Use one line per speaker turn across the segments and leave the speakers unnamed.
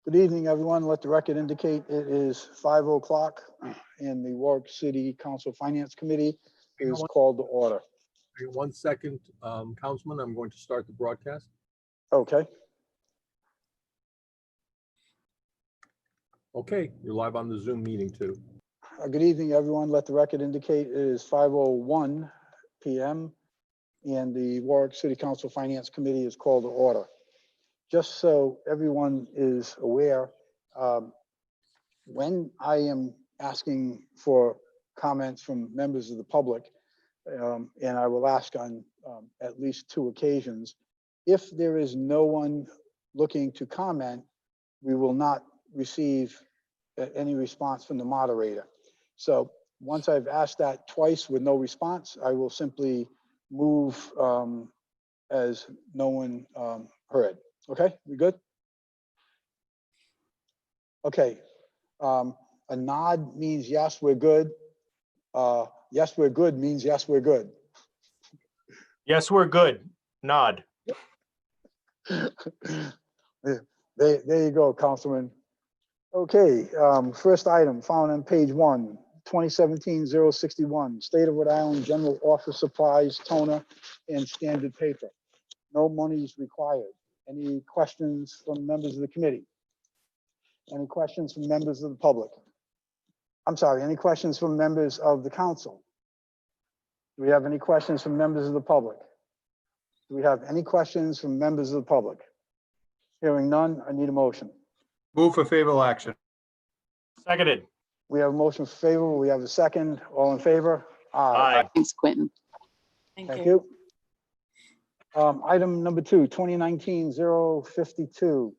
Good evening, everyone. Let the record indicate it is 5 o'clock and the Warwick City Council Finance Committee is called to order.
1 second, Councilman, I'm going to start the broadcast.
Okay.
Okay, you're live on the Zoom meeting too.
Good evening, everyone. Let the record indicate it is 5:01 p.m. and the Warwick City Council Finance Committee is called to order. Just so everyone is aware, when I am asking for comments from members of the public, and I will ask on at least 2 occasions, if there is no one looking to comment, we will not receive any response from the moderator. So once I've asked that twice with no response, I will simply move as no one heard. Okay, we good? Okay, a nod means yes, we're good. Yes, we're good means yes, we're good.
Yes, we're good. Nod.
There you go, Councilman. Okay, first item found on page 1, 2017-061, State of Rhode Island General Office Supplies, toner, and standard paper. No monies required. Any questions from members of the committee? Any questions from members of the public? I'm sorry, any questions from members of the council? Do we have any questions from members of the public? Do we have any questions from members of the public? Hearing none, I need a motion.
Move for favorable action.
Seconded.
We have a motion for favorable. We have a second. All in favor?
Aye.
Thanks, Quentin.
Thank you. Item number 2, 2019-052.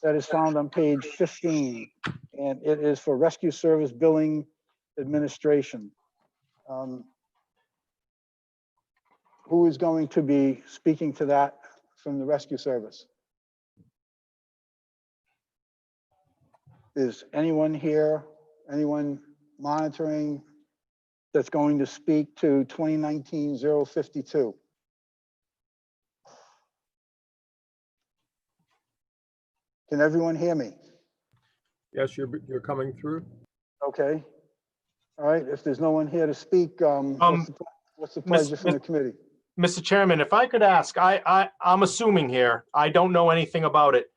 That is found on page 15, and it is for Rescue Service Billing Administration. Who is going to be speaking to that from the Rescue Service? Is anyone here, anyone monitoring that's going to speak to 2019-052? Can everyone hear me?
Yes, you're coming through.
Okay. All right, if there's no one here to speak, what's the pleasure from the committee?
Mr. Chairman, if I could ask, I'm assuming here, I don't know anything about it,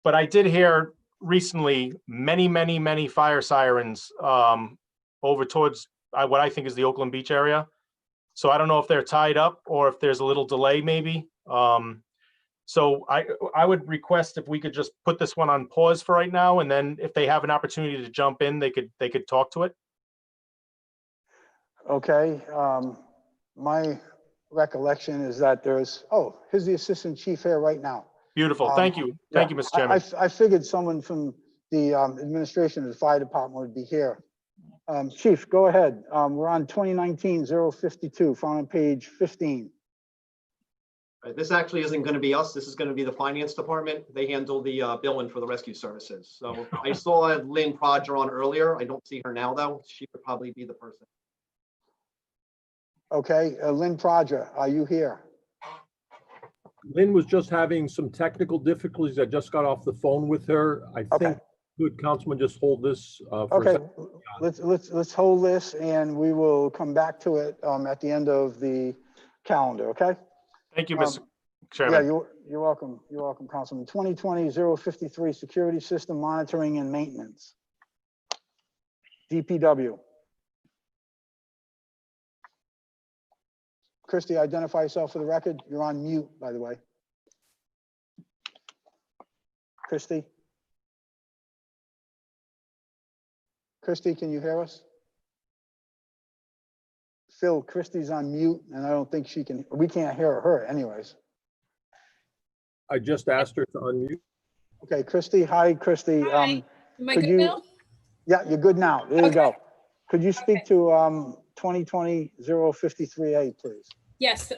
but I did hear recently many fire sirens over towards what I think is the Oakland Beach area. So I don't know if they're tied up or if there's a little delay maybe. So I would request if we could just put this one on pause for right now, and then if they have an opportunity to jump in, they could talk to it.
Okay, my recollection is that there's, here's the assistant chief here right now.
Beautiful. Thank you. Thank you, Mr. Chairman.
I figured someone from the administration of the fire department would be here. Chief, go ahead. We're on 2019-052, found on page 15.
This actually isn't going to be us. This is going to be the finance department. They handle the billing for the rescue services. So I saw Lynn Prodger on earlier. I don't see her now, though. She would probably be the person.
Okay, Lynn Prodger, are you here?
Lynn was just having some technical difficulties. I just got off the phone with her. I think could Councilman just hold this for a second?
Let's hold this and we will come back to it at the end of the calendar, okay?
Thank you, Mr. Chairman.
Yeah, you're welcome. You're welcome, Councilman. 2020-053, Security System Monitoring and Maintenance. DPW. Christy, identify yourself for the record. You're on mute, by the way. Christy? Christy, can you hear us? Phil, Christy's on mute, and I don't think she can, we can't hear her anyways.
I just asked her to unmute.
Okay, Christy, hi, Christy.
Hi. Am I good now?
Yeah, you're good now. There you go. Could you speak to 2020-053A, please?
Yes, the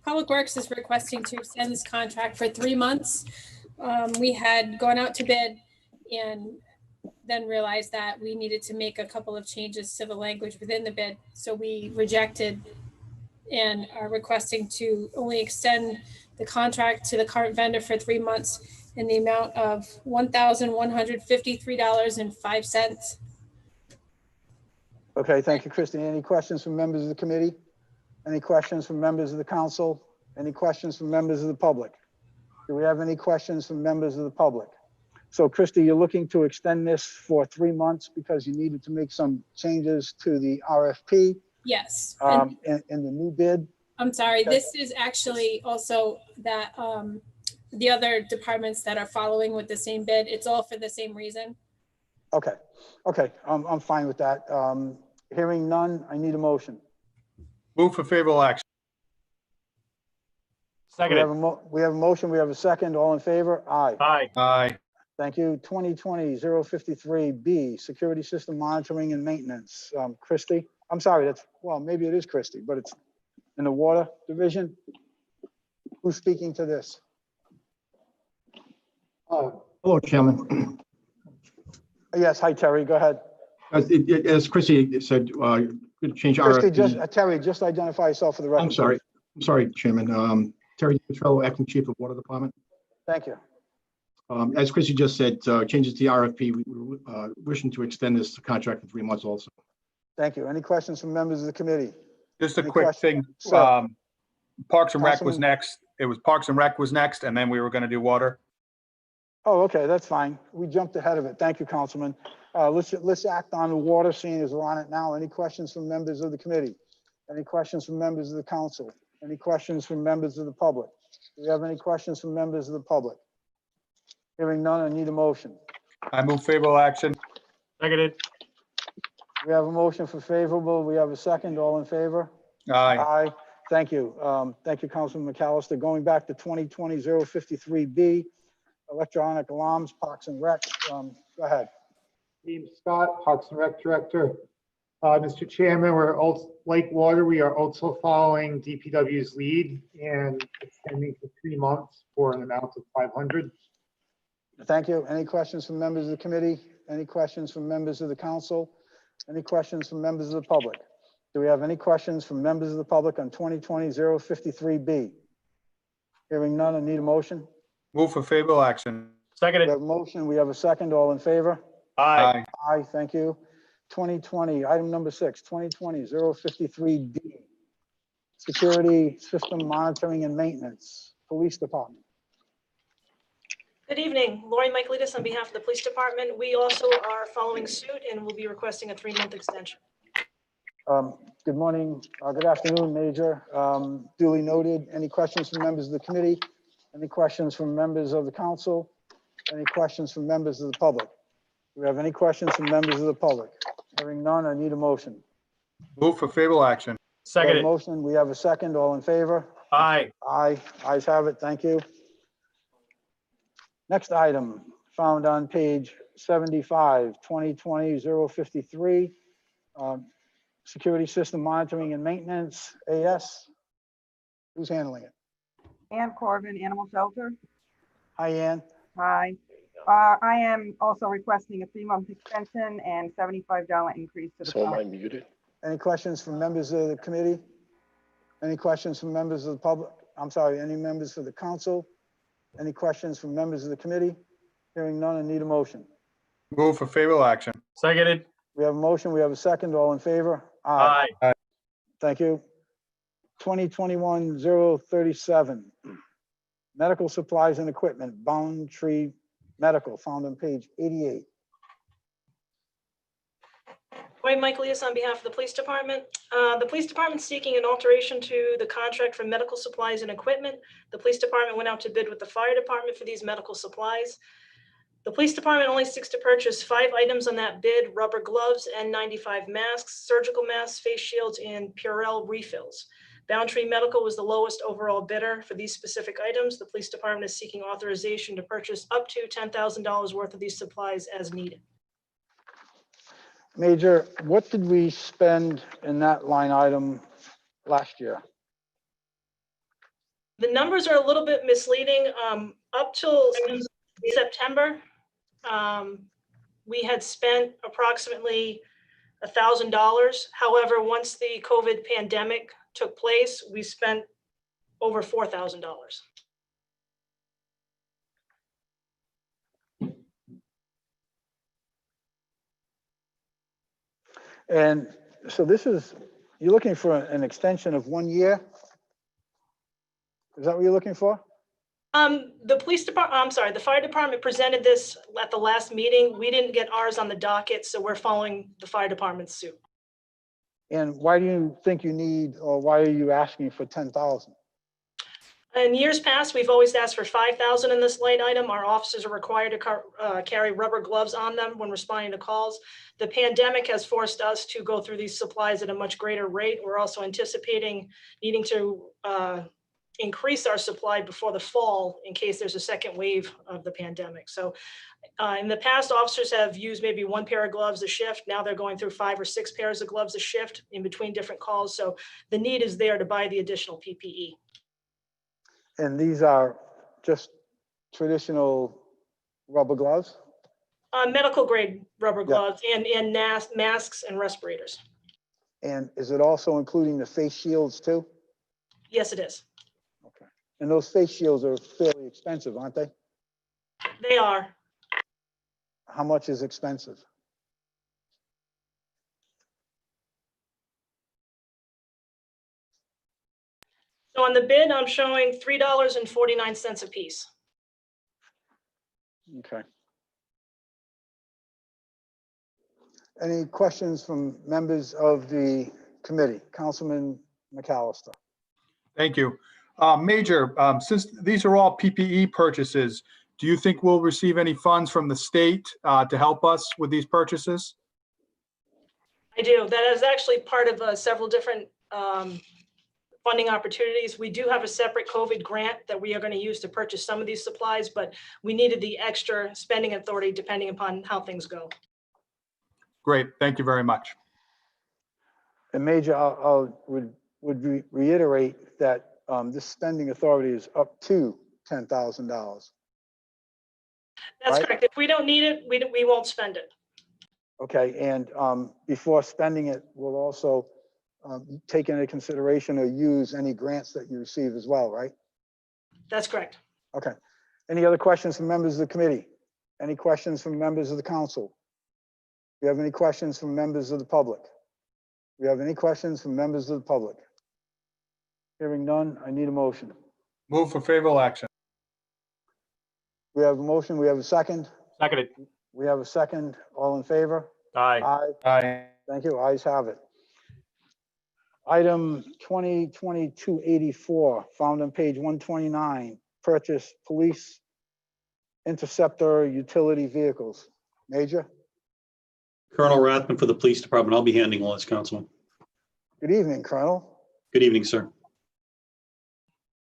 Public Works is requesting to extend this contract for 3 months. We had gone out to bid and then realized that we needed to make a couple of changes to the language within the bid. So we rejected and are requesting to only extend the contract to the current vendor for 3 months in the amount of $1,153.05.
Okay, thank you, Christie. Any questions from members of the committee? Any questions from members of the council? Any questions from members of the public? Do we have any questions from members of the public? So Christie, you're looking to extend this for 3 months because you needed to make some changes to the RFP
Yes. And
in the new bid.
I'm sorry,
Okay.
this is actually also that the other departments that are following with the same bid, it's all for the same reason.
Okay, okay, I'm fine with that. Hearing none, I need a motion.
Move for favorable action.
We have
Seconded.
we have a motion, we have a second, all in favor? Aye.
Aye.
Aye.
Thank you. 2020-053B, Security System Monitoring and Maintenance. Christie, I'm sorry, well, maybe it is Christie, but it's in the Water Division. Who's speaking to this?
Hello, Chairman.
Yes, hi, Terry, go ahead.
As Chrissy said, going to change
Christie,
RFP.
Terry, just identify yourself for the record.
I'm sorry, Chairman. Terry Petrello, Acting Chief of Water Department.
Thank you.
As Chrissy just said, changes to the RFP, we wishing to extend this contract for 3 months also.
Thank you. Any questions from members of the committee?
Just a
Any
quick
questions?
thing.
Sir.
Parks and Rec was
Councilman-
next. It was Parks and Rec was next, and then we were going to do water.
Oh, okay, that's fine. We jumped ahead of it. Thank you, Councilman. Let's act on the water, seeing as we're on it now. Any questions from members of the committee? Any questions from members of the council? Any questions from members of the public? Do we have any questions from members of the public? Hearing none, I need a motion.
I move favorable action.
Seconded.
We have a motion for favorable. We have a second. All in favor?
Aye.
Aye. Thank you. Thank you, Councilman McAllister. Going back to 2020-053B, electronic alarms, Parks and Rec. Go ahead.
James Scott, Parks and Rec Director. Mr. Chairman, like water, we are also following DPW's lead and extending for 3 months for an amount of 500.
Thank you. Any questions from members of the committee? Any questions from members of the council? Any questions from members of the public? Do we have any questions from members of the public on 2020-053B? Hearing none, I need a motion.
Move for favorable action.
We
Seconded.
have a motion. We have a second. All in favor?
Aye.
Aye, thank you. 2020, item number 6, 2020-053B. Security System Monitoring and Maintenance, Police Department.
Good evening, Lori Michaelides on behalf of the Police Department. We also are following suit and will be requesting a 3-month extension.
Good morning, good afternoon, Major. Duly noted. Any questions from members of the committee? Any questions from members of the council? Any questions from members of the public? Do we have any questions from members of the public? Hearing none, I need a motion.
Move for favorable action.
We have a
Seconded.
motion, we have a second. All in favor?
Aye.
Aye, ayes have it, thank you. Next item, found on page 75, 2020-053, Security System Monitoring and Maintenance, AS. Who's handling it?
Ann Corbin, Animal Shelter.
Hi, Ann.
Hi. I am also requesting a 3-month extension and $75 increase to the price.
muted?
Any questions from members of the committee? Any questions from members of the public? I'm sorry, any members of the council? Any questions from members of the committee? Hearing none, I need a motion.
Move for favorable action.
Seconded.
We have a motion, we have a second. All in favor?
Aye.
Thank you. 2021-037, Medical Supplies and Equipment, Boundtree Medical, found on page 88.
Lori Michaelides on behalf of the Police Department. The Police Department is seeking an alteration to the contract for medical supplies and equipment. The Police Department went out to bid with the Fire Department for these medical supplies. The Police Department only seeks to purchase 5 items on that bid: rubber gloves, N95 masks, surgical masks, face shields, and Purell refills. Boundtree Medical was the lowest overall bidder for these specific items. The Police Department is seeking authorization to purchase up to $10,000 worth of these supplies as needed.
Major, what did we spend in that line item last year?
The numbers are a little bit misleading. Up till September, we had spent approximately $1,000. However, once the COVID pandemic took place, we spent over $4,000.
And so this is, you're looking for an extension of 1 year? Is that what you're looking for?
The police department, I'm sorry, the fire department presented this at the last meeting. We didn't get ours on the docket, so we're following the fire department's suit.
And why do you think you need, or why are you asking for 10,000?
In years past, we've always asked for 5,000 in this line item. Our officers are required to carry rubber gloves on them when responding to calls. The pandemic has forced us to go through these supplies at a much greater rate. We're also anticipating needing to increase our supply before the fall in case there's a second wave of the pandemic. So in the past, officers have used maybe 1 pair of gloves a shift. Now they're going through 5 or 6 pairs of gloves a shift in between different calls. So the need is there to buy the additional PPE.
And these are just traditional rubber gloves?
Medical grade rubber
Yeah.
gloves and masks and respirators.
And is it also including the face shields too?
Yes, it is.
Okay. And those face shields are fairly expensive, aren't they?
They are.
How much is expensive?
So on the bid, I'm showing $3.49 a piece.
Okay. Any questions from members of the committee? Councilman McAllister.
Thank you. Major, since these are all PPE purchases, do you think we'll receive any funds from the state to help us with these purchases?
I do. That is actually part of several different funding opportunities. We do have a separate COVID grant that we are going to use to purchase some of these supplies, but we needed the extra spending authority depending upon how things go.
Great, thank you very much.
And Major, would reiterate that this spending authority is up to $10,000.
That's
Right.
correct. If we don't need it, we won't spend it.
Okay, and before spending it, we'll also take into consideration or use any grants that you receive as well, right?
That's correct.
Okay. Any other questions from members of the committee? Any questions from members of the council? Do you have any questions from members of the public? Do you have any questions from members of the public? Hearing none, I need a motion.
Move for favorable action.
We have a motion, we have a second.
Seconded.
We have a second. All in favor?
Aye.
Aye.
Aye.
Thank you. Ayes have it. Item 2022-84, found on page 129, purchase police interceptor utility vehicles. Major,
Colonel Rathman for the Police Department. I'll be handling all this, Councilman.
good evening, Colonel.
Good evening, sir.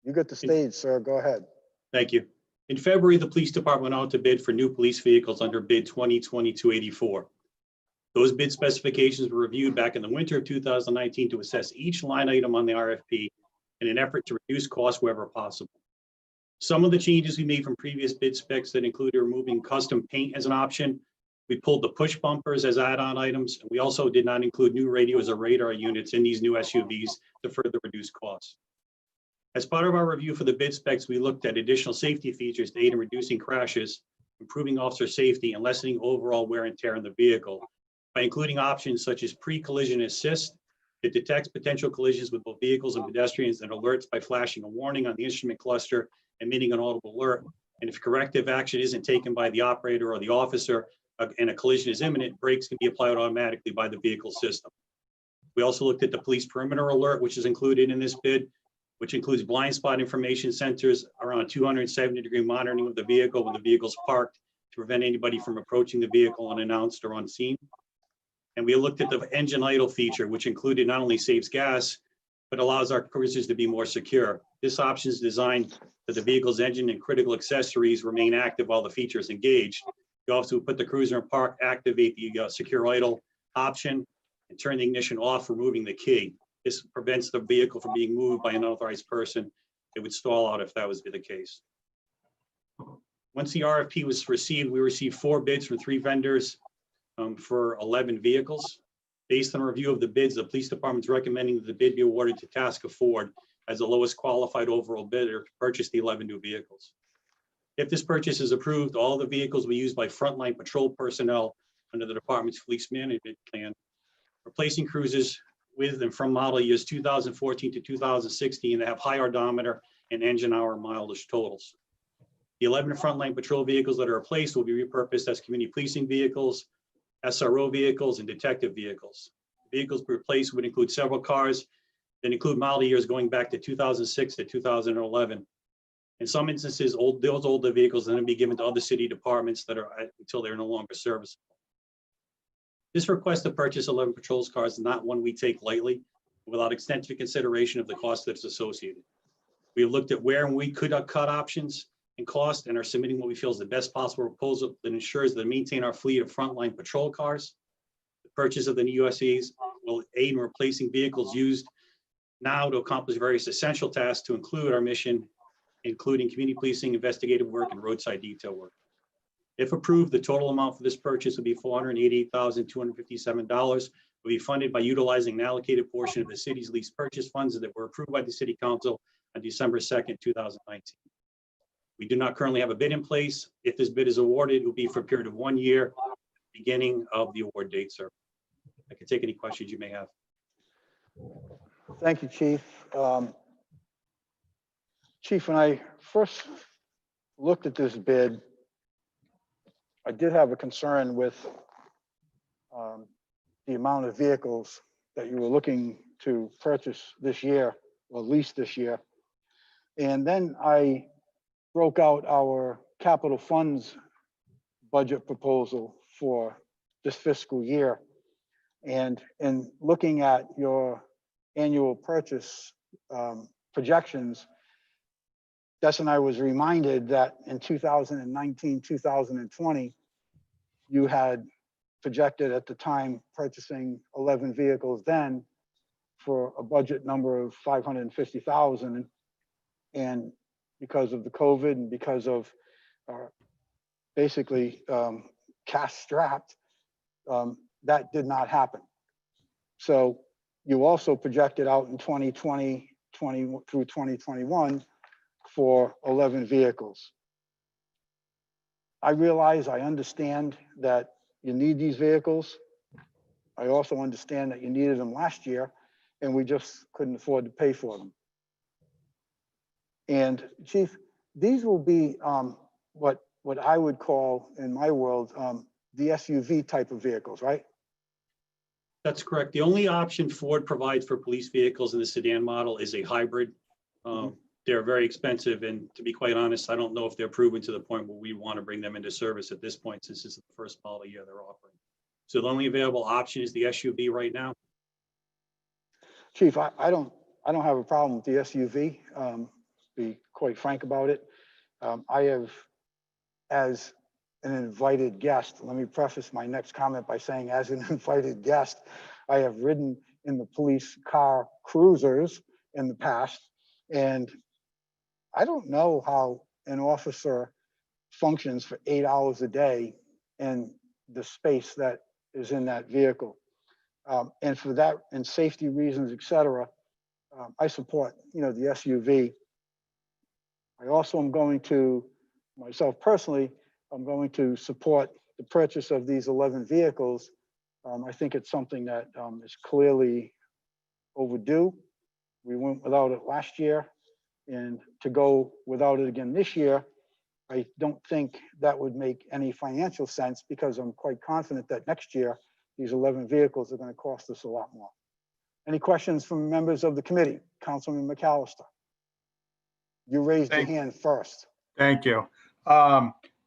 You got the stage, sir. Go ahead.
Thank you. In February, the Police Department went out to bid for new police vehicles under bid 2022-84. Those bid specifications were reviewed back in the winter of 2019 to assess each line item on the RFP in an effort to reduce costs wherever possible. Some of the changes we made from previous bid specs that included removing custom paint as an option. We pulled the push bumpers as add-on items, and we also did not include new radios or radar units in these new SUVs to further reduce costs. As part of our review for the bid specs, we looked at additional safety features to aid in reducing crashes, improving officer safety, and lessening overall wear and tear in the vehicle by including options such as pre-collision assist that detects potential collisions with both vehicles and pedestrians and alerts by flashing a warning on the instrument cluster, emitting an audible alert. And if corrective action isn't taken by the operator or the officer and a collision is imminent, brakes can be applied automatically by the vehicle system. We also looked at the police perimeter alert, which is included in this bid, which includes blind spot information sensors around 270-degree monitoring of the vehicle when the vehicle's parked to prevent anybody from approaching the vehicle unannounced or unseen. And we looked at the engine idle feature, which included not only saves gas, but allows our cruisers to be more secure. This option is designed that the vehicle's engine and critical accessories remain active while the feature is engaged. You also put the cruiser in park, activate the secure idle option, and turn the ignition off, removing the key. This prevents the vehicle from being moved by an unauthorized person. It would stall out if that was the case. Once the RFP was received, we received 4 bids from 3 vendors for 11 vehicles. Based on a review of the bids, the police department's recommending that the bid be awarded to Tasker Ford as the lowest qualified overall bidder to purchase the 11 new vehicles. If this purchase is approved, all the vehicles will be used by frontline patrol personnel under the department's police management plan. replacing cruisers with and from model years 2014 to 2016 that have high odometer and engine hour mileage totals. The 11 frontline patrol vehicles that are replaced will be repurposed as community policing vehicles, SRO vehicles, and detective vehicles. Vehicles replaced would include several cars that include model years going back to 2006 to 2011. In some instances, those older vehicles are going to be given to other city departments that are until they're no longer serviceable. This request to purchase 11 patrols cars is not one we take lightly without extensive consideration of the cost that's associated. We have looked at where and we could cut options and cost and are submitting what we feel is the best possible proposal that ensures that we maintain our fleet of frontline patrol cars. The purchase of the new USVs will aid in replacing vehicles used now to accomplish various essential tasks to include our mission, including community policing, investigative work, and roadside detail work. If approved, the total amount for this purchase will be $488,257, will be funded by utilizing an allocated portion of the city's lease purchase funds that were approved by the City Council on December 2nd, 2019. We do not currently have a bid in place. If this bid is awarded, it will be for a period of 1 year, beginning of the award date, sir. I can take any questions you may have.
Thank you, Chief. Chief, when I first looked at this bid, I did have a concern with the amount of vehicles that you were looking to purchase this year, or lease this year. And then I broke out our capital funds budget proposal for this fiscal year. And in looking at your annual purchase projections, Des and I was reminded that in 2019, 2020, you had projected at the time purchasing 11 vehicles then for a budget number of 550,000. And because of the COVID and because of basically cash strapped, that did not happen. So you also projected out in 2020 through 2021 for 11 vehicles. I realize, I understand that you need these vehicles. I also understand that you needed them last year and we just couldn't afford to pay for them. And Chief, these will be what I would call in my world, the SUV type of vehicles, right?
That's correct. The only option Ford provides for police vehicles in the sedan model is a hybrid. They're very expensive, and to be quite honest, I don't know if they're proven to the point where we want to bring them into service at this point, since this is the first model year they're offering. So the only available option is the SUV right now.
Chief, I don't have a problem with the SUV. Be quite frank about it. I have, as an invited guest, let me preface my next comment by saying, as an invited guest, I have ridden in the police car cruisers in the past, and I don't know how an officer functions for 8 hours a day in the space that is in that vehicle. And for that, and safety reasons, et cetera, I support, the SUV. I also am going to, myself personally, I'm going to support the purchase of these 11 vehicles. I think it's something that is clearly overdue. We went without it last year, and to go without it again this year, I don't think that would make any financial sense, because I'm quite confident that next year, these 11 vehicles are going to cost us a lot more. Any questions from members of the committee? Councilman McAllister. You raised your hand first.
Thank you.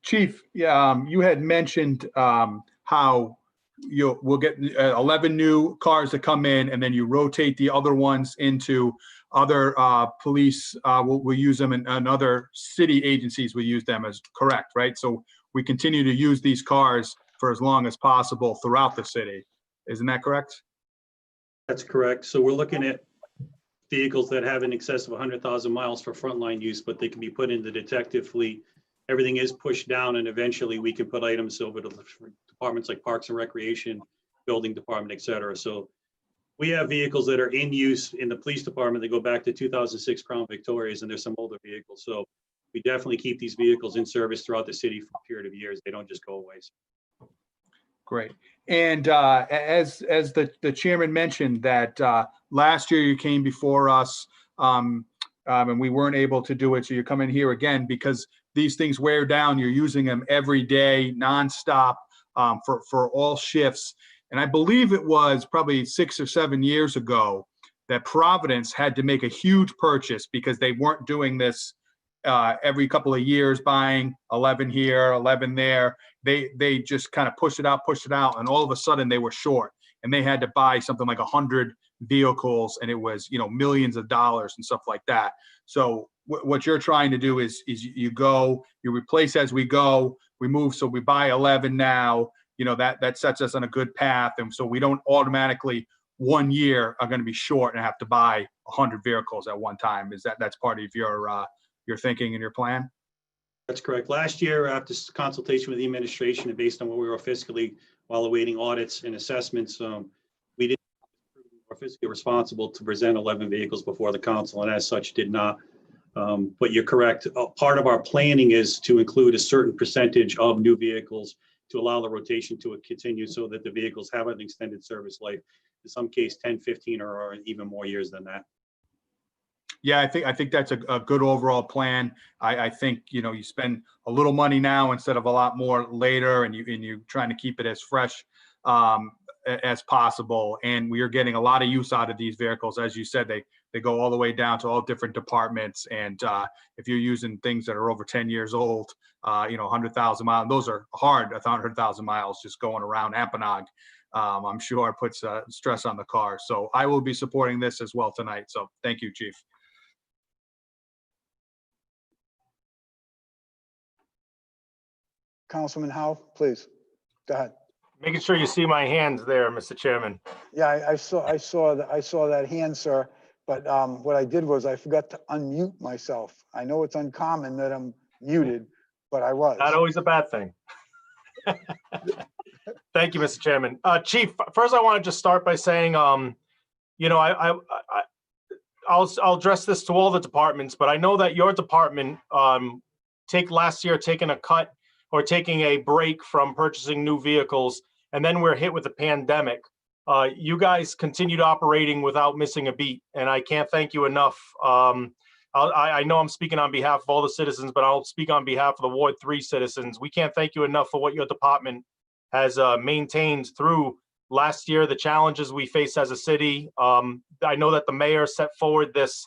Chief, you had mentioned how we'll get 11 new cars that come in, and then you rotate the other ones into other police. We'll use them, and other city agencies will use them, as correct, right? So we continue to use these cars for as long as possible throughout the city. Isn't that correct?
That's correct. So we're looking at vehicles that have in excess of 100,000 miles for frontline use, but they can be put in the detective fleet. Everything is pushed down, and eventually we can put items over to departments like Parks and Recreation, Building Department, et cetera. So we have vehicles that are in use in the police department that go back to 2006 Crown Victorias, and there's some older vehicles. So we definitely keep these vehicles in service throughout the city for a period of years. They don't just go away.
Great. And as the chairman mentioned that last year you came before us and we weren't able to do it. So you're coming here again because these things wear down. You're using them every day, nonstop for all shifts. And I believe it was probably 6 or 7 years ago that Providence had to make a huge purchase because they weren't doing this every couple of years, buying 11 here, 11 there. They just kind of pushed it out, and all of a sudden they were short, and they had to buy something like 100 vehicles, and it was, you know, millions of dollars and stuff like that. So what you're trying to do is you replace as we go, we move. So we buy 11 now, you know, that sets us on a good path. And so we don't automatically 1 year are going to be short and have to buy 100 vehicles at one time. That's part of your thinking and your plan?
That's correct. Last year, after consultation with the administration and based on what we were fiscally while awaiting audits and assessments, we didn't were fiscally responsible to present 11 vehicles before the council, and as such did not. But you're correct. Part of our planning is to include a certain percentage of new vehicles to allow the rotation to continue so that the vehicles have an extended service life. In some case, 10, 15, or even more years than that.
Yeah, I think that's a good overall plan. I think, you know, you spend a little money now instead of a lot more later, and you're trying to keep it as fresh as possible. And we are getting a lot of use out of these vehicles. As you said, they go all the way down to all different departments. And if you're using things that are over 10 years old, you know, 100,000 miles, those are hard, 100,000 miles just going around Apponaug. I'm sure it puts stress on the car. So I will be supporting this as well tonight. So thank you, Chief.
Councilman Howe, please, go ahead.
Making sure you see my hands there, Mr. Chairman.
Yeah, I saw that hand, sir. But what I did was I forgot to unmute myself. I know it's uncommon that I'm muted, but I was.
Not always a bad thing. Thank you, Mr. Chairman. Chief, first I want to just start by saying, you know, I'll address this to all the departments, but I know that your department last year taking a cut or taking a break from purchasing new vehicles, and then we're hit with the pandemic. You guys continued operating without missing a beat, and I can't thank you enough. I know I'm speaking on behalf of all the citizens, but I'll speak on behalf of the Ward 3 citizens. We can't thank you enough for what your department has maintained through last year, the challenges we face as a city. I know that the mayor set forward this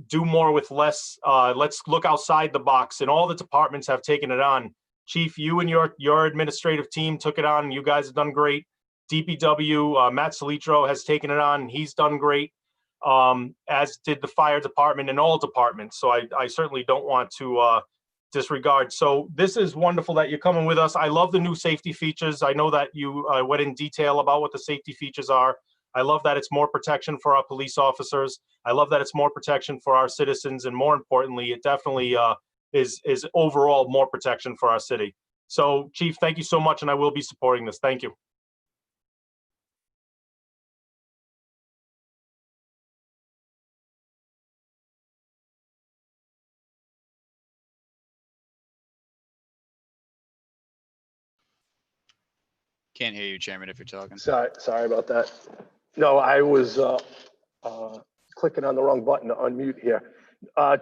do more with less, let's look outside the box, and all the departments have taken it on. Chief, you and your administrative team took it on, and you guys have done great. DPW, Matt Salitro has taken it on, and he's done great, as did the fire department and all departments. So I certainly don't want to disregard. So this is wonderful that you're coming with us. I love the new safety features. I know that you went in detail about what the safety features are. I love that it's more protection for our police officers. I love that it's more protection for our citizens. And more importantly, it definitely is overall more protection for our city. So Chief, thank you so much. And I will be supporting this. Thank you.
Can't hear you, Chairman, if you're talking.
Sorry about that. No, I was clicking on the wrong button to unmute here.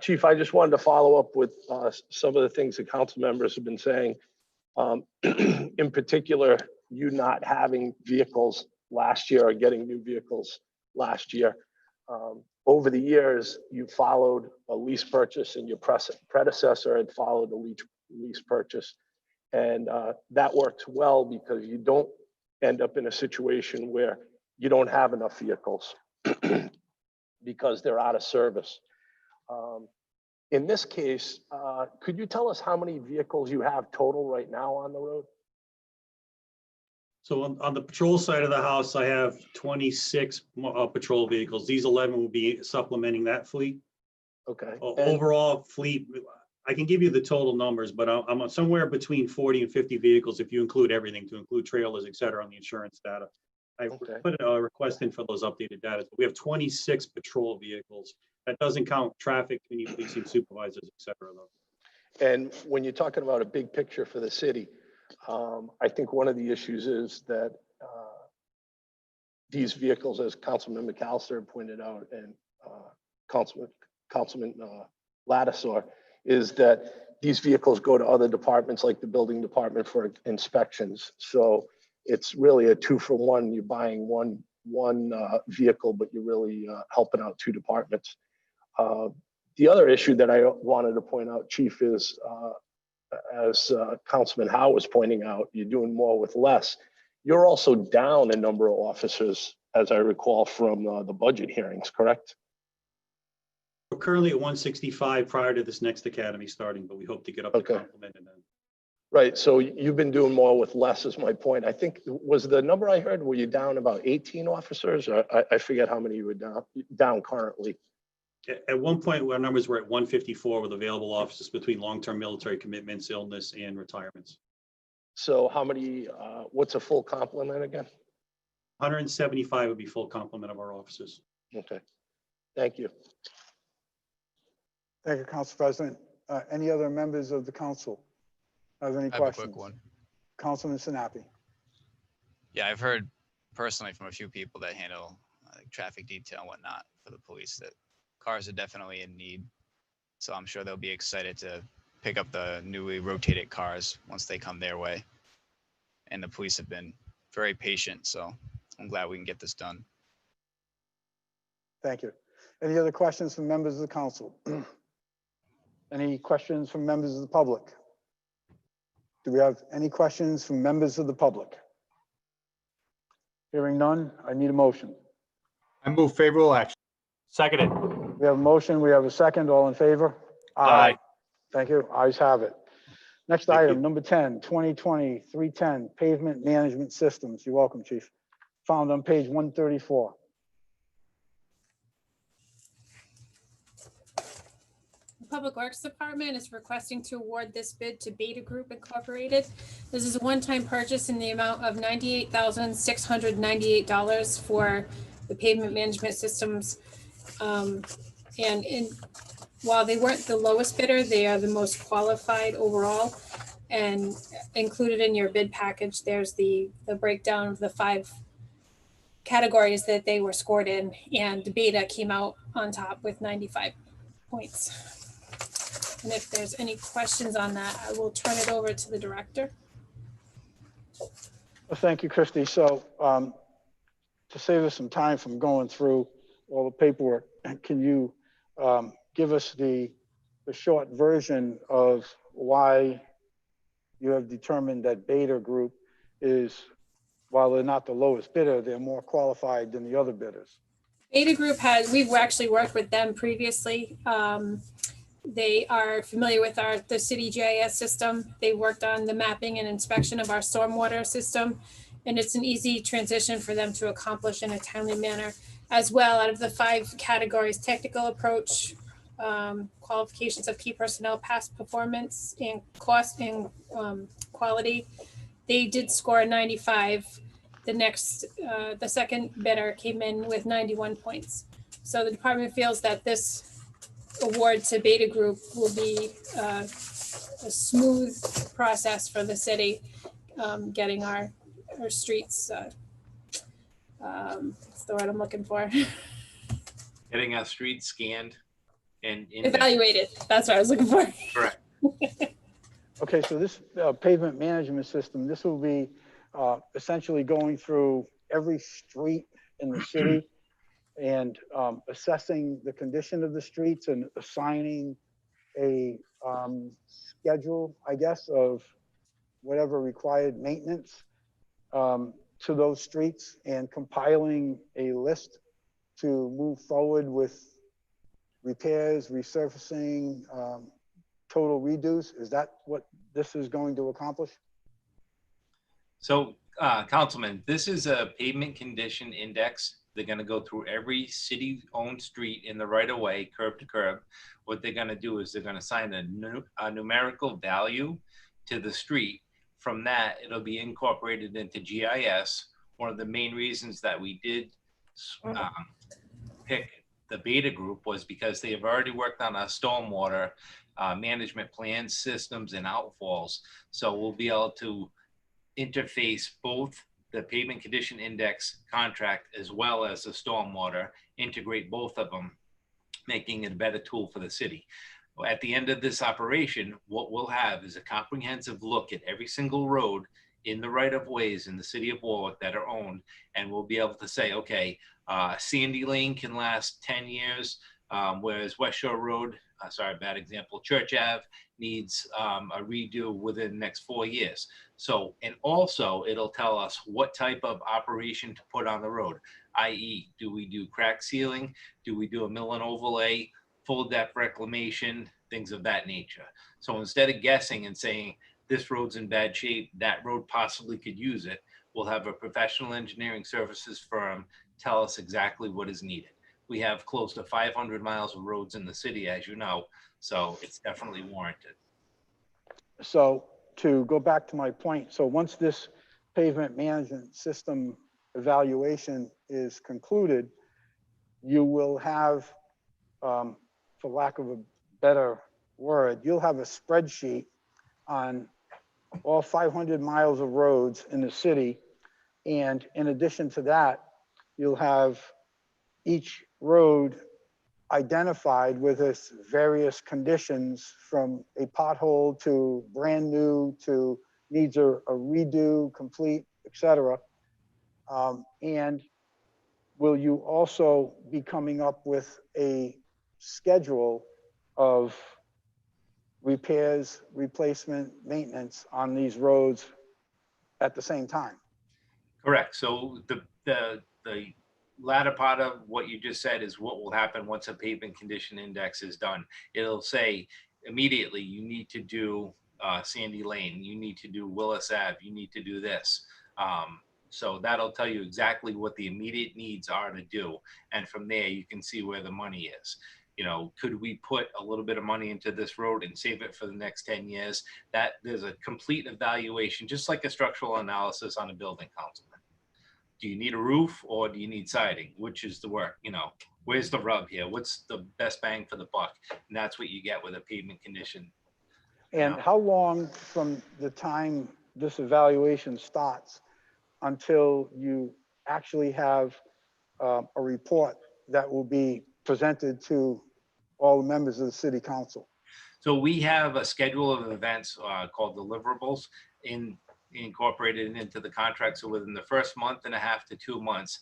Chief, I just wanted to follow up with some of the things the council members have been saying. In particular, you not having vehicles last year or getting new vehicles last year. Over the years, you followed a lease purchase, and your predecessor had followed a lease purchase. And that works well because you don't end up in a situation where you don't have enough vehicles because they're out of service. In this case, could you tell us how many vehicles you have total right now on the road?
So on the patrol side of the house, I have 26 patrol vehicles. These 11 will be supplementing that fleet.
Okay.
Overall fleet, I can give you the total numbers, but I'm somewhere between 40 and 50 vehicles if you include everything, to include trailers, et cetera, on the insurance data. I put a request in for those updated data. We have 26 patrol vehicles. That doesn't count traffic, policing supervisors, et cetera, though.
And when you're talking about a big picture for the city, I think one of the issues is that these vehicles, as Councilman McAllister pointed out, and Councilman Lattisaw, is that these vehicles go to other departments like the building department for inspections. So it's really a 2-for-1. You're buying one vehicle, but you're really helping out two departments. The other issue that I wanted to point out, Chief, is as Councilman Howe was pointing out, you're doing more with less. You're also down a number of officers, as I recall from the budget hearings, correct?
We're currently at 165 prior to this next academy starting, but we hope to get up to complement and then.
Right, so you've been doing more with less is my point. I think, was the number I heard, were you down about 18 officers? Or I forget how many you were down currently.
At one point, our numbers were at 154 with available officers between long-term military commitments, illness, and retirements.
So how many, what's a full complement again?
175 would be full complement of our officers.
Okay, thank you.
Thank you, Council President. Any other members of the council have any
I have a
questions?
quick one.
Councilman Sinapi.
Yeah, I've heard personally from a few people that handle traffic detail and whatnot for the police that cars are definitely in need. So I'm sure they'll be excited to pick up the newly rotated cars once they come their way. And the police have been very patient, so I'm glad we can get this done.
Thank you. Any other questions from members of the council? Any questions from members of the public? Do we have any questions from members of the public? Hearing none, I need a motion.
I move favorable action.
Seconded.
We have a motion, we have a second, all in favor?
Aye.
Thank you, ayes have it. Next
Thank
item,
you.
number 10, 2020-310, pavement management systems. You're welcome, Chief. Found on page 134.
The Public Works Department is requesting to award this bid to Beta Group Incorporated. This is a one-time purchase in the amount of $98,698 for the pavement management systems. While they weren't the lowest bidder, they are the most qualified overall. And included in your bid package, there's the breakdown of the 5 categories that they were scored in, and Beta came out on top with 95 points. And if there's any questions on that, I will turn it over to the director.
Well, thank you, Christy. So to save us some time from going through all the paperwork, can you give us the short version of why you have determined that Beta Group is, while they're not the lowest bidder, they're more qualified than the other bidders?
Beta Group we've actually worked with them previously. They are familiar with the city GIS system. They worked on the mapping and inspection of our stormwater system, and it's an easy transition for them to accomplish in a timely manner. As well, out of the 5 categories, technical approach, qualifications of key personnel, past performance, and cost and quality, they did score 95. The second bidder came in with 91 points. So the department feels that this award to Beta Group will be a smooth process for the city, getting our streets, what's the word I'm looking for?
Getting our streets scanned and
Evaluated. That's what I was looking for.
Correct.
Okay, so this pavement management system, this will be essentially going through every street in the city and assessing the condition of the streets and assigning a schedule, I guess, of whatever required maintenance to those streets, and compiling a list to move forward with repairs, resurfacing, total redos. Is that what this is going to accomplish?
So, Councilman, this is a pavement condition index. They're going to go through every city-owned street in the right-of-way, curb to curb. What they're going to do is they're going to assign a numerical value to the street. From that, it'll be incorporated into GIS. One of the main reasons that we did pick the Beta Group was because they have already worked on our stormwater management plans, systems, and outfalls. So we'll be able to interface both the pavement condition index contract as well as the stormwater, integrate both of them, making it a better tool for the city. At the end of this operation, what we'll have is a comprehensive look at every single road in the right of ways in the city of Warwick that are owned. And we'll be able to say, okay, Sandy Lane can last 10 years, whereas West Shore Road, sorry, bad example, Church Ave needs a redo within the next 4 years. So, and also it'll tell us what type of operation to put on the road, i.e. do we do crack sealing? Do we do a mill and overlay, full depth reclamation, things of that nature? So instead of guessing and saying this road's in bad shape, that road possibly could use it, we'll have a professional engineering services firm tell us exactly what is needed. We have close to 500 miles of roads in the city, as you know, so it's definitely warranted.
So to go back to my point, so once this pavement management system evaluation is concluded, you will have, for lack of a better word, you'll have a spreadsheet on all 500 miles of roads in the city. And in addition to that, you'll have each road identified with its various conditions, from a pothole to brand new to needs a redo, complete, etc. And will you also be coming up with a schedule of repairs, replacement, maintenance on these roads at the same time?
Correct. So the latter part of what you just said is what will happen once a pavement condition index is done. It'll say immediately you need to do Sandy Lane, you need to do Willis Ave, you need to do this. So that'll tell you exactly what the immediate needs are to do. And from there, you can see where the money is. You know, could we put a little bit of money into this road and save it for the next 10 years? That there's a complete evaluation, just like a structural analysis on a building, Councilman. Do you need a roof or do you need siding? Which is the work, you know, where's the rub here? What's the best bang for the buck? And that's what you get with a pavement condition.
And how long from the time this evaluation starts until you actually have a report that will be presented to all the members of the city council?
So we have a schedule of events called deliverables incorporated into the contract. So within the first month and a half to 2 months,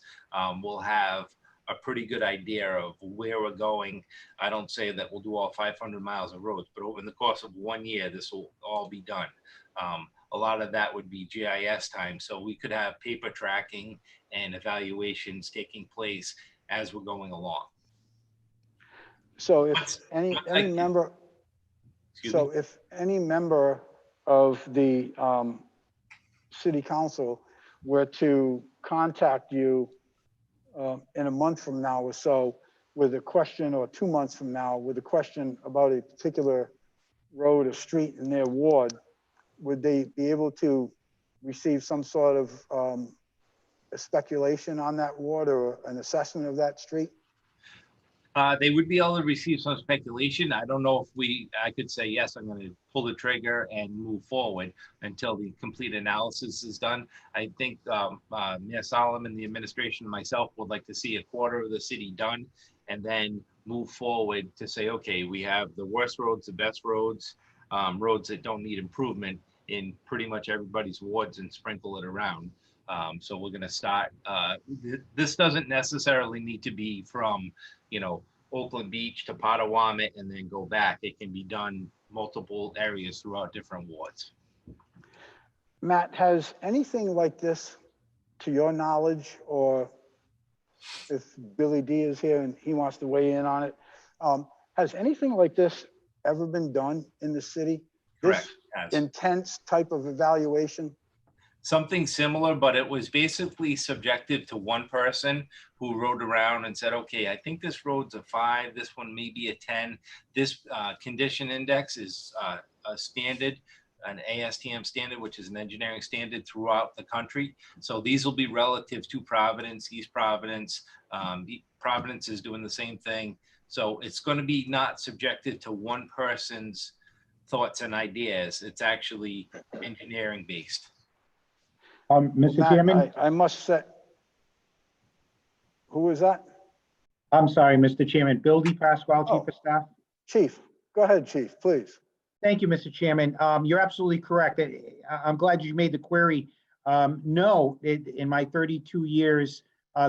we'll have a pretty good idea of where we're going. I don't say that we'll do all 500 miles of roads, but over the course of 1 year, this will all be done. A lot of that would be GIS time. So we could have paper tracking and evaluations taking place as we're going along.
So if any member, if any member of the city council were to contact you in a month from now or so with a question, or 2 months from now with a question about a particular road or street in their ward, would they be able to receive some sort of a speculation on that ward or an assessment of that street?
They would be able to receive some speculation. I don't know if I could say, yes, I'm going to pull the trigger and move forward until the complete analysis is done. I think Mayor Solomon, the administration, and myself would like to see a quarter of the city done and then move forward to say, okay, we have the worst roads, the best roads, roads that don't need improvement in pretty much everybody's wards and sprinkle it around. So we're going to start. This doesn't necessarily need to be from, you know, Oakland Beach to Potawatomi and then go back. It can be done multiple areas throughout different wards.
Matt, has anything like this, to your knowledge, or if Billy D is here and he wants to weigh in on it, has anything like this ever been done in the city?
Correct.
This intense type of evaluation?
Something similar, but it was basically subjective to one person who rode around and said, okay, I think this road's a 5, this one may be a 10. This condition index is a standard, an ASTM standard, which is an engineering standard throughout the country. So these will be relative to Providence, East Providence. Providence is doing the same thing. So it's going to be not subjective to one person's thoughts and ideas. It's actually engineering based.
Mr.
Matt,
Chairman,
I must say, who was that?
I'm sorry, Mr. Chairman, Bill Pasquale, Chief
Oh.
of Staff.
Chief, go ahead, Chief, please.
Thank you, Mr. Chairman. You're absolutely correct. I'm glad you made the query. No, in my 32 years,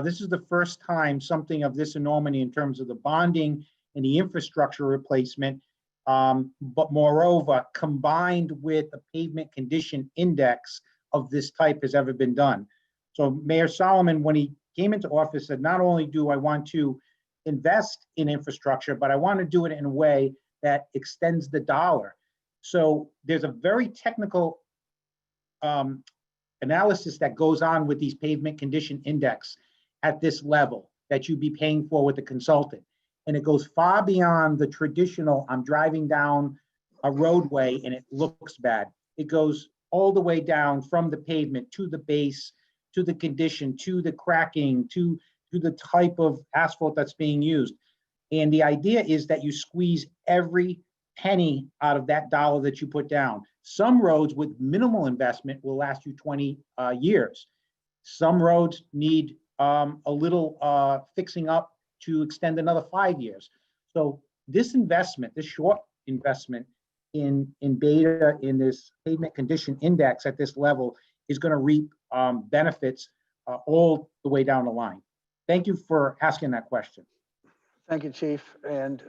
this is the first time something of this enormity in terms of the bonding and the infrastructure replacement, but moreover, combined with a pavement condition index of this type has ever been done. So Mayor Solomon, when he came into office, said, not only do I want to invest in infrastructure, but I want to do it in a way that extends the dollar. So there's a very technical analysis that goes on with these pavement condition index at this level that you'd be paying for with the consultant. And it goes far beyond the traditional, I'm driving down a roadway and it looks bad. It goes all the way down from the pavement to the base, to the condition, to the cracking, to the type of asphalt that's being used. And the idea is that you squeeze every penny out of that dollar that you put down. Some roads with minimal investment will last you 20 years. Some roads need a little fixing up to extend another 5 years. So this investment, this short investment in beta, in this pavement condition index at this level is going to reap benefits all the way down the line. Thank you for asking that question.
Thank you, Chief. And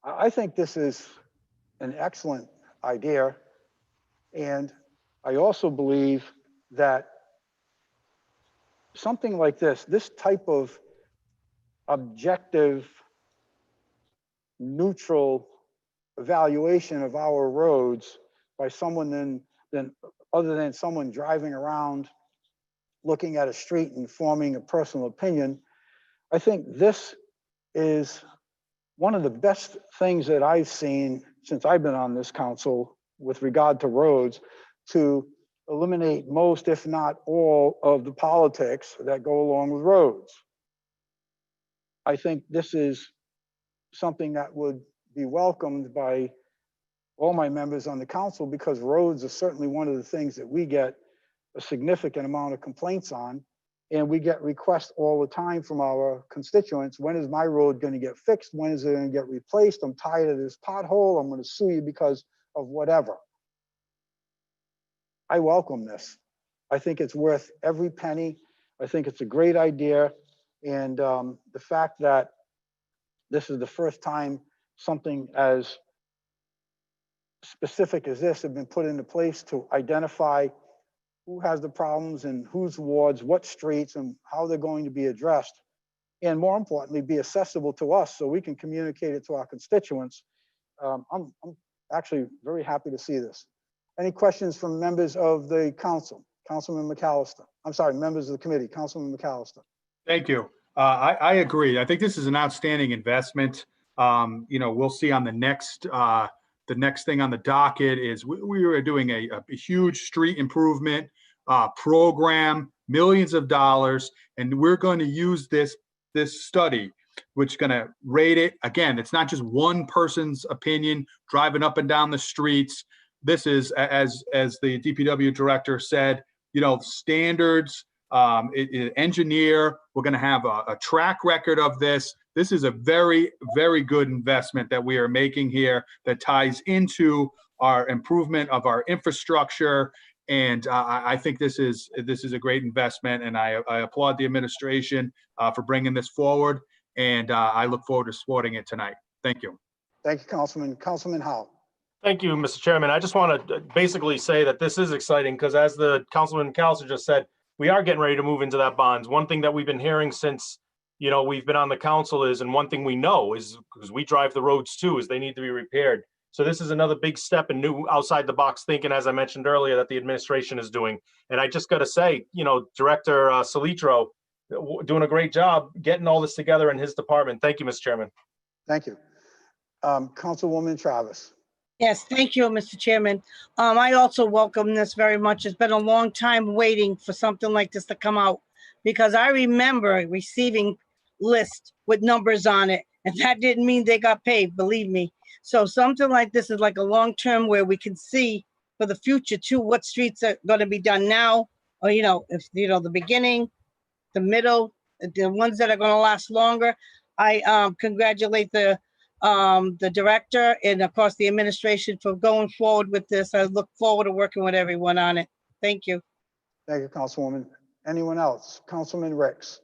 I think this is an excellent idea. And I also believe that something like this type of objective, neutral evaluation of our roads by someone then other than someone driving around looking at a street and forming a personal opinion, I think this is one of the best things that I've seen since I've been on this council with regard to roads to eliminate most, if not all, of the politics that go along with roads. I think this is something that would be welcomed by all my members on the council because roads are certainly one of the things that we get a significant amount of complaints on. And we get requests all the time from our constituents. When is my road going to get fixed? When is it going to get replaced? I'm tired of this pothole. I'm going to sue you because of whatever. I welcome this. I think it's worth every penny. I think it's a great idea. And the fact that this is the first time something as specific as this have been put into place to identify who has the problems and whose wards, what streets, and how they're going to be addressed. And more importantly, be accessible to us so we can communicate it to our constituents. I'm actually very happy to see this. Any questions from members of the council? Councilman McAllister. I'm sorry, members of the committee. Councilman McAllister.
Thank you. I agree. I think this is an outstanding investment. We'll see on the next thing on the docket is we are doing a huge street improvement program, millions of dollars, and we're going to use this study, which is going to rate it. Again, it's not just one person's opinion driving up and down the streets. This is, as the DPW director said, standards, engineer. We're going to have a track record of this. This is a very, very good investment that we are making here that ties into our improvement of our infrastructure. And I think this is a great investment, and I applaud the administration for bringing this forward. And I look forward to supporting it tonight. Thank you.
Thank you, Councilman. Councilman Howe.
Thank you, Mr. Chairman. I just want to basically say that this is exciting because as the Councilman McAllister just said, we are getting ready to move into that bonds. One thing that we've been hearing since, we've been on the council is, and one thing we know is, because we drive the roads too, is they need to be repaired. So this is another big step in new outside the box thinking, as I mentioned earlier, that the administration is doing. And I just got to say, Director Salitro doing a great job getting all this together in his department. Thank you, Mr. Chairman.
Thank you. Councilwoman Travis.
Yes, thank you, Mr. Chairman. I also welcome this very much. It's been a long time waiting for something like this to come out because I remember receiving lists with numbers on it, and that didn't mean they got paid, believe me. So something like this is like a long term where we can see for the future too, what streets are gonna be done now, or, if, the beginning, the middle, the ones that are gonna last longer. I congratulate the director and of course the administration for going forward with this. I look forward to working with everyone on it. Thank you.
Thank you, Councilwoman. Anyone else? Councilman Ricks.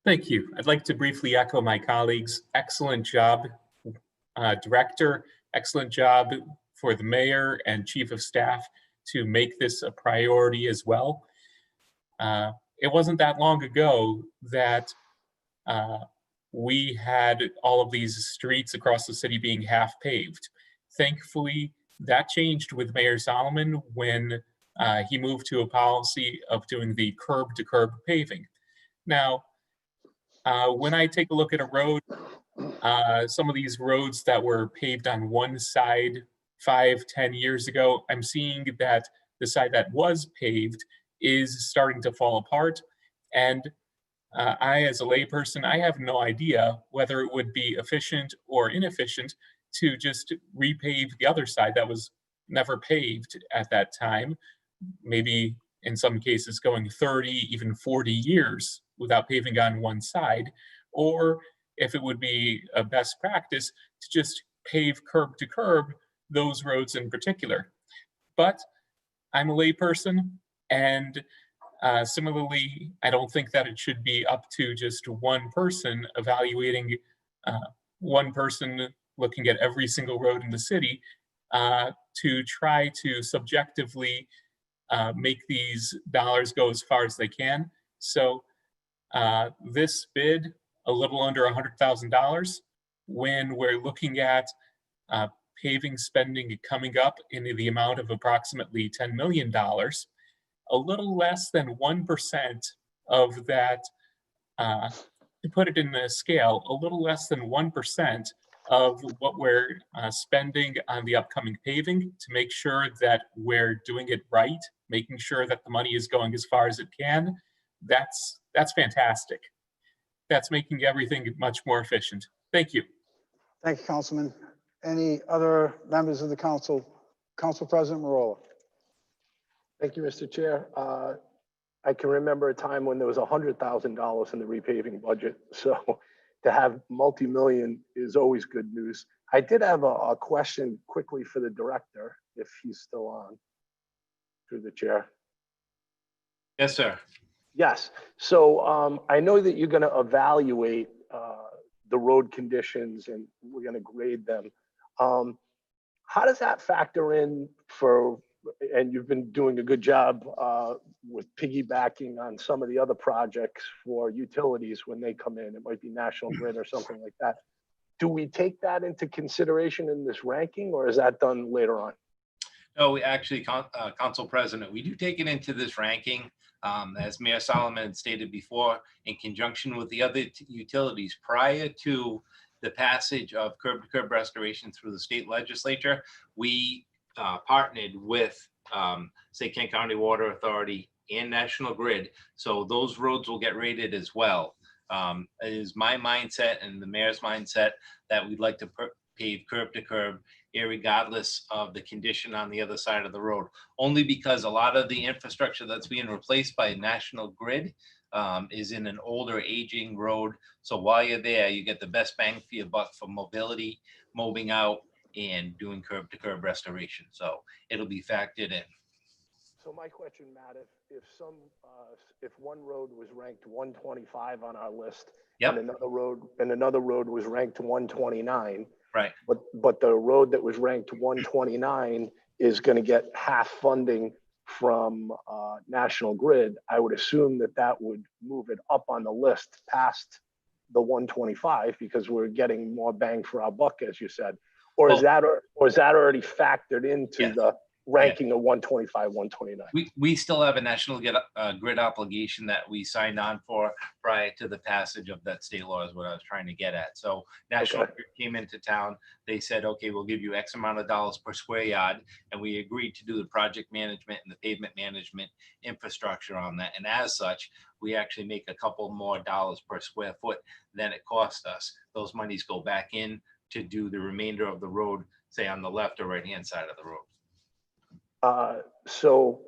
Thank you. I'd like to briefly echo my colleagues. Excellent job, Director. Excellent job for the mayor and chief of staff to make this a priority as well. It wasn't that long ago that we had all of these streets across the city being half paved. Thankfully, that changed with Mayor Solomon when he moved to a policy of doing the curb to curb paving. Now, when I take a look at a road, some of these roads that were paved on one side 5-10 years ago, I'm seeing that the side that was paved is starting to fall apart. And I, as a layperson, I have no idea whether it would be efficient or inefficient to just repave the other side that was never paved at that time. Maybe in some cases going 30, even 40 years without paving on one side, or if it would be a best practice to just pave curb to curb those roads in particular. But I'm a layperson, and similarly, I don't think that it should be up to just one person evaluating, one person looking at every single road in the city to try to subjectively make these dollars go as far as they can. So this bid, a little under $100,000, when we're looking at paving spending coming up in the amount of approximately $10 million, a little less than 1% of that, to put it in the scale, a little less than 1% of what we're spending on the upcoming paving to make sure that we're doing it right, making sure that the money is going as far as it can. That's fantastic. That's making everything much more efficient. Thank you.
Thank you, Councilman. Any other members of the council? Council President Marola.
Thank you, Mr. Chair. I can remember a time when there was $100,000 in the repaving budget. So to have multi-million is always good news. I did have a question quickly for the director, if he's still on, through the chair.
Yes, sir.
Yes. So I know that you're going to evaluate the road conditions and we're going to grade them. How does that factor in for, and you've been doing a good job with piggybacking on some of the other projects for utilities when they come in, it might be National Grid or something like that. Do we take that into consideration in this ranking, or is that done later on?
No, we actually, Council President, we do take it into this ranking. As Mayor Solomon stated before, in conjunction with the other utilities prior to the passage of curb-to-curb restoration through the state legislature, we partnered with St. Kent County Water Authority and National Grid. So those roads will get rated as well. It is my mindset and the mayor's mindset that we'd like to pave curb to curb irregardless of the condition on the other side of the road, only because a lot of the infrastructure that's being replaced by National Grid is in an older aging road. So while you're there, you get the best bang for your buck for mobility, moving out and doing curb to curb restoration. So it'll be factored in.
So my question, Matt, if one road was ranked 125 on our list,
yep,
and another road was ranked 129,
right?
But the road that was ranked 129 is going to get half funding from National Grid, I would assume that would move it up on the list past the 125 because we're getting more bang for our buck, as you said. Or is that already factored into the ranking of 125, 129?
We still have a National Grid obligation that we signed on for prior to the passage of that state law is what I was trying to get at. So National Grid came into town. They said, okay, we'll give you X amount of dollars per square yard. And we agreed to do the project management and the pavement management infrastructure on that. And as such, we actually make a couple more dollars per square foot than it cost us. Those monies go back in to do the remainder of the road say on the left or right-hand side of the road.
So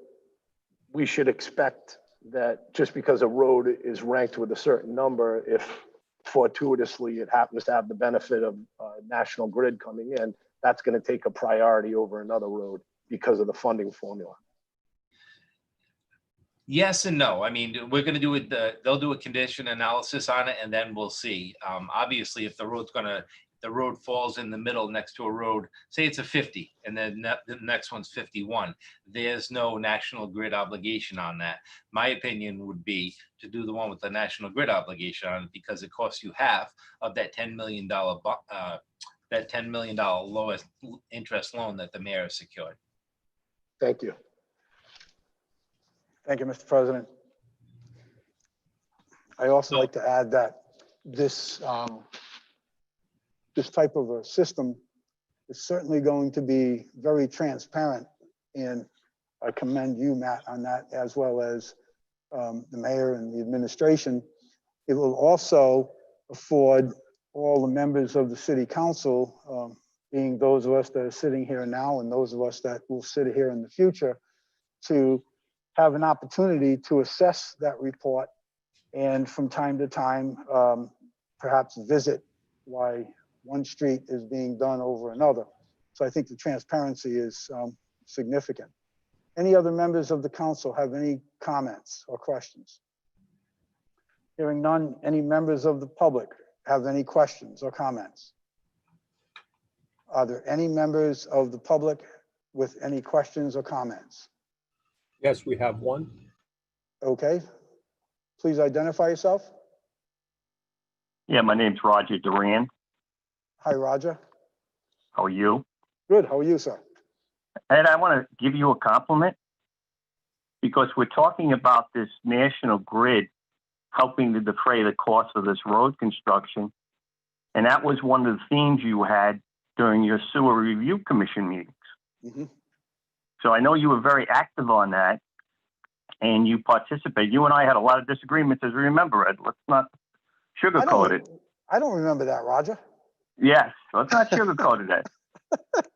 we should expect that just because a road is ranked with a certain number, if fortuitously it happens to have the benefit of National Grid coming in, that's going to take a priority over another road because of the funding formula.
Yes and no. I mean, we're going to do it. They'll do a condition analysis on it, and then we'll see. Obviously, if the road falls in the middle next to a road, say it's a 50, and then the next one's 51. There's no National Grid obligation on that. My opinion would be to do the one with the National Grid obligation on it because it costs you half of that $10 million lowest interest loan that the mayor has secured.
Thank you.
Thank you, Mr. President. I also like to add that this this type of a system is certainly going to be very transparent, and I commend you, Matt, on that, as well as the mayor and the administration. It will also afford all the members of the city council, being those of us that are sitting here now and those of us that will sit here in the future, to have an opportunity to assess that report and from time to time, perhaps visit why one street is being done over another. So I think the transparency is significant. Any other members of the council have any comments or questions? Hearing none, any members of the public have any questions or comments? Are there any members of the public with any questions or comments?
Yes, we have one.
Okay, please identify yourself.
Yeah, my name's Roger Duran.
Hi, Roger.
How are you?
Good, how are you, sir?
Ed, I want to give you a compliment because we're talking about this National Grid helping to defray the cost of this road construction. And that was one of the themes you had during your sewer review commission meetings.
Mm-hmm.
So I know you were very active on that and you participated. You and I had a lot of disagreements, as we remember, Ed. Let's not sugarcoat it.
I don't remember that, Roger.
Yes, let's not sugarcoat it.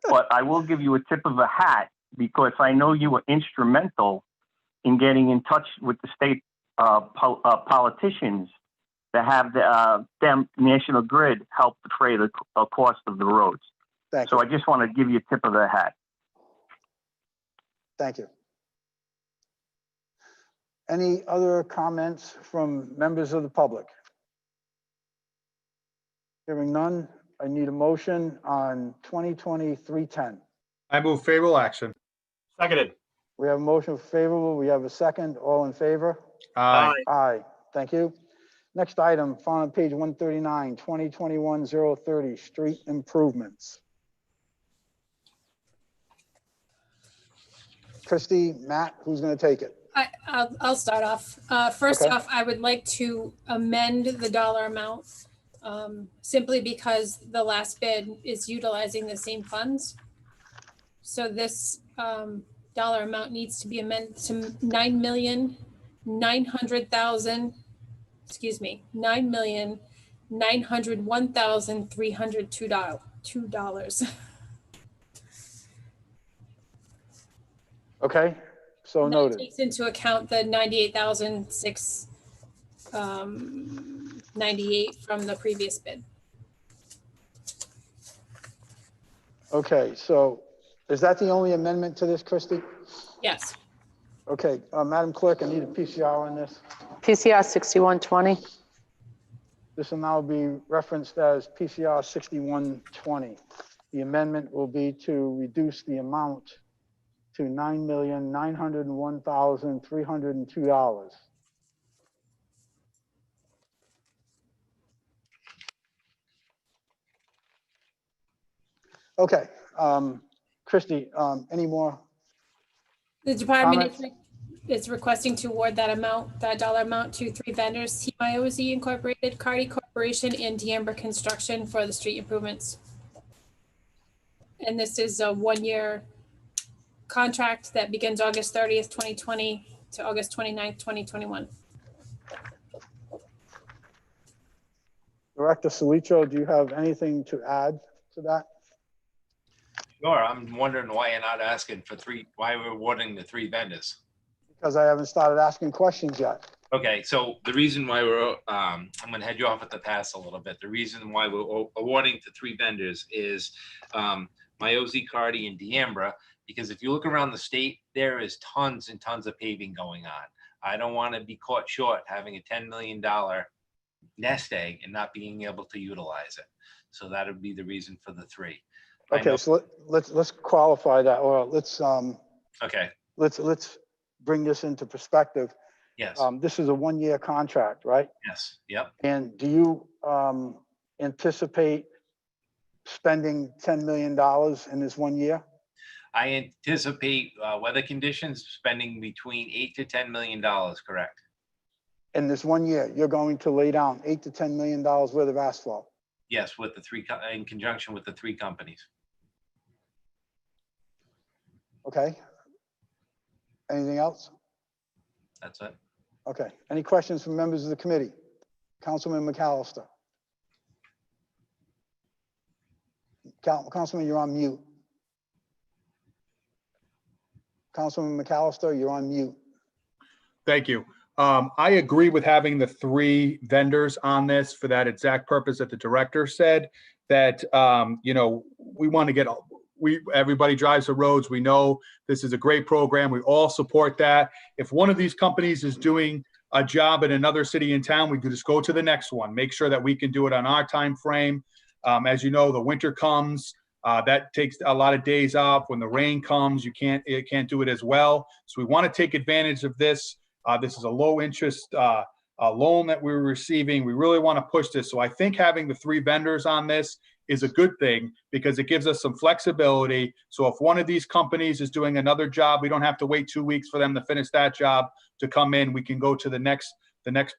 But I will give you a tip of a hat because I know you were instrumental in getting in touch with the state politicians to have them National Grid help defray the cost of the roads.
Thank
you.
So
I just want to give you a tip of the hat.
Thank you. Any other comments from members of the public? Hearing none, I need a motion on 2020-310.
I move favorable action.
Seconded.
We have a motion favorable. We have a second. All in favor?
Aye.
Aye. Thank you. Next item, found on page 139, 2021-030, street improvements. Christy, Matt, who's going to take it?
I'll start off. First
Okay.
off, I would like to amend the dollar amount simply because the last bid is utilizing the same funds. So this dollar amount needs to be amended to $9,901,302.
Okay, so
And that
noted.
takes into account the 98,698 from the previous bid.
Okay, so is that the only amendment to this, Christy?
Yes.
Okay, Madam Clerk, I need a PCR on this.
PCR 6120.
This will now be referenced as PCR 6120. The amendment will be to reduce the amount to $9,901,302. Okay, Christy, any more?
The department
comments?
is requesting to award that amount, that dollar amount to 3 vendors, TIOZ Incorporated, Cardi Corporation, and D'Amber Construction for the street improvements. And this is a 1-year contract that begins August 30th, 2020 to August 29th, 2021.
Director Salicho, do you have anything to add to that?
Sure, I'm wondering why you're not asking for why we're awarding the 3 vendors.
Because I haven't started asking questions yet.
Okay, so the reason why I'm gonna head you off at the pass a little bit. The reason why we're awarding to 3 vendors is Miozy, Cardi, and Deambra, because if you look around the state, there is tons and tons of paving going on. I don't want to be caught short having a $10 million nest egg and not being able to utilize it. So that would be the reason for the 3.
Okay, so let's qualify that, or let's
Okay,
let's bring this into perspective.
yes,
This is a 1-year contract, right?
yes, yep.
And do you anticipate spending $10 million in this 1 year?
I anticipate weather conditions spending between $8 to $10 million, correct?
In this 1 year, you're going to lay down $8 to $10 million worth of asphalt.
Yes, with the 3, in conjunction with the 3 companies.
Okay. Anything else?
That's it.
Okay. Any questions from members of the committee? Councilman McAllister. Councilman, you're on mute. Councilman McAllister, you're on mute.
Thank you. I agree with having the 3 vendors on this for that exact purpose that the director said, that, you know, we want to get, everybody drives the roads. We know this is a great program. We all support that. If one of these companies is doing a job in another city in town, we could just go to the next one, make sure that we can do it on our time frame. As you know, the winter comes, that takes a lot of days off. When the rain comes, you can't do it as well. So we want to take advantage of this. This is a low interest loan that we're receiving. We really want to push this. So I think having the 3 vendors on this is a good thing because it gives us some flexibility. So if one of these companies is doing another job, we don't have to wait 2 weeks for them to finish that job to come in. We can go to the next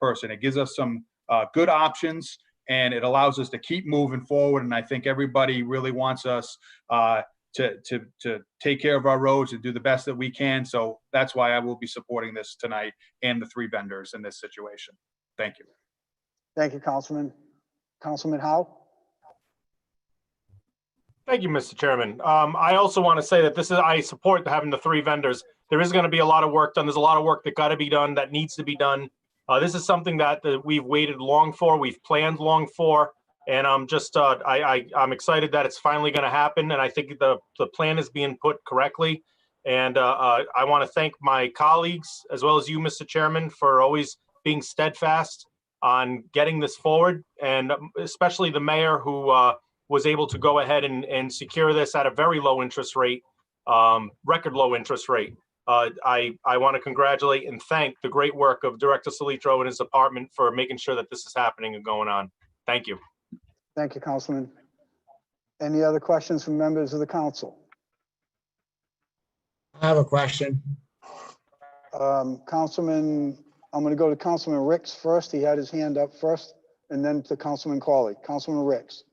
person. It gives us some good options, and it allows us to keep moving forward. And I think everybody really wants us to take care of our roads and do the best that we can. So that's why I will be supporting this tonight and the 3 vendors in this situation. Thank you.
Thank you, Councilman. Councilman Howe?
Thank you, Mr. Chairman. I also want to say that I support having the 3 vendors. There is going to be a lot of work done. There's a lot of work that got to be done, that needs to be done. This is something that we've waited long for, we've planned long for, and I'm just, I'm excited that it's finally going to happen, and I think the plan is being put correctly. And I want to thank my colleagues, as well as you, Mr. Chairman, for always being steadfast on getting this forward, and especially the mayor who was able to go ahead and secure this at a very low interest rate, record low interest rate. I want to congratulate and thank the great work of Director Solitro and his department for making sure that this is happening and going on. Thank you.
Thank you, Councilman. Any other questions from members of the council?
I have a question.
Councilman, I'm going to go to Councilman Ricks first. He had his hand up first, and then to Councilman Corley. Councilman Ricks.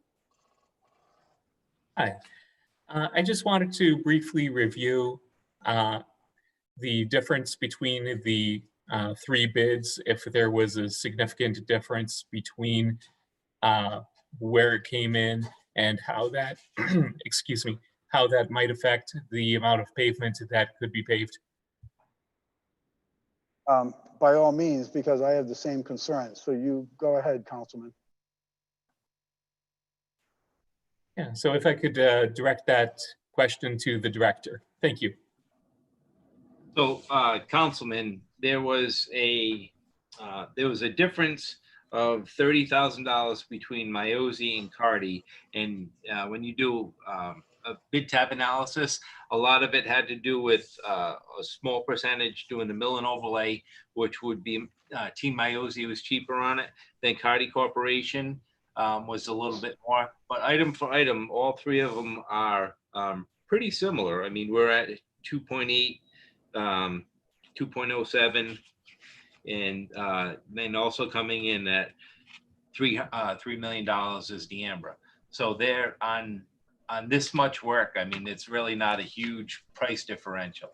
Hi. I just wanted to briefly review the difference between the 3 bids, if there was a significant difference between where it came in and how that, excuse me, how that might affect the amount of pavement that could be paved.
By all means, because I have the same concerns. So you go ahead, Councilman.
Yeah, so if I could direct that question to the director. Thank you.
So, Councilman, there was a difference of $30,000 between Miozy and Cardi, and when you do a bid tab analysis, a lot of it had to do with a small percentage doing the mill and overlay, which would be Team Miozy was cheaper on it than Cardi Corporation. Was a little bit more, but item for item, all 3 of them are pretty similar. I mean, we're at 2.8, 2.07, and then also coming in at $3 million is Deambra. So they're on this much work. I mean, it's really not a huge price differential.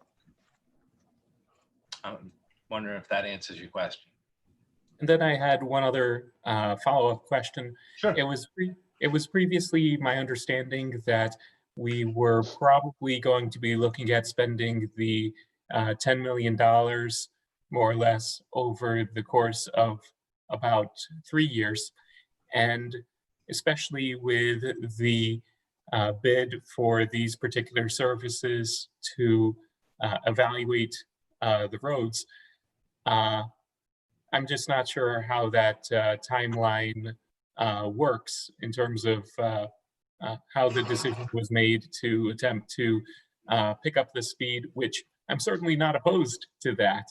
I'm wondering if that answers your question.
And then I had one other follow-up question.
Sure.
It was previously my understanding that we were probably going to be looking at spending the $10 million, more or less, over the course of about 3 years. And especially with the bid for these particular services to evaluate the roads, I'm just not sure how that timeline works in terms of how the decision was made to attempt to pick up the speed, which I'm certainly not opposed to that.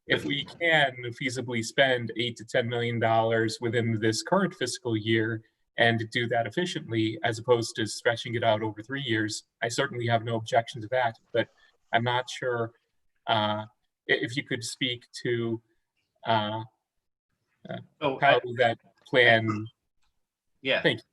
If we can feasibly spend $8 to $10 million within this current fiscal year and do that efficiently, as opposed to stretching it out over 3 years, I certainly have no objection to that. But I'm not sure if you could speak to how that plan.
Yeah.
Thank you.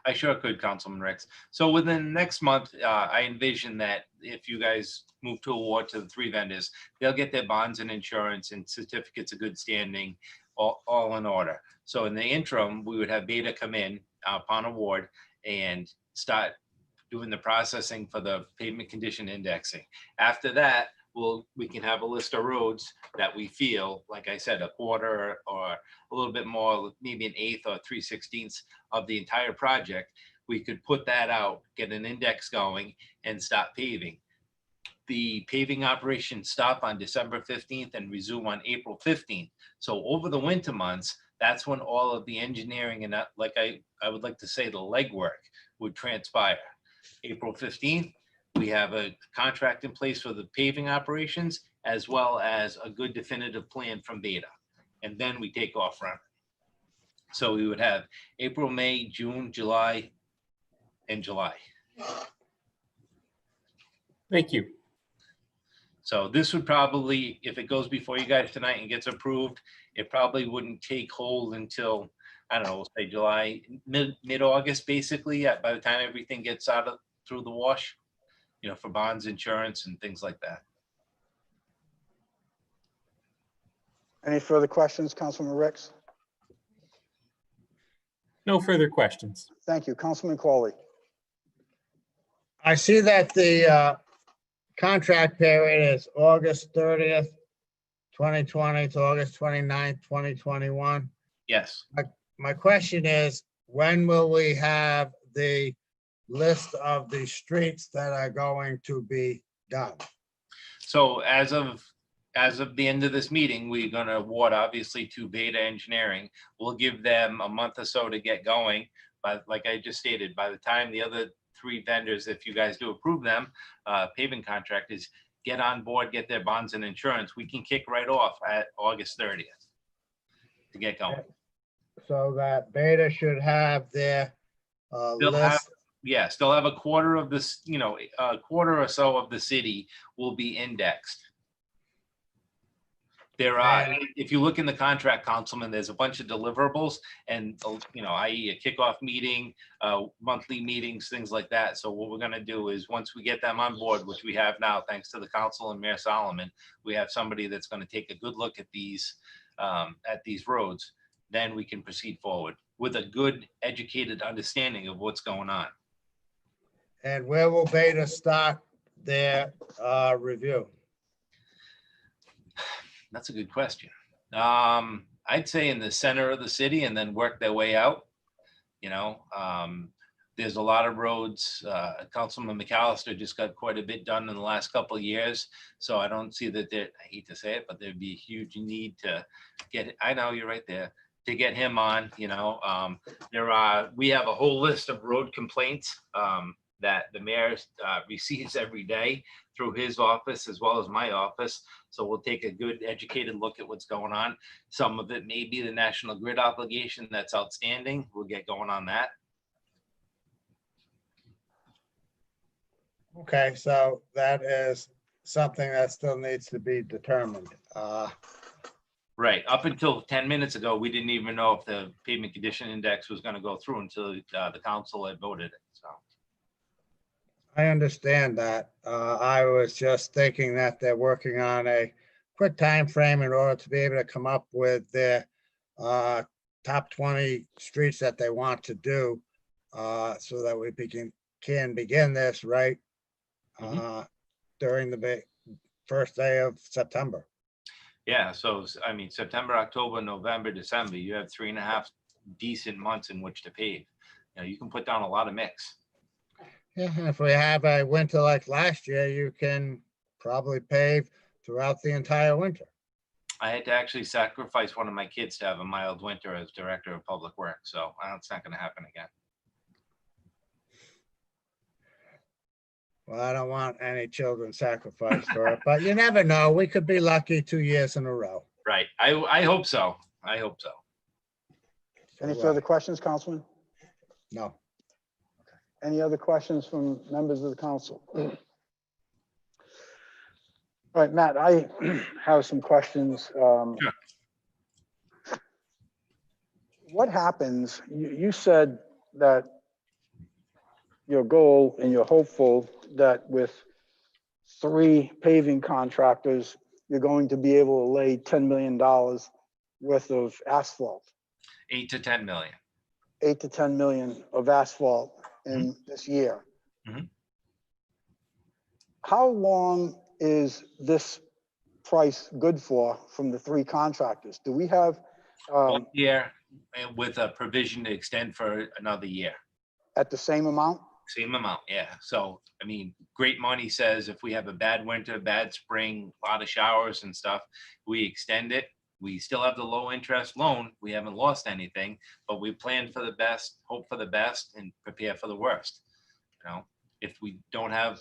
I sure could, Councilman Rex. So within next month, I envision that if you guys move to award to the 3 vendors, they'll get their bonds and insurance and certificates of good standing all in order. So in the interim, we would have Beta come in upon award and start doing the processing for the pavement condition indexing. After that, we can have a list of roads that we feel, like I said, a quarter or a little bit more, maybe an eighth or 3/16 of the entire project. We could put that out, get an index going, and start paving. The paving operations stop on December 15th and resume on April 15th. So over the winter months, that's when all of the engineering and like I would like to say the legwork would transpire. April 15th, we have a contract in place for the paving operations, as well as a good definitive plan from Beta. And then we take off running. So we would have April, May, June, July, and July.
Thank you.
So this would probably, if it goes before you guys tonight and gets approved, it probably wouldn't take hold until, I don't know, we'll say July, mid-August, basically, by the time everything gets out of through the wash, you know, for bonds, insurance, and things like that.
Any further questions, Councilman Rex?
No further questions.
Thank you. Councilman Qualley.
I see that the contract period is August 30th, 2020 to August 29th, 2021.
Yes.
My question is, when will we have the list of the streets that are going to be done?
So as of the end of this meeting, we're going to award obviously to Beta Engineering. We'll give them a month or so to get going. But like I just stated, by the time the other 3 vendors, if you guys do approve them, paving contractors, get on board, get their bonds and insurance, we can kick right off at August 30th to get going.
So that Beta should have their list.
Yes, they'll have a quarter of this, you know, a quarter or so of the city will be indexed. There are, if you look in the contract, Councilman, there's a bunch of deliverables and, you know, i.e. a kickoff meeting, monthly meetings, things like that. So what we're going to do is once we get them on board, which we have now, thanks to the council and Mayor Solomon, we have somebody that's going to take a good look at these roads. Then we can proceed forward with a good educated understanding of what's going on.
And where will Beta start their review?
That's a good question. I'd say in the center of the city and then work their way out. You know, there's a lot of roads. Councilman McAllister just got quite a bit done in the last couple of years. So I don't see that there, I hate to say it, but there'd be a huge need to get, I know you're right there, to get him on, you know. We have a whole list of road complaints that the mayor receives every day through his office as well as my office. So we'll take a good educated look at what's going on. Some of it may be the National Grid obligation that's outstanding. We'll get going on that.
Okay, so that is something that still needs to be determined.
Right. Up until 10 minutes ago, we didn't even know if the pavement condition index was going to go through until the council had voted it. So.
I understand that. I was just thinking that they're working on a quick time frame in order to be able to come up with their top 20 streets that they want to do, so that we can begin this right
Mhm.
during the first day of September.
Yeah, so I mean, September, October, November, December, you have 3.5 decent months in which to pave. You know, you can put down a lot of mix.
Yeah, and if we have a winter like last year, you can probably pave throughout the entire winter.
I had to actually sacrifice one of my kids to have a mild winter as director of public works, so it's not gonna happen again.
Well, I don't want any children sacrificed for it, but you never know. We could be lucky 2 years in a row.
Right, I hope so, I hope so.
Any further questions, Councilman?
No.
Any other questions from members of the council? All right, Matt, I have some questions. What happens, you said that your goal and you're hopeful that with 3 paving contractors, you're going to be able to lay $10 million worth of asphalt.
8 to 10 million.
8 to 10 million of asphalt in this year.
Mhm.
How long is this price good for from the 3 contractors? Do we have
1 year with a provision to extend for another year.
at the same amount?
Same amount, yeah. So, I mean, great money says if we have a bad winter, bad spring, a lot of showers and stuff, we extend it. We still have the low interest loan. We haven't lost anything, but we plan for the best, hope for the best, and prepare for the worst. You know, if we don't have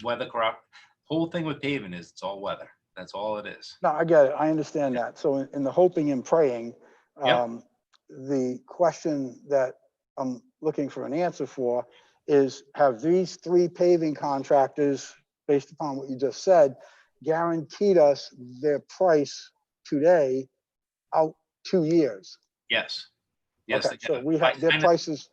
weather crop, whole thing with paving is it's all weather. That's all it is.
No, I get it. I understand that. So in the hoping and praying,
Yep.
the question that I'm looking for an answer for is, have these 3 paving contractors, based upon what you just said, guaranteed us their price today out 2 years?
Yes. Yes.
Okay,
they
so
have.
we
By
have their
signing-
prices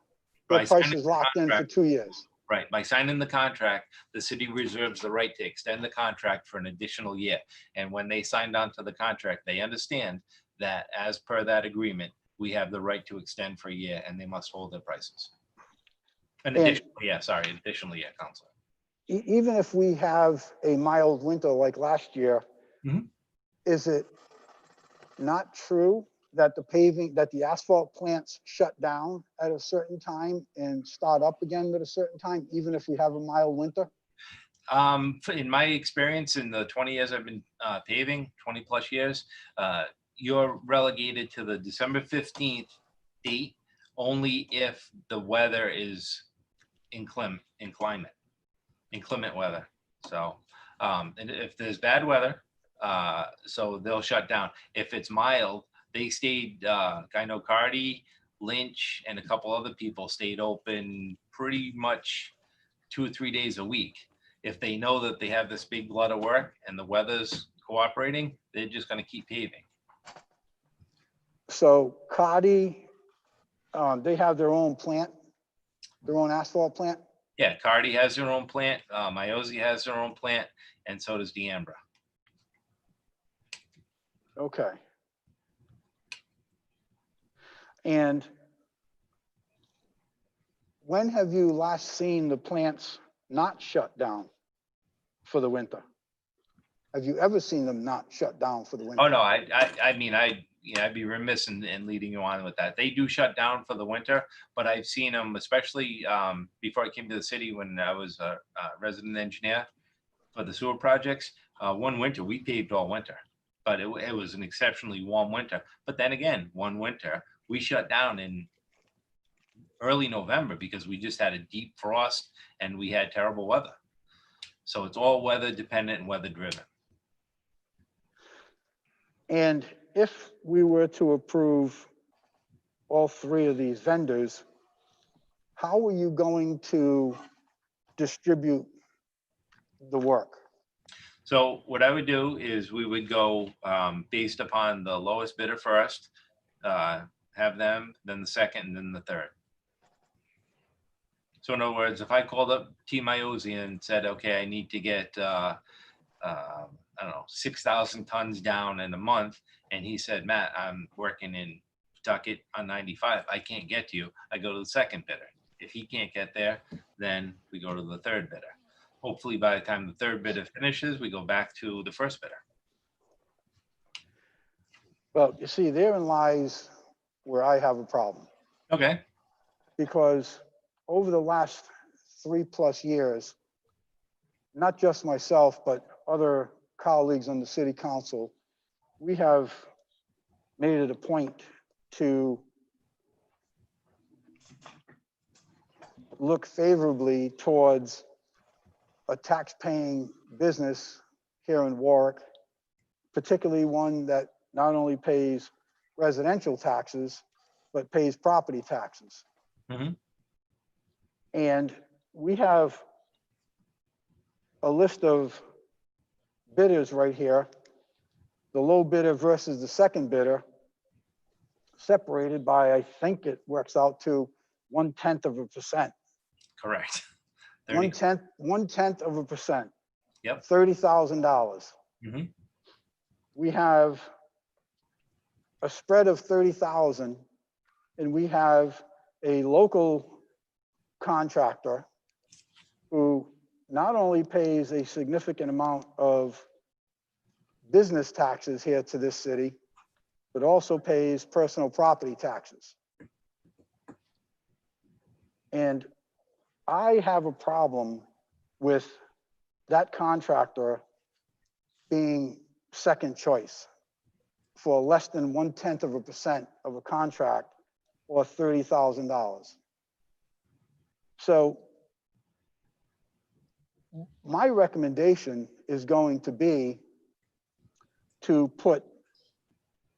by signing the
locked in for
contract-
2 years.
Right, by signing the contract, the city reserves the right to extend the contract for an additional year. And when they signed on to the contract, they understand that as per that agreement, we have the right to extend for a year and they must hold their prices. An
And-
additional, yeah, sorry, additional year, Counselor.
Even if we have a mild winter like last year,
Mhm.
is it not true that the asphalt plants shut down at a certain time and start up again at a certain time, even if we have a mild winter?
In my experience in the 20 years I've been paving, 20 plus years, you're relegated to the December 15th date only if the weather is inclement weather. So, and if there's bad weather, so they'll shut down. If it's mild, they stayed, I know Cardi, Lynch, and a couple other people stayed open pretty much 2 or 3 days a week. If they know that they have this big glut of work and the weather's cooperating, they're just gonna keep paving.
So Cardi, they have their own plant, their own asphalt plant?
Yeah, Cardi has their own plant, Miozy has their own plant, and so does Deambra.
Okay. And when have you last seen the plants not shut down for the winter? Have you ever seen them not shut down for the winter?
Oh, no, I mean, I'd be remiss in leading you on with that. They do shut down for the winter, but I've seen them, especially before I came to the city when I was a resident engineer for the sewer projects. One winter, we paved all winter, but it was an exceptionally warm winter. But then again, one winter, we shut down in early November because we just had a deep frost and we had terrible weather. So it's all weather dependent and weather driven.
And if we were to approve all 3 of these vendors, how are you going to distribute the work?
So what I would do is we would go based upon the lowest bidder first, have them, then the second, and then the third. So in other words, if I called up T. Miozy and said, okay, I need to get, I don't know, 6,000 tons down in a month, and he said, Matt, I'm working in Pawtucket on 95, I can't get to you, I go to the second bidder. If he can't get there, then we go to the third bidder. Hopefully by the time the third bidder finishes, we go back to the first bidder.
Well, you see, therein lies where I have a problem.
Okay.
Because over the last 3+ years, not just myself, but other colleagues on the city council, we have made it a point to look favorably towards a tax-paying business here in Warwick, particularly one that not only pays residential taxes, but pays property taxes.
Mhm.
And we have a list of bidders right here, the low bidder versus the second bidder, separated by, I think it works out to 0.1%.
Correct.
0.1%.
Yep.
$30,000.
Mhm.
We have a spread of 30,000, and we have a local contractor who not only pays a significant amount of business taxes here to this city, but also pays personal property taxes. And I have a problem with that contractor being second choice for less than 0.1% of a contract or $30,000. So my recommendation is going to be to put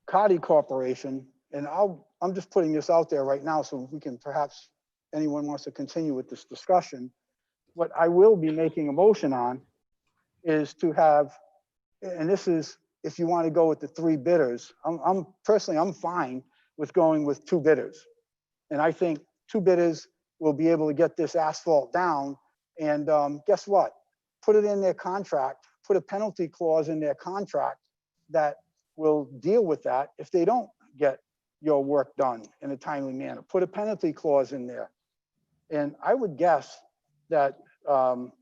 Cardi Corporation, and I'm just putting this out there right now so we can perhaps, anyone wants to continue with this discussion. What I will be making a motion on is to have, and this is if you want to go with the 3 bidders, I'm personally fine with going with 2 bidders. And I think 2 bidders will be able to get this asphalt down. And guess what? Put it in their contract, put a penalty clause in their contract that will deal with that if they don't get your work done in a timely manner. Put a penalty clause in there. And I would guess that 2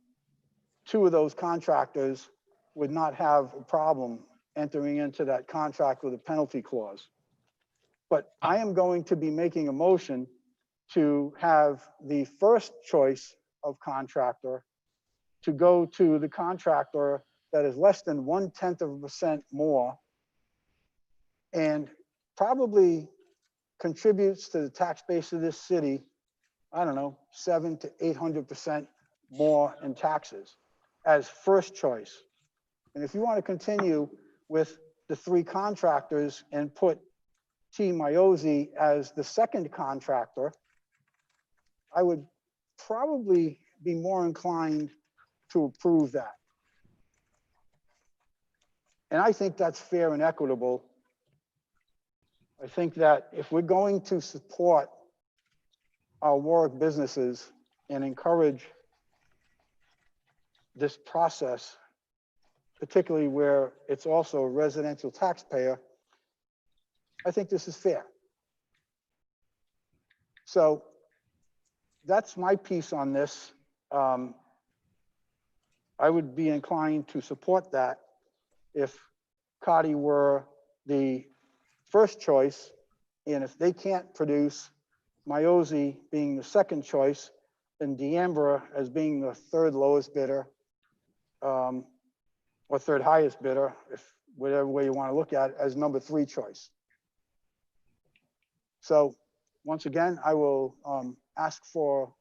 of those contractors would not have a problem entering into that contract with a penalty clause. But I am going to be making a motion to have the first choice of contractor to go to the contractor that is less than 0.1% more and probably contributes to the tax base of this city, I don't know, 700 to 800% more in taxes as first choice. And if you want to continue with the 3 contractors and put T. Miozzi as the second contractor, I would probably be more inclined to approve that. And I think that's fair and equitable. I think that if we're going to support our Warwick businesses and encourage this process, particularly where it's also a residential taxpayer, I think this is fair. So that's my piece on this. I would be inclined to support that if Cardi were the first choice, and if they can't produce, Miozzi being the second choice, and D'Ambra as being the 3rd lowest bidder, or 3rd highest bidder, if whatever way you want to look at it, as number 3 choice. So once again, I will ask for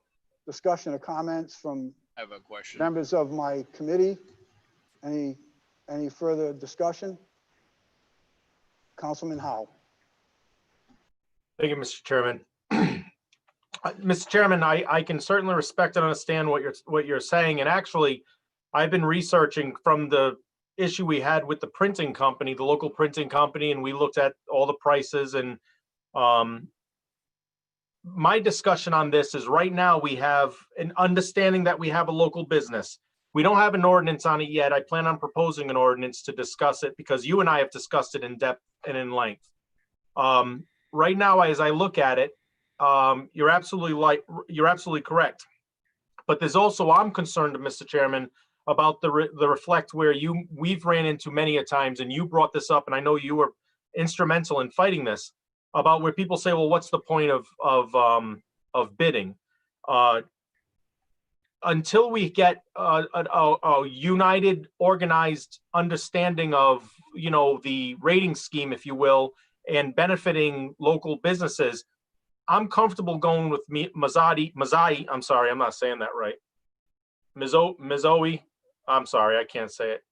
discussion or comments from
I have a question.
members of my committee. Any further discussion? Councilman Howe.
Thank you, Mr. Chairman. Mr. Chairman, I can certainly respect and understand what you're saying. And actually, I've been researching from the issue we had with the printing company, the local printing company, and we looked at all the prices. And my discussion on this is right now we have an understanding that we have a local business. We don't have an ordinance on it yet. I plan on proposing an ordinance to discuss it because you and I have discussed it in depth and in length. Right now, as I look at it, you're absolutely correct. But there's also, I'm concerned, Mr. Chairman, about the reflect where we've ran into many a times, and you brought this up, and I know you were instrumental in fighting this, about where people say, well, what's the point of bidding? Until we get a united, organized understanding of, the rating scheme, if you will, and benefiting local businesses, I'm comfortable going with Mazzai. I'm sorry, I'm not saying that right. Mizzoe. I'm sorry, I can't say it.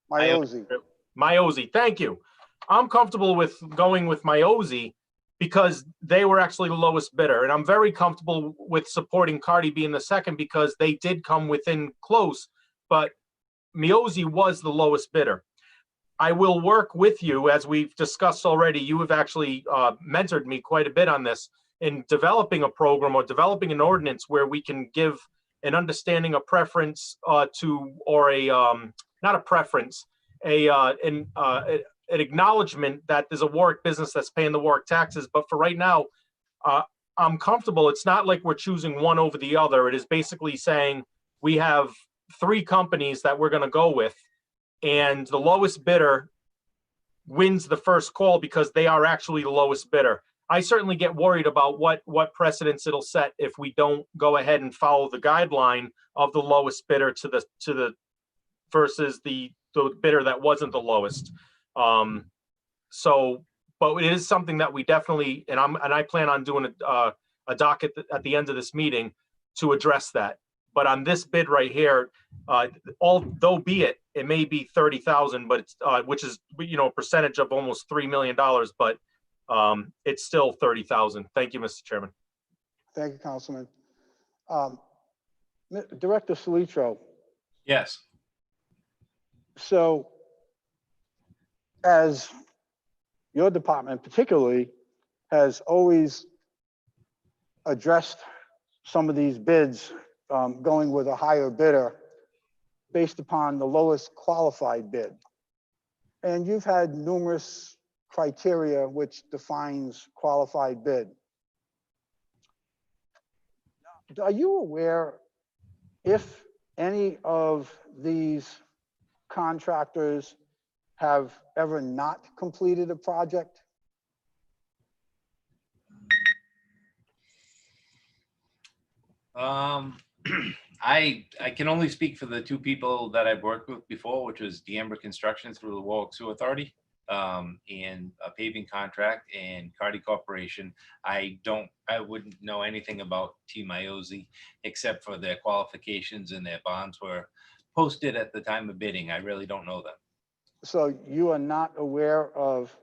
Miozy. Thank you. I'm comfortable with going with Miozy because they were actually the lowest bidder. And I'm very comfortable with supporting Cardi being the second because they did come within close, but Miozy was the lowest bidder. I will work with you, as we've discussed already. You have actually mentored me quite a bit on this, in developing a program or developing an ordinance where we can give an understanding, a preference to, or a, not a preference, an acknowledgement that there's a Warwick business that's paying the Warwick taxes. But for right now, I'm comfortable. It's not like we're choosing one over the other. It is basically saying we have 3 companies that we're going to go with, and the lowest bidder wins the first call because they are actually the lowest bidder. I certainly get worried about what precedence it'll set if we don't go ahead and follow the guideline of the lowest bidder to the versus the bidder that wasn't the lowest. So, but it is something that we definitely, and I plan on doing a docket at the end of this meeting to address that. But on this bid right here, although be it may be 30,000, but it's which is a percentage of almost $3 million, but it's still 30,000. Thank you, Mr. Chairman.
Thank you, Councilman. Director Solitro.
Yes.
So, as your department particularly has always addressed some of these bids, going with a higher bidder based upon the lowest qualified bid. And you've had numerous criteria which defines qualified bid. Are you aware if any of these contractors have ever not completed a project?
I can only speak for the 2 people that I've worked with before, which was D'Amber Construction through the Warwick Sewer Authority, and a paving contract, and Cardi Corporation. I wouldn't know anything about T. Miozy except for their qualifications, and their bonds were posted at the time of bidding. I really don't know them.
So you are not aware of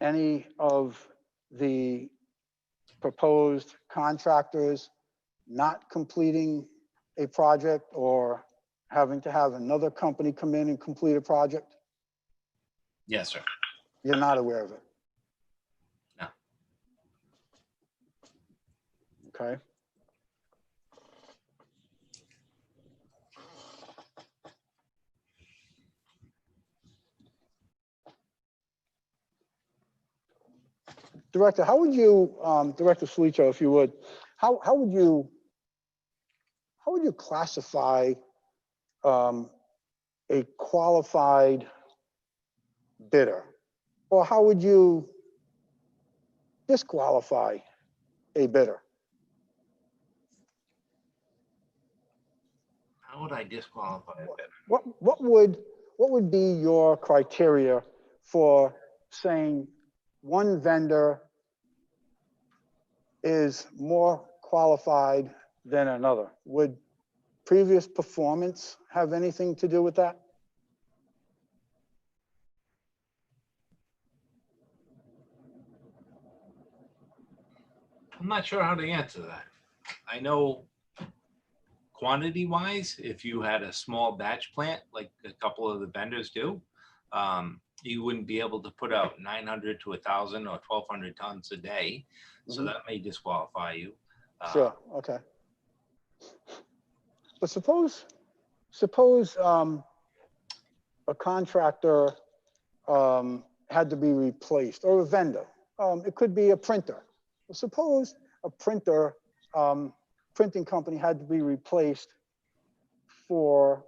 any of the proposed contractors not completing a project or having to have another company come in and complete a project?
Yes, sir.
You're not aware of it?
No.
Okay. Director, how would you, Director Solitro, if you would, how would you classify a qualified bidder? Or how would you disqualify a bidder?
How would I disqualify a bidder?
What would be your criteria for saying one vendor is more qualified than another? Would previous performance have anything to do with that?
I'm not sure how to answer that. I know quantity wise, if you had a small batch plant, like a couple of the vendors do, you wouldn't be able to put out 900 to 1,000 or 1,200 tons a day. So that may disqualify you.
Sure, okay. But suppose a contractor had to be replaced, or a vendor. It could be a printer. Suppose a printer, printing company had to be replaced for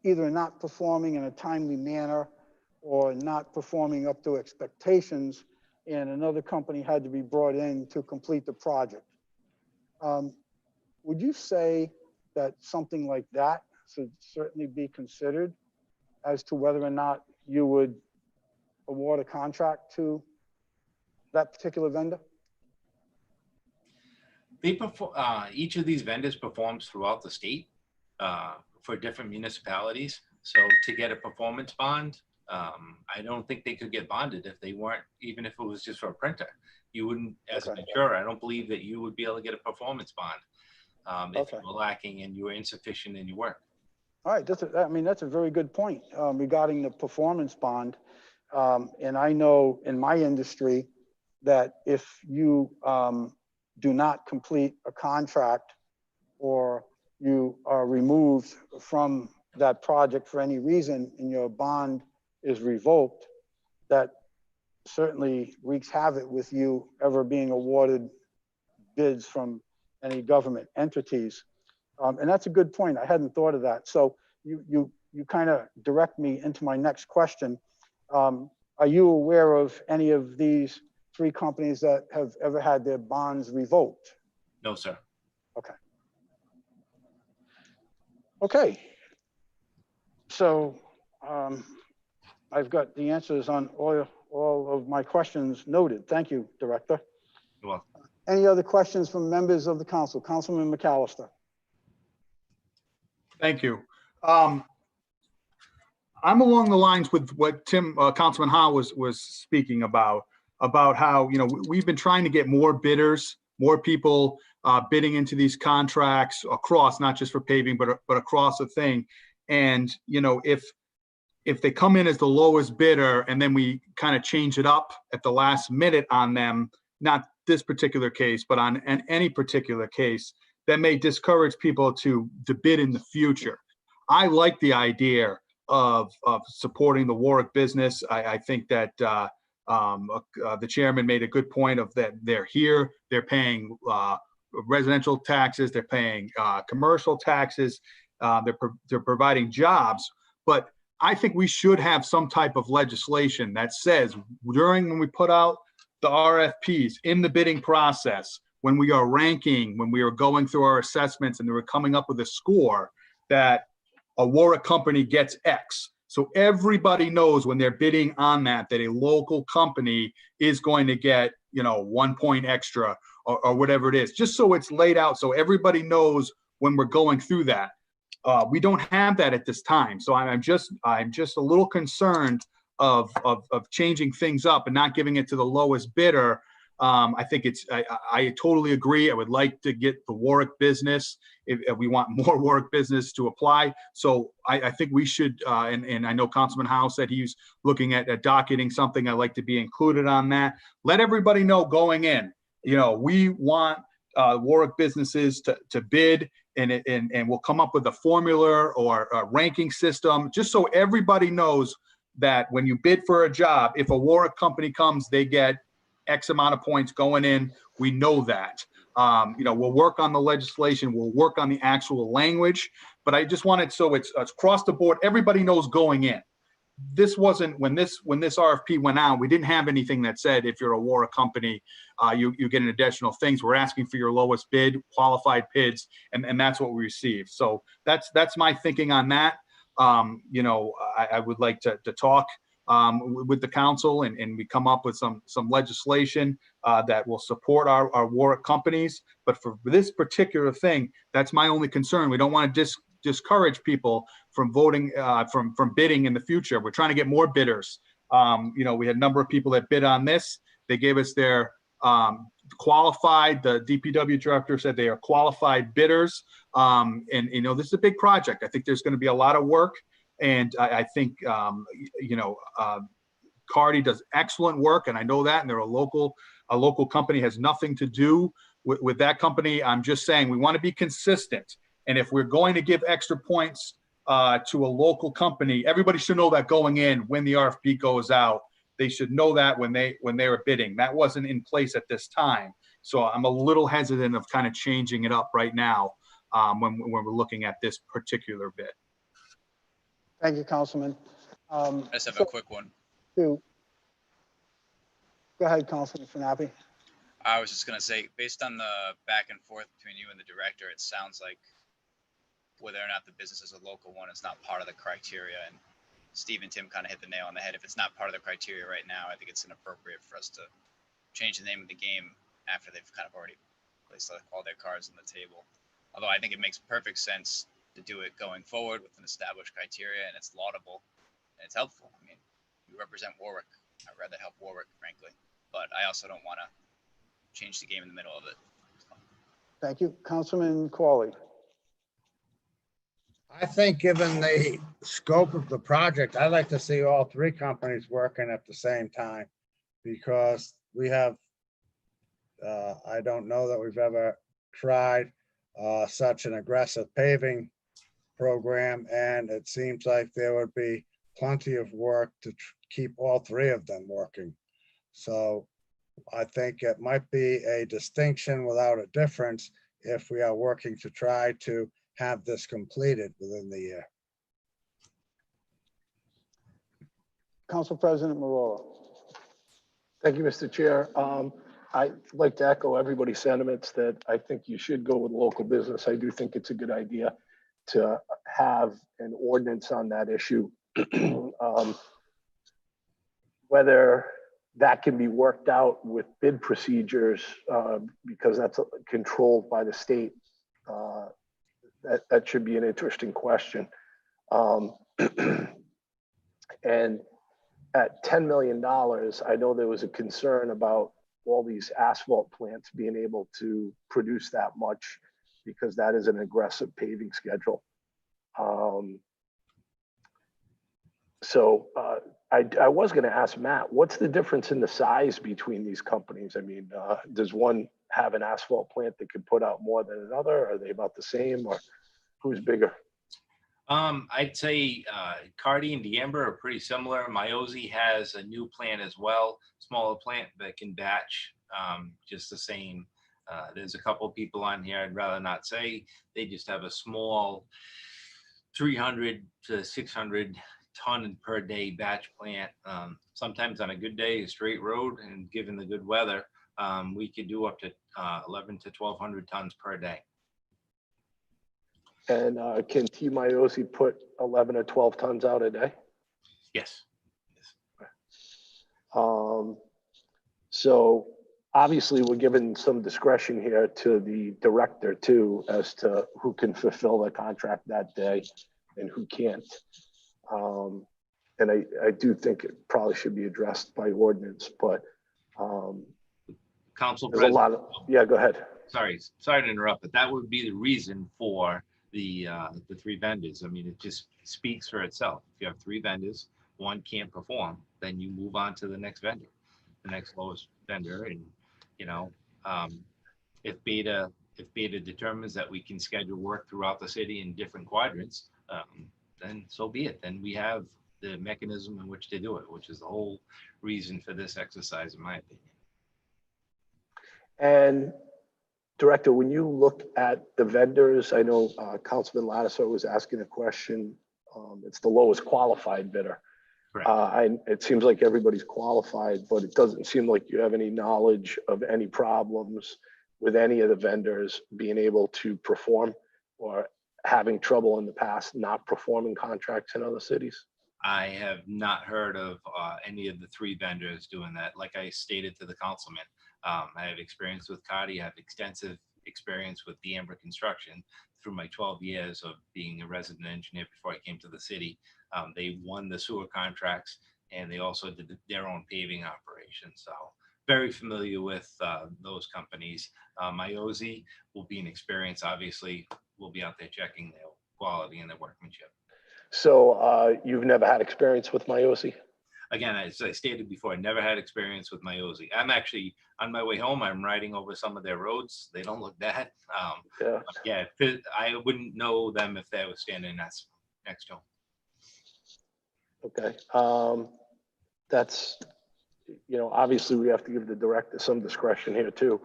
either not performing in a timely manner or not performing up to expectations, and another company had to be brought in to complete the project. Would you say that something like that should certainly be considered as to whether or not you would award a contract to that particular vendor?
They perform, each of these vendors performs throughout the state for different municipalities. So to get a performance bond, I don't think they could get bonded if they weren't, even if it was just for a printer. You wouldn't, as an insurer, I don't believe that you would be able to get a performance bond if you were lacking and you were insufficient in your work.
All right, I mean, that's a very good point regarding the performance bond. And I know in my industry that if you do not complete a contract or you are removed from that project for any reason and your bond is revoked, that certainly wreaks havoc with you ever being awarded bids from any government entities. And that's a good point. I hadn't thought of that. So you kind of direct me into my next question. Are you aware of any of these 3 companies that have ever had their bonds revoked?
No, sir.
Okay. Okay. So I've got the answers on all of my questions noted. Thank you, Director.
You're welcome.
Any other questions from members of the council? Councilman McAllister.
Thank you. I'm along the lines with what Councilman Howe was speaking about how, you know, we've been trying to get more bidders, more people bidding into these contracts across, not just for paving, but across the thing. And, you know, if they come in as the lowest bidder and then we kind of change it up at the last minute on them, not this particular case, but on any particular case, that may discourage people to bid in the future. I like the idea of supporting the Warwick business. I think that the chairman made a good point of that they're here, they're paying residential taxes, they're paying commercial taxes, they're providing jobs. But I think we should have some type of legislation that says when we put out the RFPs in the bidding process, when we are ranking, when we are going through our assessments and we're coming up with a score, that a Warwick company gets X. So everybody knows when they're bidding on that a local company is going to get, you know, 1 point extra or whatever it is, just so it's laid out so everybody knows when we're going through that. We don't have that at this time. So I'm just a little concerned of changing things up and not giving it to the lowest bidder. I think I totally agree. I would like to get the Warwick business if we want more Warwick business to apply. So I think we should, and I know Councilman Howe said he's looking at docketing something. I'd like to be included on that. Let everybody know going in, you know, we want Warwick businesses to bid, and we'll come up with a formula or a ranking system, just so everybody knows that when you bid for a job, if a Warwick company comes, they get X amount of points going in. We know that. You know, we'll work on the legislation, we'll work on the actual language, but I just want it so it's across the board. Everybody knows going in. This wasn't when this RFP went out, we didn't have anything that said if you're a Warwick company, you get an additional things. We're asking for your lowest bid, qualified bids, and that's what we received. So that's my thinking on that. You know, I would like to talk with the council and we come up with some legislation that will support our Warwick companies. But for this particular thing, that's my only concern. We don't want to discourage people from voting, from bidding in the future. We're trying to get more bidders. You know, we had a number of people that bid on this. They gave us their qualified, the DPW director said they are qualified bidders. And, you know, this is a big project. I think there's going to be a lot of work. And I think, you know, Cardi does excellent work, and I know that, and they're a local company, has nothing to do with that company. I'm just saying we want to be consistent. And if we're going to give extra points to a local company, everybody should know that going in when the RFP goes out. They should know that when they were bidding. That wasn't in place at this time. So I'm a little hesitant of kind of changing it up right now. when we're looking at this particular bid.
Thank you, Councilman.
I just have a quick one.
Go ahead, Councilman Fanapi.
I was just gonna say, based on the back and forth between you and the director, it sounds like whether or not the business is a local one is not part of the criteria. And Steve and Tim kind of hit the nail on the head. If it's not part of the criteria right now, I think it's inappropriate for us to change the name of the game after they've kind of already placed all their cards on the table. Although I think it makes perfect sense to do it going forward with an established criteria, and it's laudable and it's helpful. I mean, we represent Warwick. I'd rather help Warwick, frankly, but I also don't want to change the game in the middle of it.
Thank you, Councilman Qualley.
I think given the scope of the project, I'd like to see all three companies working at the same time because we have, I don't know that we've ever tried such an aggressive paving program, and it seems like there would be plenty of work to keep all three of them working. So I think it might be a distinction without a difference if we are working to try to have this completed within the year.
Council President Marola.
Thank you, Mr. Chair. I'd like to echo everybody's sentiments that I think you should go with local business. I do think it's a good idea to have an ordinance on that issue. Whether that can be worked out with bid procedures because that's controlled by the state, that should be an interesting question. And at $10 million, I know there was a concern about all these asphalt plants being able to produce that much because that is an aggressive paving schedule. I was going to ask Matt, what's the difference in the size between these companies? I mean, does one have an asphalt plant that could put out more than another? Are they about the same, or who's bigger?
I'd say Cardi and D'Amber are pretty similar. Miozy has a new plant as well, smaller plant that can batch just the same. There's a couple of people on here I'd rather not say. They just have a small 300 to 600 ton per day batch plant. Sometimes on a good day, a straight road, and given the good weather, we could do up to 11 to 1,200 tons per day.
And can T. Miozy put 11 or 12 tons out a day?
Yes.
So obviously we're giving some discretion here to the director too, as to who can fulfill the contract that day and who can't. And I do think it probably should be addressed by ordinance, but
Council
there's a lot of, yeah, go ahead.
Sorry to interrupt, but that would be the reason for the three vendors. I mean, it just speaks for itself. If you have three vendors, one can't perform, then you move on to the next vendor, the next lowest vendor. And, you know, if Beta determines that we can schedule work throughout the city in different quadrants, then so be it. Then we have the mechanism in which to do it, which is the whole reason for this exercise, in my opinion.
And Director, when you look at the vendors, I know Councilman Lattiser was asking a question. It's the lowest qualified bidder. It seems like everybody's qualified, but it doesn't seem like you have any knowledge of any problems with any of the vendors being able to perform or having trouble in the past not performing contracts in other cities.
I have not heard of any of the three vendors doing that. Like I stated to the councilman, I have experience with Cardi. I have extensive experience with D'Amber Construction through my 12 years of being a resident engineer before I came to the city. They won the sewer contracts, and they also did their own paving operation. So very familiar with those companies. Miozy will be an experience. Obviously, we'll be out there checking their quality and their workmanship.
So you've never had experience with Miozy?
Again, as I stated before, I never had experience with Miozy. I'm actually on my way home. I'm riding over some of their roads. They don't look bad. Yeah, I wouldn't know them if they were standing next to them.
Okay. That's, you know, obviously we have to give the director some discretion here too.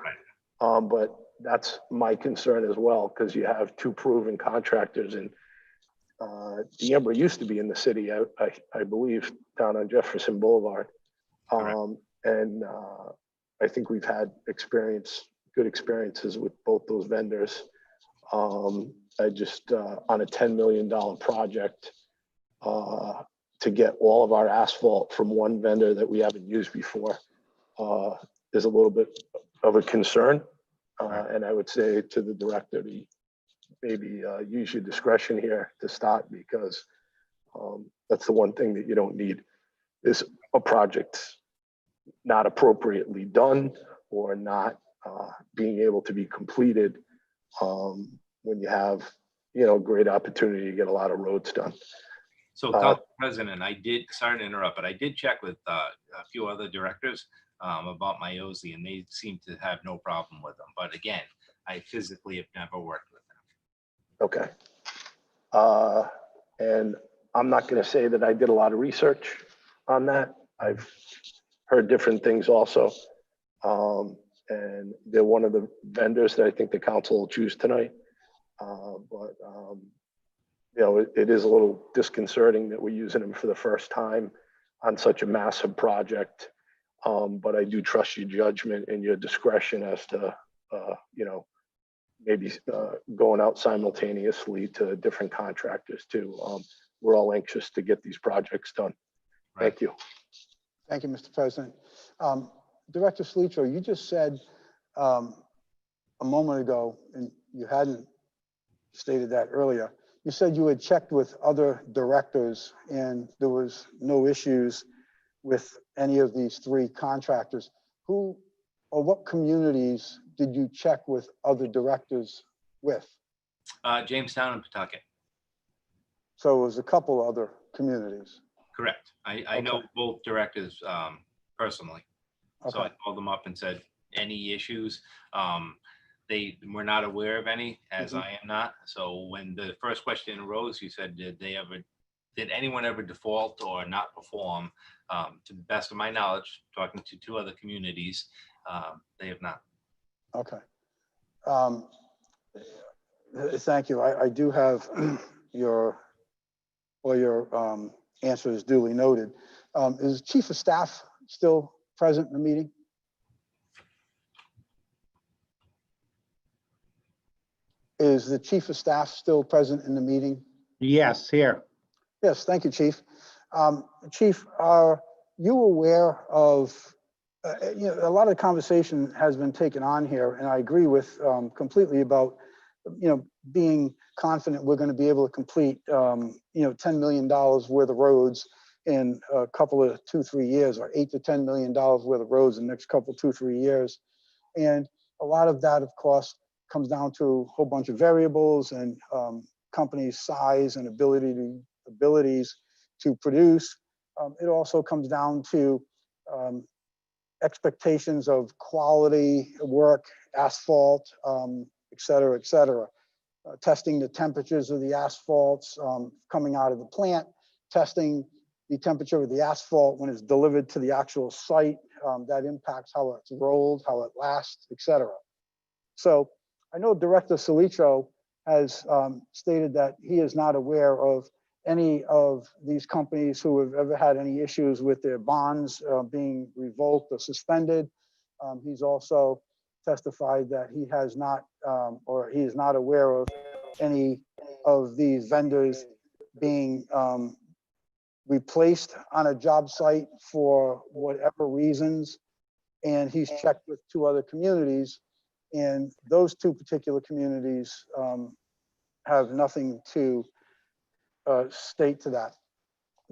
But that's my concern as well, because you have two proven contractors, and D'Ambra used to be in the city, I believe, down on Jefferson Boulevard. And I think we've had good experiences with both those vendors. I just, on a $10 million project, to get all of our asphalt from one vendor that we haven't used before, is a little bit of a concern. And I would say to the director to maybe use your discretion here to start, because that's the one thing that you don't need is a project not appropriately done or not being able to be completed when you have, great opportunity to get a lot of roads done.
So, Council President, sorry to interrupt, but I did check with a few other directors about my OZ, and they seem to have no problem with them. But again, I physically have never worked with them.
Okay. And I'm not going to say that I did a lot of research on that. I've heard different things also. And they're one of the vendors that I think the council will choose tonight. But it is a little disconcerting that we're using them for the first time on such a massive project. But I do trust your judgment and your discretion as to, maybe going out simultaneously to different contractors too. We're all anxious to get these projects done. Thank you.
Thank you, Mr. President. Director Salitro, you just said a moment ago, and you hadn't stated that earlier, you said you had checked with other directors and there was no issues with any of these three contractors. Who or what communities did you check with other directors with?
Jamestown and Pawtucket.
So it was a couple other communities.
Correct. I know both directors personally. So I called them up and said, any issues? They were not aware of any, as I am not. So when the first question arose, you said, did anyone ever default or not perform? To the best of my knowledge, talking to two other communities, they have not.
Okay. Thank you. I do have your answers duly noted. Is Chief of Staff still present in the meeting? Is the Chief of Staff still present in the meeting?
Yes, here.
Yes, thank you, Chief. Chief, are you aware of, a lot of conversation has been taken on here, and I agree with completely about, being confident we're going to be able to complete, $10 million worth of roads in a couple of 2-3 years, or $8 to $10 million worth of roads in the next couple 2-3 years. And a lot of that, of course, comes down to a whole bunch of variables and companies' size and abilities to produce. It also comes down to expectations of quality work, asphalt, et cetera, et cetera. Testing the temperatures of the asphalts coming out of the plant, testing the temperature of the asphalt when it's delivered to the actual site. That impacts how it's rolled, how it lasts, et cetera. So I know Director Salitro has stated that he is not aware of any of these companies who have ever had any issues with their bonds being revoked or suspended. He's also testified that he has not, or he is not aware of any of these vendors being replaced on a job site for whatever reasons. And he's checked with 2 other communities, and those 2 particular communities have nothing to state to that.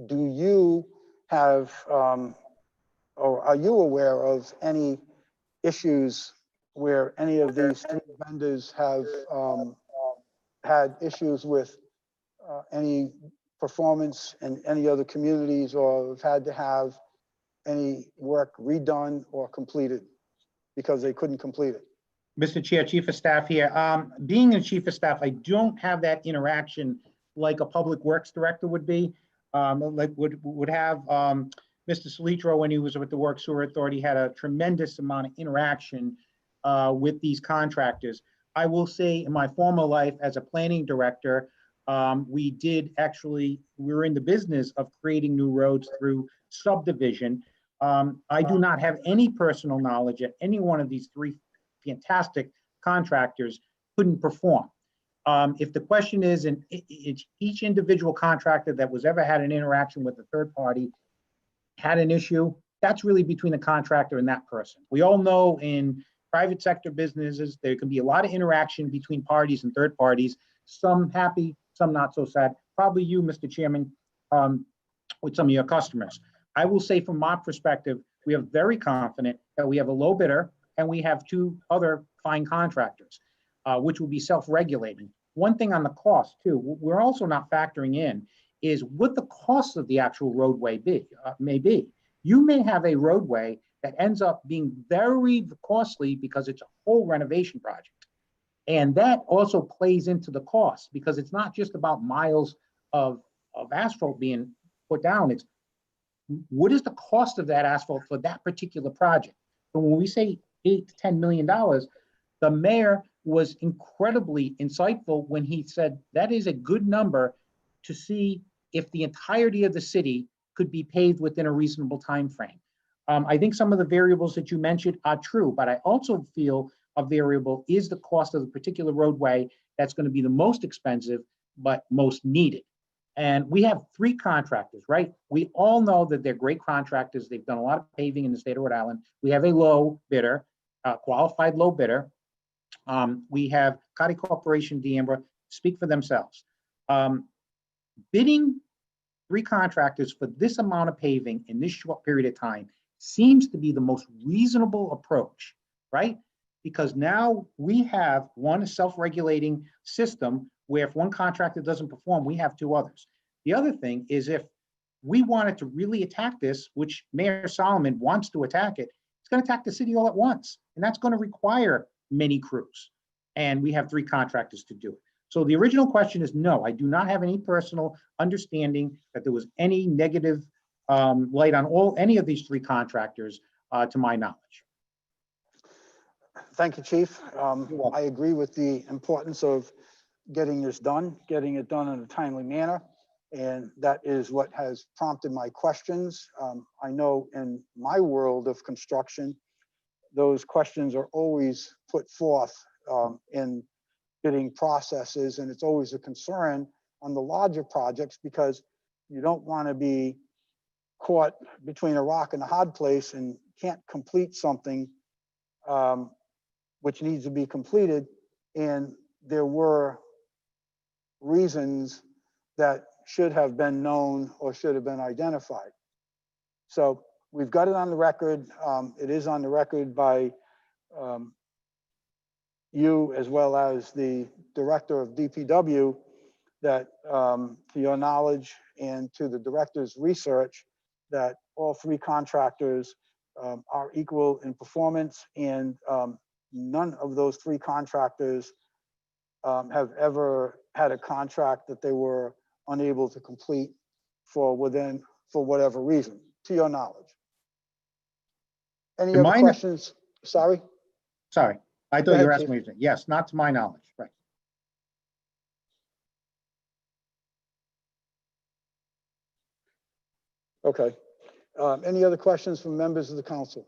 Do you have, or are you aware of any issues where any of these 3 vendors have had issues with any performance in any other communities, or have had to have any work redone or completed because they couldn't complete it?
Mr. Chair, Chief of Staff here. Being a Chief of Staff, I don't have that interaction like a Public Works Director would be. Like would have Mr. Salitro, when he was with the Work Sewer Authority, had a tremendous amount of interaction with these contractors. I will say in my former life as a planning director, we were in the business of creating new roads through subdivision. I do not have any personal knowledge that any one of these three fantastic contractors couldn't perform. If the question is, in each individual contractor that was ever had an interaction with a third party had an issue, that's really between the contractor and that person. We all know in private sector businesses, there can be a lot of interaction between parties and third parties, some happy, some not so sad. Probably you, Mr. Chairman, with some of your customers. I will say from my perspective, we are very confident that we have a low bidder and we have two other fine contractors, which will be self-regulating. One thing on the cost too, we're also not factoring in is what the cost of the actual roadway may be. You may have a roadway that ends up being very costly because it's a whole renovation project. And that also plays into the cost because it's not just about miles of asphalt being put down. It's what is the cost of that asphalt for that particular project? So when we say $8 to $10 million, the mayor was incredibly insightful when he said that is a good number to see if the entirety of the city could be paved within a reasonable time frame. I think some of the variables that you mentioned are true, but I also feel a variable is the cost of the particular roadway that's going to be the most expensive, but most needed. And we have three contractors, right? We all know that they're great contractors. They've done a lot of paving in the state of Rhode Island. We have a low bidder, qualified low bidder. We have County Corporation, D'Ambra, speak for themselves. Bidding three contractors for this amount of paving in this short period of time seems to be the most reasonable approach, right? Because now we have one self-regulating system where if one contractor doesn't perform, we have two others. The other thing is if we wanted to really attack this, which Mayor Solomon wants to attack it, it's going to attack the city all at once. And that's going to require many crews. And we have three contractors to do it. So the original question is no, I do not have any personal understanding that there was any negative light on any of these three contractors to my knowledge.
Thank you, Chief. I agree with the importance of getting this done, getting it done in a timely manner. And that is what has prompted my questions. I know in my world of construction, those questions are always put forth in bidding processes. And it's always a concern on the larger projects because you don't want to be caught between a rock and a hard place and can't complete something which needs to be completed. And there were reasons that should have been known or should have been identified. So we've got it on the record. It is on the record by you as well as the director of DPW that to your knowledge and to the director's research that all three contractors are equal in performance and none of those three contractors have ever had a contract that they were unable to complete for whatever reason, to your knowledge. Any other questions? Sorry?
Sorry, I thought you were asking me. Yes, not to my knowledge, right.
Okay. Any other questions from members of the council?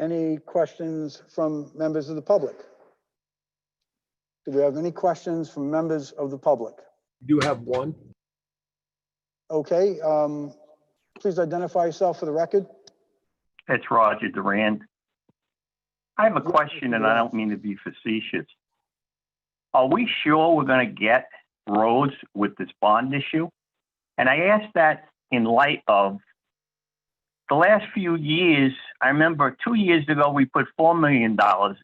Any questions from members of the public? Do we have any questions from members of the public?
You do have one.
Okay. Please identify yourself for the record.
It's Roger Durand. I have a question, and I don't mean to be facetious. Are we sure we're going to get roads with this bond issue? And I ask that in light of the last few years. I remember 2 years ago, we put $4 million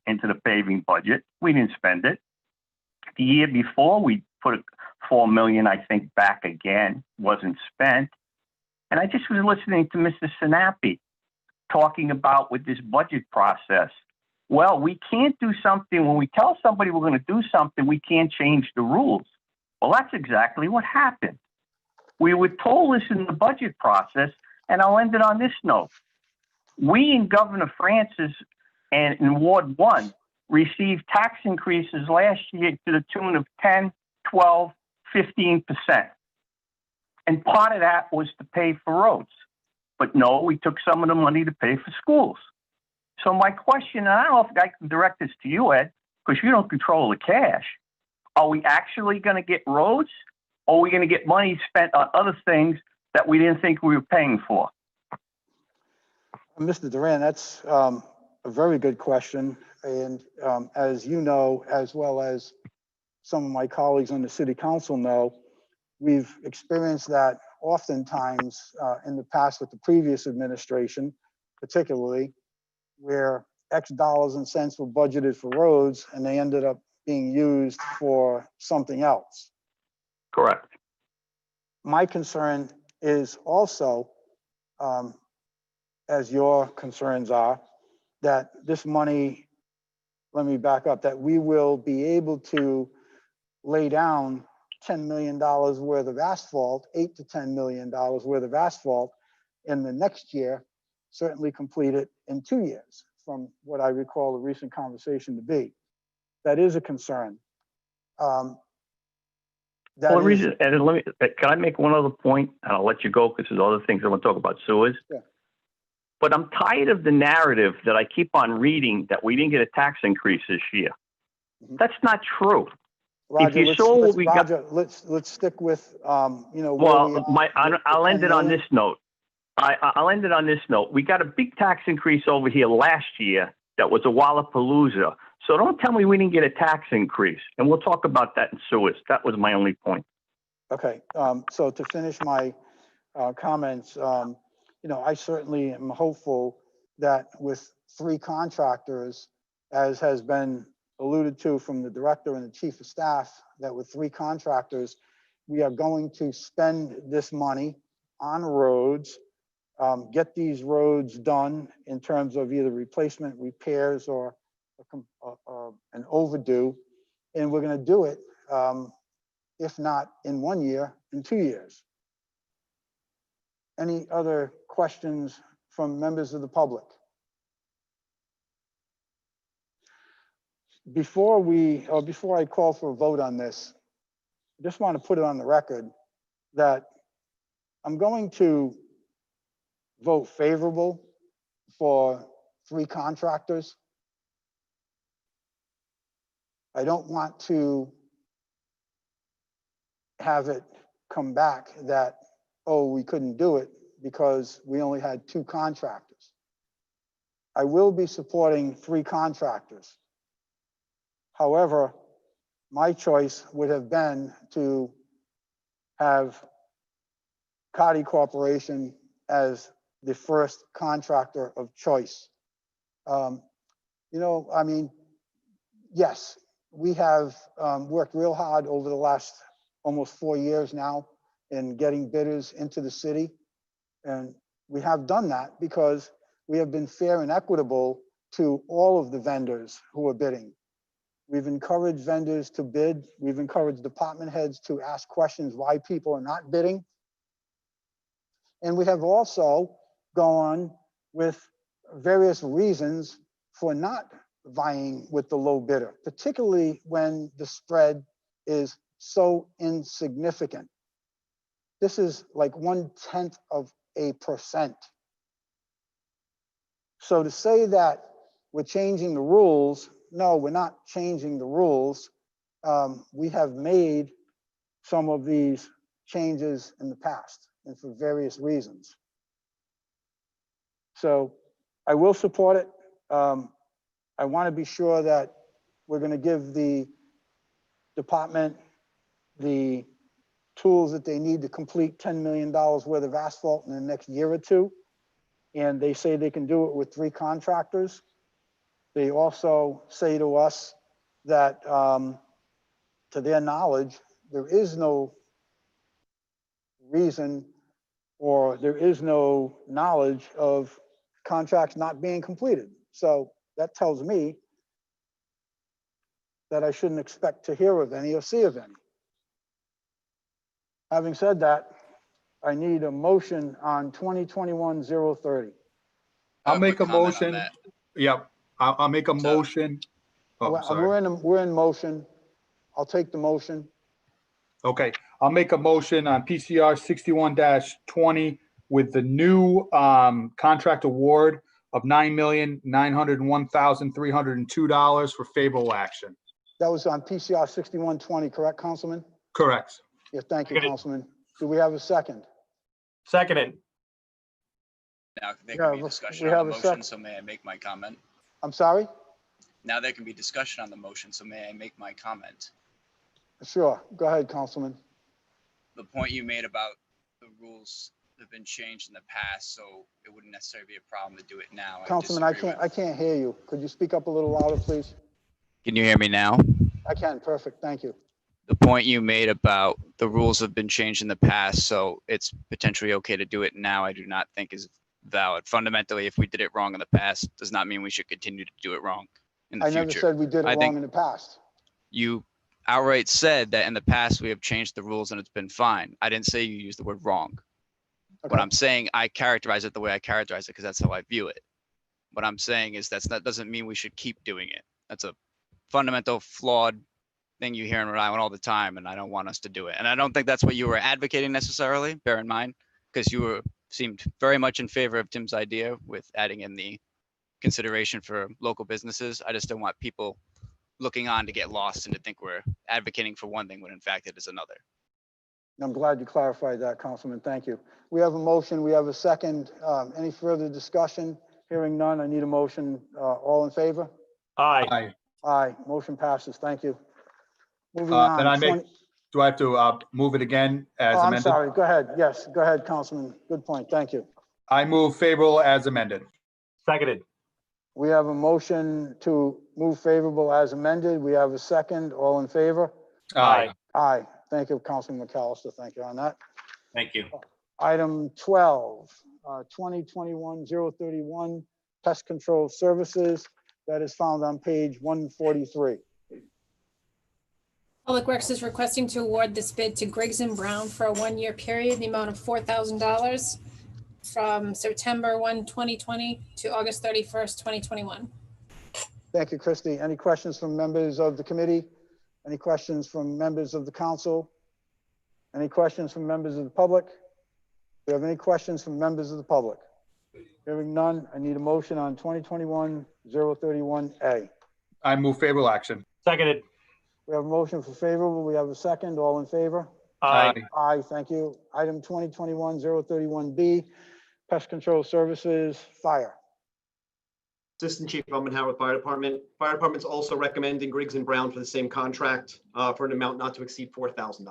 into the paving budget. We didn't spend it. The year before, we put $4 million, I think, back again, wasn't spent. And I just was listening to Mr. Sinapi talking about with this budget process. Well, we can't do something when we tell somebody we're going to do something, we can't change the rules. Well, that's exactly what happened. We were told this in the budget process, and I'll end it on this note. We and Governor Francis and in Ward 1 received tax increases last year to the tune of 10, 12, 15%. And part of that was to pay for roads. But no, we took some of the money to pay for schools. So my question, and I don't know if I can direct this to you, Ed, because you don't control the cash. Are we actually going to get roads, or are we going to get money spent on other things that we didn't think we were paying for?
Mr. Duran, that's a very good question. And as you know, as well as some of my colleagues on the city council know, we've experienced that oftentimes in the past with the previous administration, particularly, where X dollars and cents were budgeted for roads and they ended up being used for something else.
Correct.
My concern is also, as your concerns are, that this money, let me back up, that we will be able to lay down $10 million worth of asphalt, $8 to $10 million worth of asphalt in the next year, certainly complete it in 2 years, from what I recall the recent conversation to be. That is a concern.
And can I make one other point? And I'll let you go because there's other things I want to talk about, sewers.
Yeah.
But I'm tired of the narrative that I keep on reading that we didn't get a tax increase this year. That's not true.
Roger,
if you saw what we got,
let's stick with,
well, I'll end it on this note. I'll end it on this note. We got a big tax increase over here last year that was a Wallapalooza. So don't tell me we didn't get a tax increase. And we'll talk about that in sewers. That was my only point.
Okay, so to finish my comments, I certainly am hopeful that with 3 contractors, as has been alluded to from the director and the chief of staff, that with 3 contractors, we are going to spend this money on roads, get these roads done in terms of either replacement, repairs, or an overdue. And we're going to do it, if not in 1 year, in 2 years. Any other questions from members of the public? Before I call for a vote on this, I just want to put it on the record that I'm going to vote favorable for 3 contractors. I don't want to have it come back that, oh, we couldn't do it because we only had 2 contractors. I will be supporting 3 contractors. However, my choice would have been to have Carty Corporation as the first contractor of choice. Yes, we have worked real hard over the last almost 4 years now in getting bidders into the city. And we have done that because we have been fair and equitable to all of the vendors who are bidding. We've encouraged vendors to bid. We've encouraged department heads to ask questions why people are not bidding. And we have also gone with various reasons for not vying with the low bidder, particularly when the spread is so insignificant. This is like 0.1%. So to say that we're changing the rules, no, we're not changing the rules. We have made some of these changes in the past and for various reasons. So I will support it. I want to be sure that we're going to give the department the tools that they need to complete $10 million worth of asphalt in the next year or 2. And they say they can do it with 3 contractors. They also say to us that, to their knowledge, there is no reason or there is no knowledge of contracts not being completed. So that tells me that I shouldn't expect to hear of any or see of any. Having said that, I need a motion on 2021-030.
I'll make a motion. Yep. I'll make a motion. Oh,
We're
sorry.
we're in motion. I'll take the motion.
Okay, I'll make a motion on PCR 61-20 with the new contract award of $9,901,302 for favorable action.
That was on PCR 6120, correct, Councilman?
Correct.
Yeah, thank you, Councilman. Do we have a second?
Seconded.
Now there
Yeah,
can be
we
discussion
have
on
a
the motion,
second.
so may I make my comment?
I'm sorry?
Now there can be discussion on the motion, so may I make my comment?
Sure. Go ahead, Councilman.
The point you made about the rules have been changed in the past, so it wouldn't necessarily be a problem to do it now.
Councilman, I can't hear you. Could you speak up a little louder, please?
Can you hear me now?
I can. Perfect. Thank you.
The point you made about the rules have been changed in the past, so it's potentially okay to do it now, I do not think is valid. Fundamentally, if we did it wrong in the past, does not mean we should continue to do it wrong in the
I
future.
never said we did it
I
wrong
think
in the past.
you outright said that in the past we have changed the rules and it's been fine. I didn't say you used the word wrong. What I'm saying, I characterize it the way I characterize it because that's how I view it. What I'm saying is that doesn't mean we should keep doing it. That's a fundamental flawed thing you hear in Rhode Island all the time, and I don't want us to do it. And I don't think that's what you were advocating necessarily, bear in mind, because you seemed very much in favor of Tim's idea with adding in the consideration for local businesses. I just don't want people looking on to get lost and to think we're advocating for one thing when in fact it is another.
I'm glad you clarified that, Councilman. Thank you. We have a motion. We have a second. Any further discussion? Hearing none, I need a motion. All in favor?
Aye.
Aye.
Aye. Motion passes. Thank you. Moving on.
Then I make,
20
do I have to move it again as
Oh, I'm
amended?
sorry. Go ahead. Yes, go ahead, Councilman. Good point. Thank you.
I move favorable as amended.
Seconded.
We have a motion to move favorable as amended. We have a second. All in favor?
Aye.
Aye. Thank you, Councilman McAllister. Thank you on that.
Thank you.
Item 12, 2021-031, Pest Control Services. That is found on page 143.
Public Works is requesting to award this bid to Griggs and Brown for a one-year period in the amount of $4,000 from September 1, 2020 to August 31st, 2021.
Thank you, Christie. Any questions from members of the committee? Any questions from members of the council? Any questions from members of the public? Do we have any questions from members of the public? Hearing none, I need a motion on 2021-031A.
I move favorable action.
Seconded.
We have a motion for favorable. We have a second. All in favor?
Aye.
Aye, thank you. Item 2021-031B, Pest Control Services, Fire.
Assistant Chief Howard Fire Department. Fire Department's also recommending Griggs and Brown for the same contract for an amount not to exceed $4,000.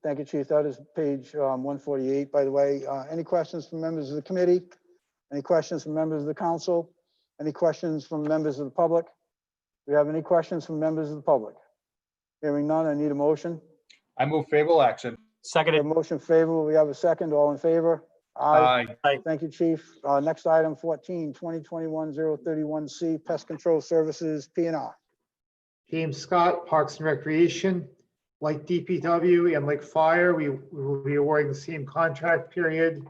Thank you, Chief. That is page 148, by the way. Any questions from members of the committee? Any questions from members of the council? Any questions from members of the public? Do we have any questions from members of the public? Hearing none, I need a motion.
I move favorable action.
Seconded.
Motion favorable. We have a second. All in favor?
Aye.
Thank you, Chief. Next item 14, 2021-031C, Pest Control Services, P&R.
James Scott, Parks and Recreation. Like DPW and like Fire, we will be awarding the same contract period,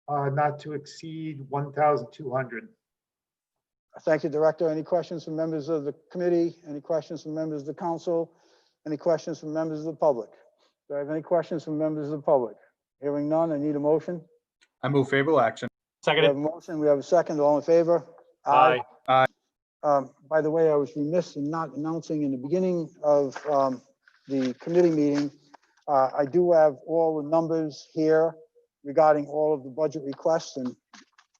not to exceed 1,200.
Thank you, Director. Any questions from members of the committee? Any questions from members of the council? Any questions from members of the public? Do I have any questions from members of the public? Hearing none, I need a motion.
I move favorable action.
We have a
Seconded.
motion. We have a second. All in favor?
Aye.
Aye.
By the way, I was remiss in not announcing in the beginning of the committee meeting. I do have all the numbers here regarding all of the budget requests, and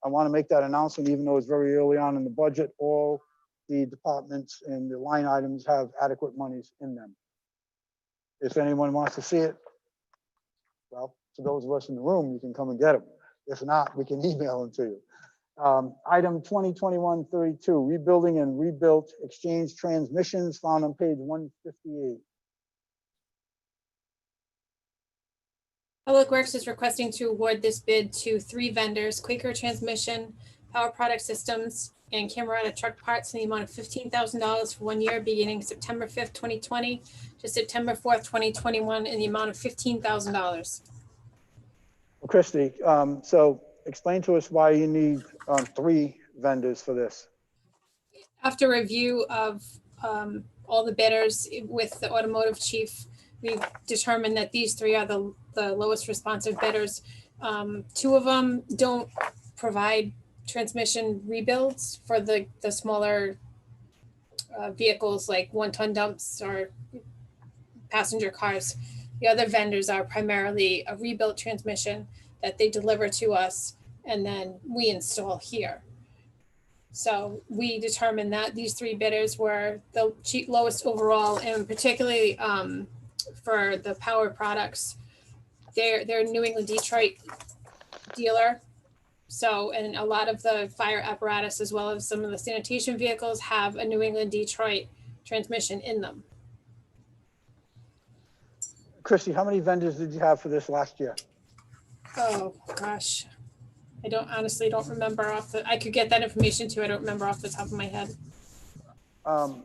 I want to make that announcement, even though it's very early on in the budget. All the departments and the line items have adequate monies in them. If anyone wants to see it, well, to those of us in the room, you can come and get them. If not, we can email them to you. Item 2021-32, rebuilding and rebuilt exchange transmissions, found on page 158.
Public Works is requesting to award this bid to 3 vendors, Quaker Transmission, Power Product Systems, and Camerata Truck Parts in the amount of $15,000 for 1 year, beginning September 5th, 2020 to September 4th, 2021, in the amount of $15,000.
Well, Christie, so explain to us why you need 3 vendors for this.
After review of all the bidders with the automotive chief, we've determined that these three are the lowest responsive bidders. Two of them don't provide transmission rebuilds for the smaller vehicles like 1-ton dumps or passenger cars. The other vendors are primarily a rebuilt transmission that they deliver to us and then we install here. So we determined that these three bidders were the lowest overall, and particularly for the power products. They're New England Detroit dealer. So, and a lot of the fire apparatus as well as some of the sanitation vehicles have a New England Detroit transmission in them.
Christie, how many vendors did you have for this last year?
Oh, gosh. I honestly don't remember I could get that information too. I don't remember off the top of my head.
I'm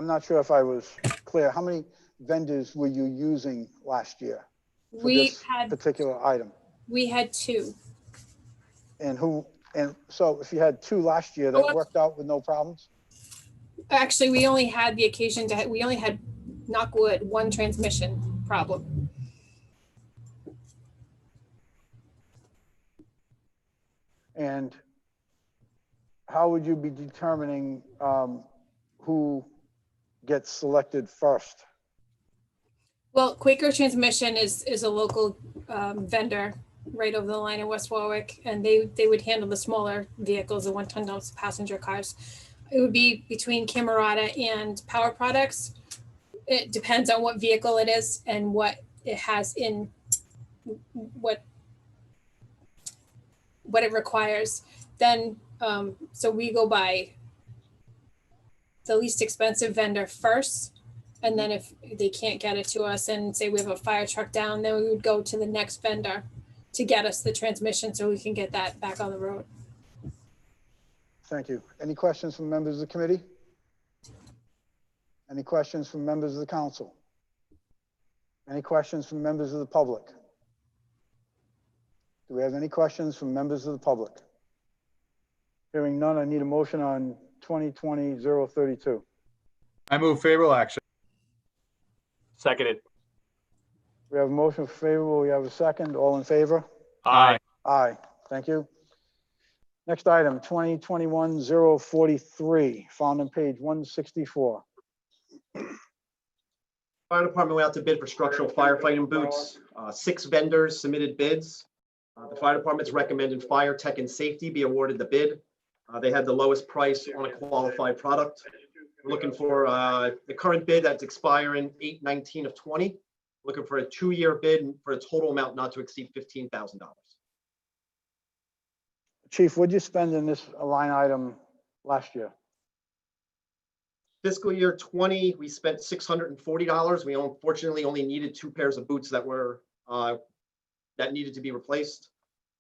not sure if I was clear. How many vendors were you using last year for this particular item?
We had two.
And so if you had two last year, that worked out with no problems?
Actually, we only had the occasion we only had, knock wood, one transmission problem.
And how would you be determining who gets selected first?
Well, Quaker Transmission is a local vendor right over the line in West Warwick, and they would handle the smaller vehicles, the 1-ton dumps, passenger cars. It would be between Camerata and Power Products. It depends on what vehicle it is and what it has in what it requires. Then, so we go by the least expensive vendor first. And then if they can't get it to us and say we have a fire truck down, then we would go to the next vendor to get us the transmission so we can get that back on the road.
Thank you. Any questions from members of the committee? Any questions from members of the council? Any questions from members of the public? Do we have any questions from members of the public? Hearing none, I need a motion on 2020-032.
I move favorable action.
Seconded.
We have a motion for favorable. We have a second. All in favor?
Aye.
Aye. Thank you. Next item, 2021-043, found on page 164.
Fire department went out to bid for structural firefighting boots. 6 vendors submitted bids. The fire department's recommended Fire Tech and Safety be awarded the bid. They had the lowest price on a qualified product. We're looking for the current bid that's expiring 8/19 of 20. Looking for a 2-year bid for a total amount not to exceed $15,000.
Chief, what'd you spend in this line item last year?
Fiscal year 20, we spent $640. We unfortunately only needed 2 pairs of boots that were that needed to be replaced.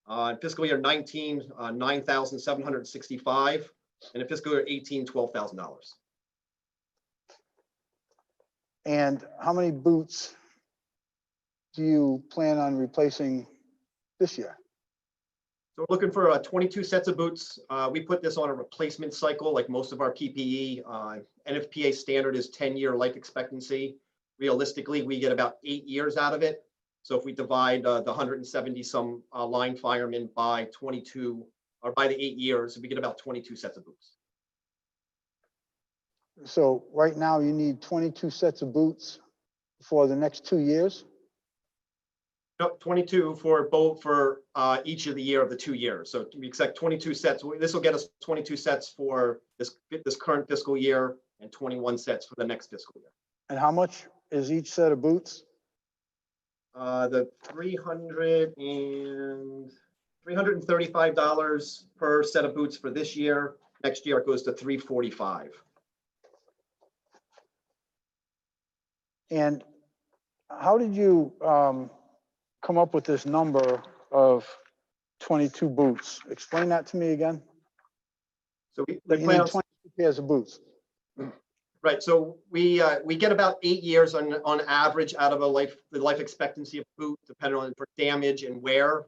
In fiscal year 19, $9,765, and in fiscal year 18, $12,000.
And how many boots do you plan on replacing this year?
So we're looking for 22 sets of boots. We put this on a replacement cycle like most of our PPE. NFPA standard is 10-year life expectancy. Realistically, we get about 8 years out of it. So if we divide the 170 some line firemen by 22 or by the 8 years, we get about 22 sets of boots.
So right now you need 22 sets of boots for the next 2 years?
No, 22 for both for each of the year of the 2 years. So we expect 22 sets. This will get us 22 sets for this current fiscal year and 21 sets for the next fiscal year.
And how much is each set of boots?
The $335 per set of boots for this year. Next year it goes to $345.
And how did you come up with this number of 22 boots? Explain that to me again.
So we
You
plan
need
on
22 pairs of boots.
Right. So we get about 8 years on average out of the life expectancy of boot, depending on for damage and wear.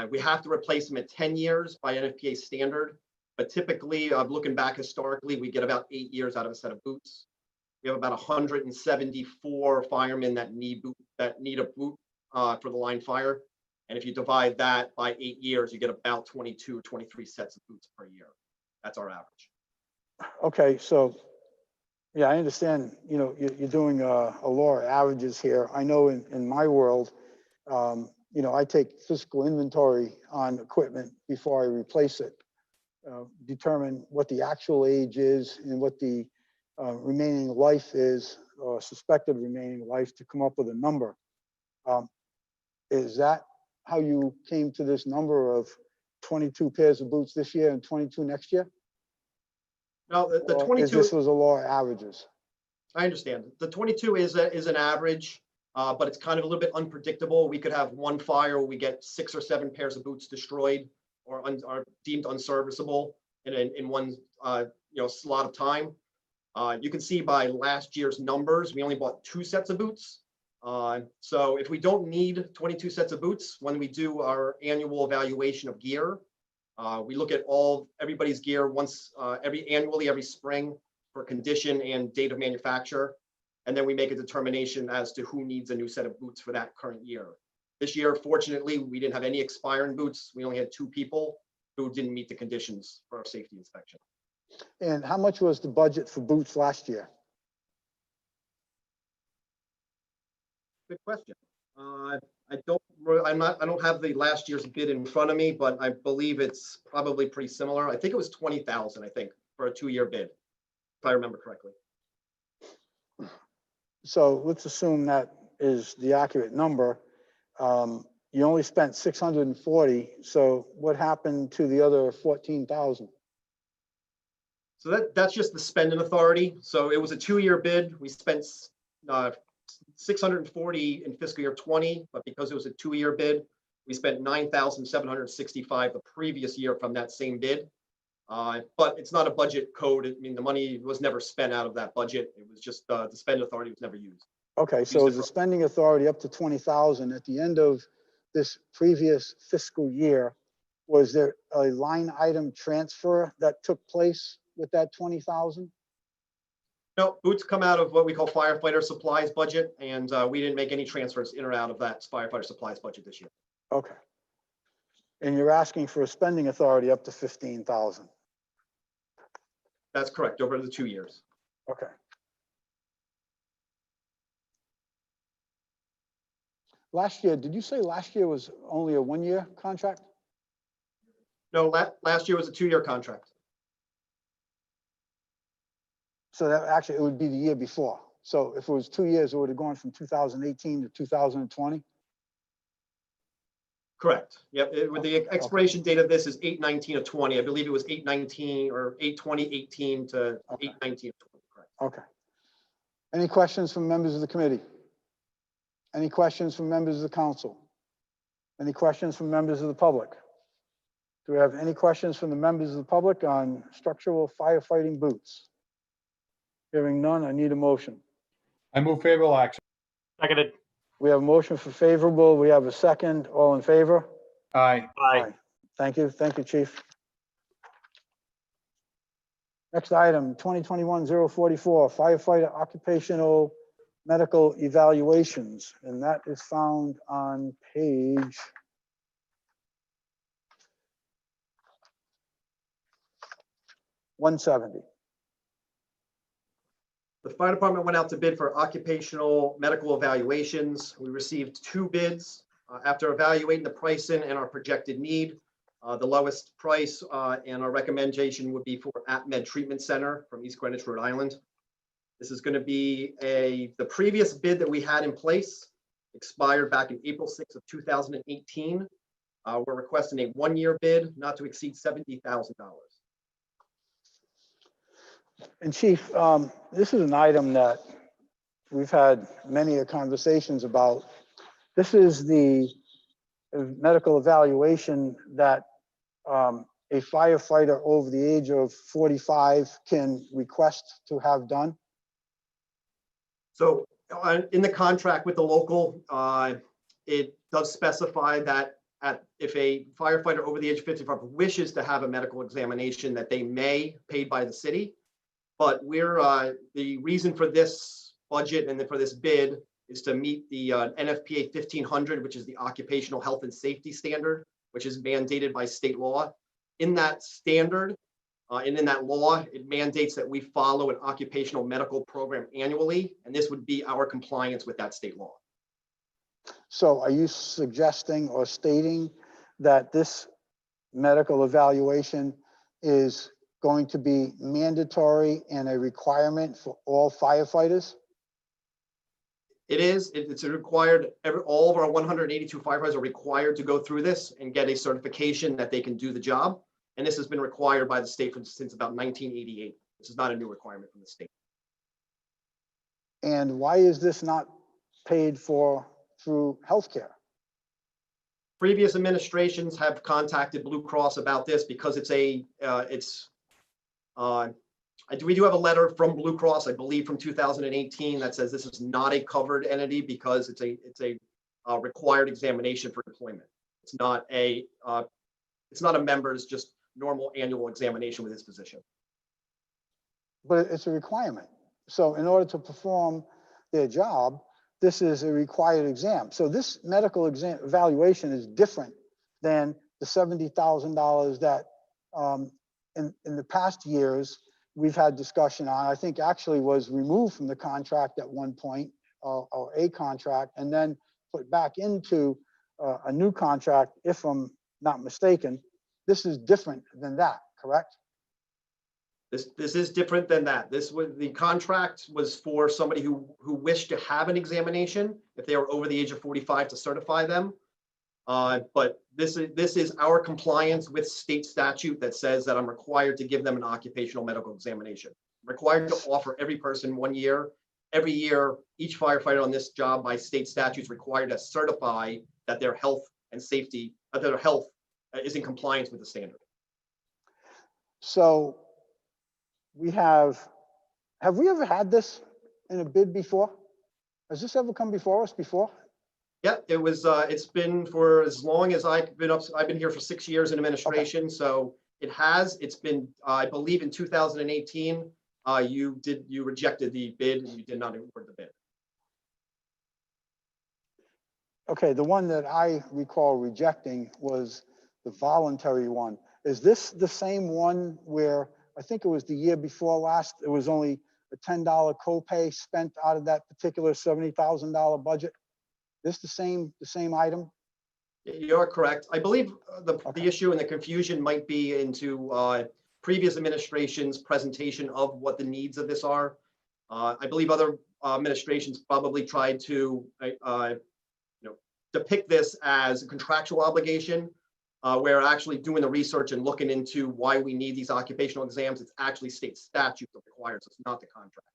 We have to replace them at 10 years by NFPA standard. But typically, looking back historically, we get about 8 years out of a set of boots. We have about 174 firemen that need a boot for the line fire. And if you divide that by 8 years, you get about 22 or 23 sets of boots per year. That's our average.
Okay, so, yeah, I understand, you know, you're doing a law of averages here. I know in my world, you know, I take physical inventory on equipment before I replace it, determine what the actual age is and what the remaining life is, or suspected remaining life, to come up with a number. Is that how you came to this number of 22 pairs of boots this year and 22 next year?
No, the
Or
22.
this was a law of averages.
I understand. The 22 is an average, but it's kind of a little bit unpredictable. We could have one fire where we get 6 or 7 pairs of boots destroyed or are deemed unserviceable in one slot of time. You can see by last year's numbers, we only bought 2 sets of boots. So if we don't need 22 sets of boots, when we do our annual evaluation of gear, we look at everybody's gear once annually every spring for condition and date of manufacture. And then we make a determination as to who needs a new set of boots for that current year. This year, fortunately, we didn't have any expiring boots. We only had 2 people who didn't meet the conditions for our safety inspection.
And how much was the budget for boots last year?
Good question. I don't have the last year's bid in front of me, but I believe it's probably pretty similar. I think it was 20,000, I think, for a 2-year bid, if I remember correctly.
So let's assume that is the accurate number. You only spent 640. So what happened to the other 14,000?
So that's just the spending authority. So it was a 2-year bid. We spent 640 in fiscal year 20, but because it was a 2-year bid, we spent 9,765 the previous year from that same bid. But it's not a budget code. I mean, the money was never spent out of that budget. It was just the spend authority was never used.
Okay, so is the spending authority up to 20,000 at the end of this previous fiscal year? Was there a line item transfer that took place with that 20,000?
No, boots come out of what we call firefighter supplies budget, and we didn't make any transfers in or out of that firefighter supplies budget this year.
Okay. And you're asking for a spending authority up to 15,000?
That's correct, over the 2 years.
Okay. Last year, did you say last year was only a 1-year contract?
No, last year was a 2-year contract.
So that actually, it would be the year before. So if it was 2 years, it would have gone from 2018 to 2020?
Correct. Yep. With the expiration date of this is 8/19 of 20. I believe it was 8/19 or 8/20/18 to 8/19 of 20. Correct.
Okay. Any questions from members of the committee? Any questions from members of the council? Any questions from members of the public? Do we have any questions from the members of the public on structural firefighting boots? Hearing none, I need a motion.
I move favorable action.
Seconded.
We have a motion for favorable. We have a second. All in favor?
Aye.
Aye.
Thank you. Thank you, Chief. Next item, 2021-044, firefighter occupational medical evaluations, and that is found on page 170.
The fire department went out to bid for occupational medical evaluations. We received 2 bids. After evaluating the pricing and our projected need, the lowest price and our recommendation would be for AtMed Treatment Center from East Greenwich, Rhode Island. This is going to be the previous bid that we had in place expired back in April 6th of 2018. We're requesting a 1-year bid not to exceed $70,000.
And Chief, this is an item that we've had many conversations about. This is the medical evaluation that a firefighter over the age of 45 can request to have done.
So in the contract with the local, it does specify that if a firefighter over the age of 55 wishes to have a medical examination that they may, paid by the city. But the reason for this budget and for this bid is to meet the NFPA 1500, which is the occupational health and safety standard, which is mandated by state law. In that standard, and in that law, it mandates that we follow an occupational medical program annually, and this would be our compliance with that state law.
So are you suggesting or stating that this medical evaluation is going to be mandatory and a requirement for all firefighters?
It is. It's required. All of our 182 firefighters are required to go through this and get a certification that they can do the job. And this has been required by the state since about 1988. This is not a new requirement from the state.
And why is this not paid for through healthcare?
Previous administrations have contacted Blue Cross about this because we do have a letter from Blue Cross, I believe from 2018, that says this is not a covered entity because it's a required examination for employment. It's not a member's just normal annual examination with his physician.
But it's a requirement. So in order to perform their job, this is a required exam. So this medical exam evaluation is different than the $70,000 that in the past years we've had discussion on. I think actually was removed from the contract at one point, or a contract, and then put back into a new contract, if I'm not mistaken. This is different than that, correct?
This is different than that. The contract was for somebody who wished to have an examination if they were over the age of 45 to certify them. But this is our compliance with state statute that says that I'm required to give them an occupational medical examination. I'm required to offer every person 1 year. Every year, each firefighter on this job by state statute is required to certify that their health and safety, that their health is in compliance with the standard.
So have we ever had this in a bid before? Has this ever come before us before?
Yeah, it was. It's been for as long as I've been up. I've been here for 6 years in administration, okay. So it has. It's been. I believe in 2018, you rejected the bid and you did not award the bid.
Okay, the one that I recall rejecting was the voluntary one. Is this the same one where I think it was the year before last? It was only a $10 copay spent out of that particular $70,000 budget. This the same item?
You're correct. I believe the issue and the confusion might be into previous administration's presentation of what the needs of this are. I believe other administrations probably tried to depict this as a contractual obligation, where actually doing the research and looking into why we need these occupational exams, it's actually state statute that requires us, not the contract.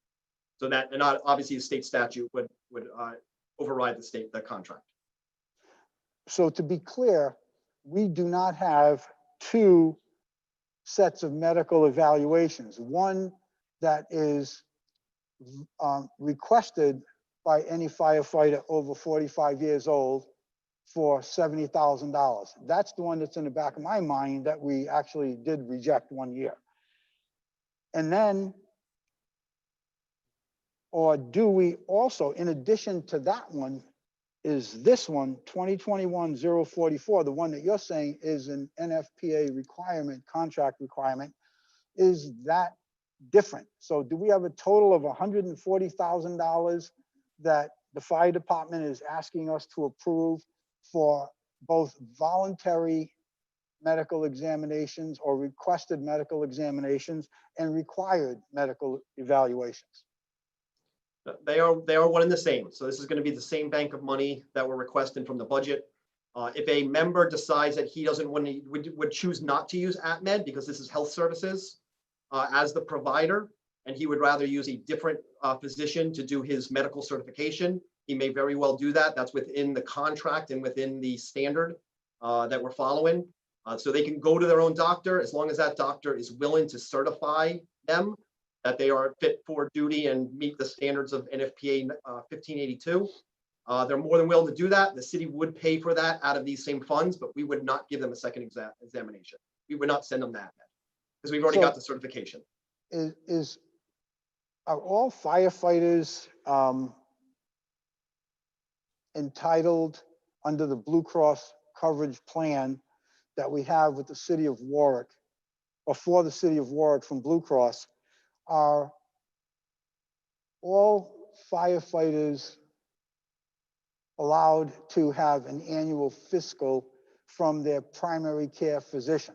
So that, and not obviously the state statute would override the contract.
So to be clear, we do not have two sets of medical evaluations. One that is requested by any firefighter over 45 years old for $70,000. That's the one that's in the back of my mind that we actually did reject 1 year. And then, or do we also, in addition to that one, is this one, 2021-044, the one that you're saying is an NFPA requirement, contract requirement, is that different? So do we have a total of $140,000 that the fire department is asking us to approve for both voluntary medical examinations or requested medical examinations and required medical evaluations?
They are one and the same. So this is going to be the same bank of money that we're requesting from the budget. If a member decides that he doesn't want to, would choose not to use AtMed because this is health services as the provider, and he would rather use a different physician to do his medical certification, he may very well do that. That's within the contract and within the standard that we're following. So they can go to their own doctor as long as that doctor is willing to certify them that they are fit for duty and meet the standards of NFPA 1582. They're more than willing to do that. The city would pay for that out of these same funds, but we would not give them a second examination. We would not send them that because we've already got the certification.
Are all firefighters entitled under the Blue Cross coverage plan that we have with the city of Warwick, or for the city of Warwick from Blue Cross? Are all firefighters allowed to have an annual fiscal from their primary care physician?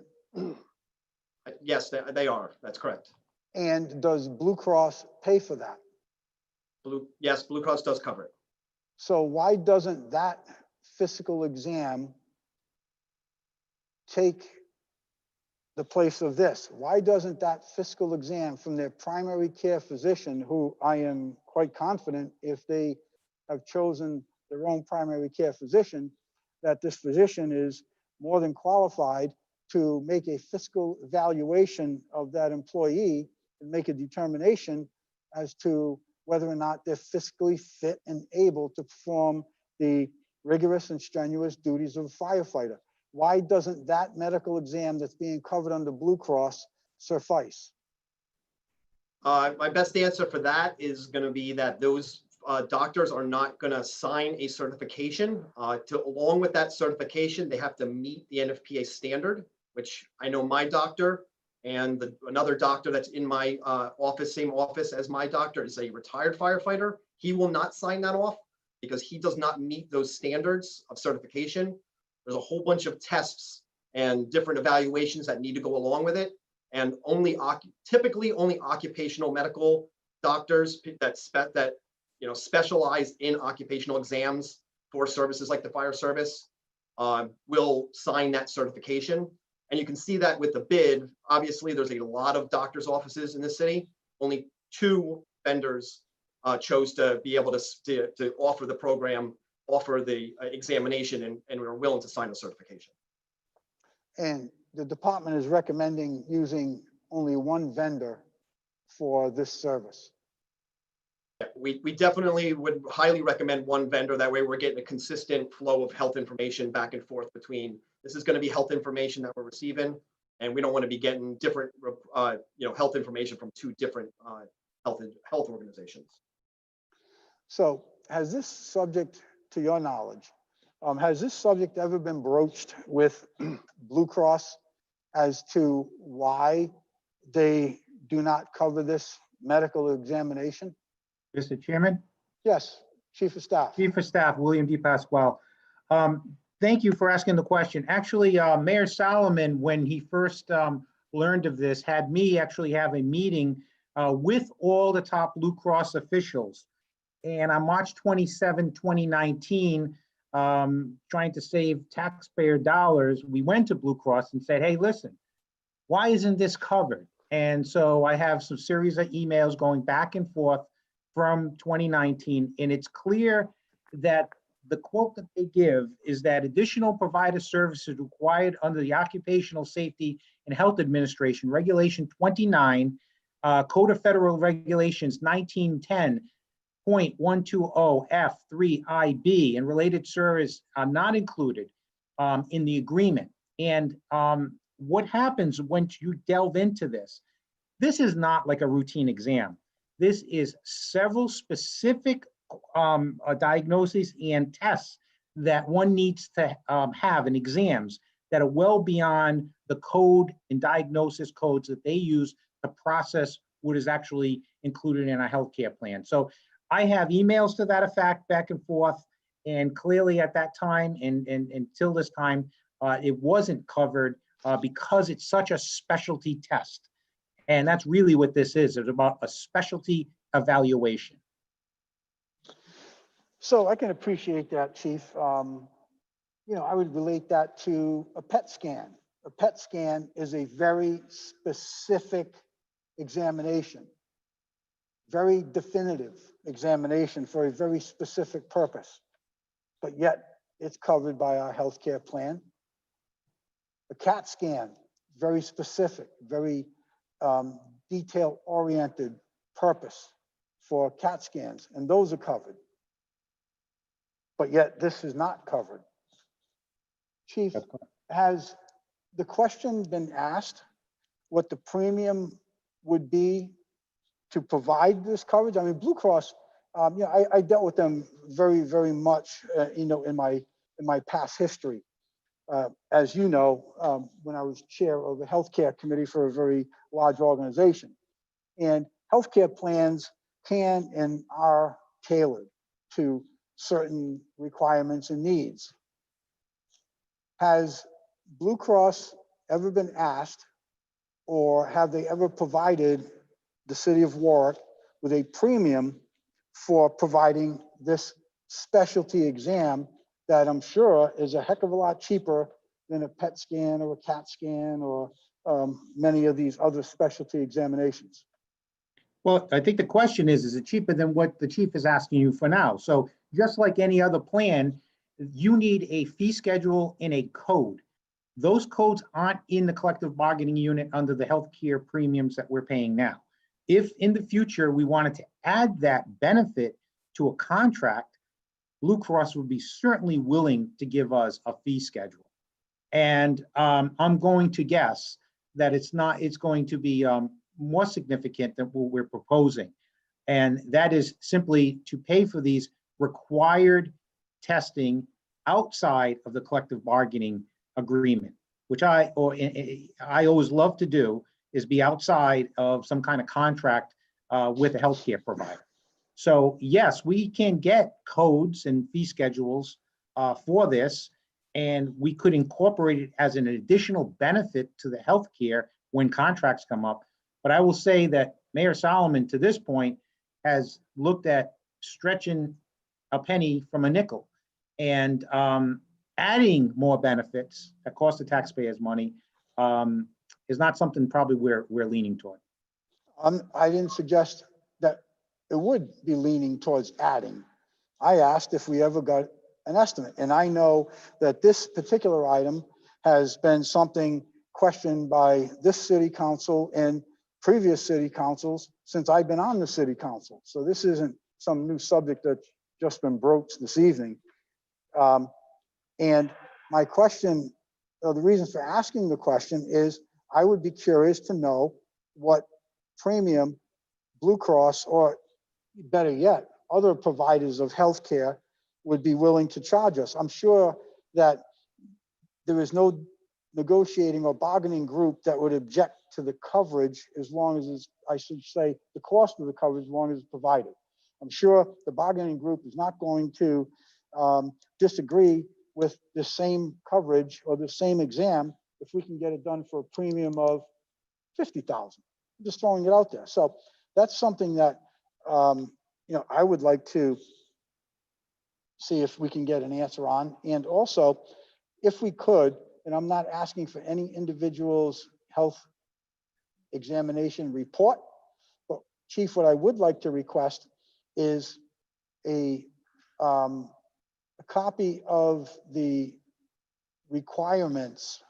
Yes, they are. That's correct.
And does Blue Cross pay for that?
Yes, Blue Cross does cover it.
So why doesn't that physical exam take the place of this? Why doesn't that physical exam from their primary care physician, who I am quite confident if they have chosen their own primary care physician, that this physician is more than qualified to make a fiscal evaluation of that employee and make a determination as to whether or not they're fiscally fit and able to perform the rigorous and strenuous duties of a firefighter? Why doesn't that medical exam that's being covered under Blue Cross suffice?
My best answer for that is going to be that those doctors are not going to sign a certification. Along with that certification, they have to meet the NFPA standard, which I know my doctor and another doctor that's in my office, same office as my doctor, is a retired firefighter. He will not sign that off because he does not meet those standards of certification. There's a whole bunch of tests and different evaluations that need to go along with it. And typically only occupational medical doctors that specialize in occupational exams for services like the fire service will sign that certification. And you can see that with the bid. Obviously, there's a lot of doctors' offices in the city. Only 2 vendors chose to be able to offer the program, offer the examination, and we were willing to sign the certification.
And the department is recommending using only one vendor for this service.
We definitely would highly recommend one vendor. That way we're getting a consistent flow of health information back and forth between, this is going to be health information that we're receiving, and we don't want to be getting different health information from 2 different health organizations.
So has this subject, to your knowledge, has this subject ever been broached with Blue Cross as to why they do not cover this medical examination?
Mr. Chairman?
Yes, Chief of Staff.
Chief of Staff, William D. Pasquale. Thank you for asking the question. Actually, Mayor Solomon, when he first learned of this, had me actually have a meeting with all the top Blue Cross officials. And on March 27, 2019, trying to save taxpayer dollars, we went to Blue Cross and said, hey, listen, why isn't this covered? And so I have some series of emails going back and forth from 2019, and it's clear that the quote that they give is that additional provider services required under the Occupational Safety and Health Administration, Regulation 29, Code of Federal Regulations 1910.120F3IB, and related service are not included in the agreement. And what happens once you delve into this? This is not like a routine exam. This is several specific diagnoses and tests that one needs to have in exams that are well beyond the code and diagnosis codes that they use to process what is actually included in a healthcare plan. So I have emails to that effect back and forth, and clearly at that time and until this time, it wasn't covered because it's such a specialty test. And that's really what this is. It's about a specialty evaluation.
So I can appreciate that, Chief. I would relate that to a PET scan. A PET scan is a very specific examination, very definitive examination for a very specific purpose, but yet it's covered by our healthcare plan. A CAT scan, very specific, very detail-oriented purpose for CAT scans, and those are covered. but yet this is not covered. Chief, has the question been asked what the premium would be to provide this coverage? I mean, Blue Cross, you know, I dealt with them very, very much, you know, in my past history. As you know, when I was chair of the healthcare committee for a very large organization, and healthcare plans can and are tailored to certain requirements and needs. Has Blue Cross ever been asked, or have they ever provided the city of Warwick with a premium for providing this specialty exam that I'm sure is a heck of a lot cheaper than a PET scan or a CAT scan or many of these other specialty examinations?
Well, I think the question is it cheaper than what the chief is asking you for now? So just like any other plan, you need a fee schedule and a code. Those codes aren't in the collective bargaining unit under the healthcare premiums that we're paying now. If in the future we wanted to add that benefit to a contract, Blue Cross would be certainly willing to give us a fee schedule. And I'm going to guess that it's going to be more significant than what we're proposing. And that is simply to pay for these required testing outside of the collective bargaining agreement, which I always love to do, is be outside of some kind of contract with a healthcare provider. So yes, we can get codes and fee schedules for this, and we could incorporate it as an additional benefit to the healthcare when contracts come up. But I will say that Mayor Solomon, to this point, has looked at stretching a penny from a nickel and adding more benefits that cost the taxpayers money is not something probably we're leaning toward.
I didn't suggest that it would be leaning towards adding. I asked if we ever got an estimate, and I know that this particular item has been something questioned by this city council and previous city councils since I've been on the city council. So this isn't some new subject that's just been broached this evening. And my question, the reason for asking the question is I would be curious to know what premium Blue Cross, or better yet, other providers of healthcare would be willing to charge us. I'm sure that there is no negotiating or bargaining group that would object to the coverage as long as it's, I should say, the cost of the coverage as long as it's provided. I'm sure the bargaining group is not going to disagree with the same coverage or the same exam if we can get it done for a premium of $50,000. I'm just throwing it out there. So that's something that you know, I would like to see if we can get an answer on. And also, if we could, and I'm not asking for any individual's health examination report, but Chief, what I would like to request is a copy of the requirements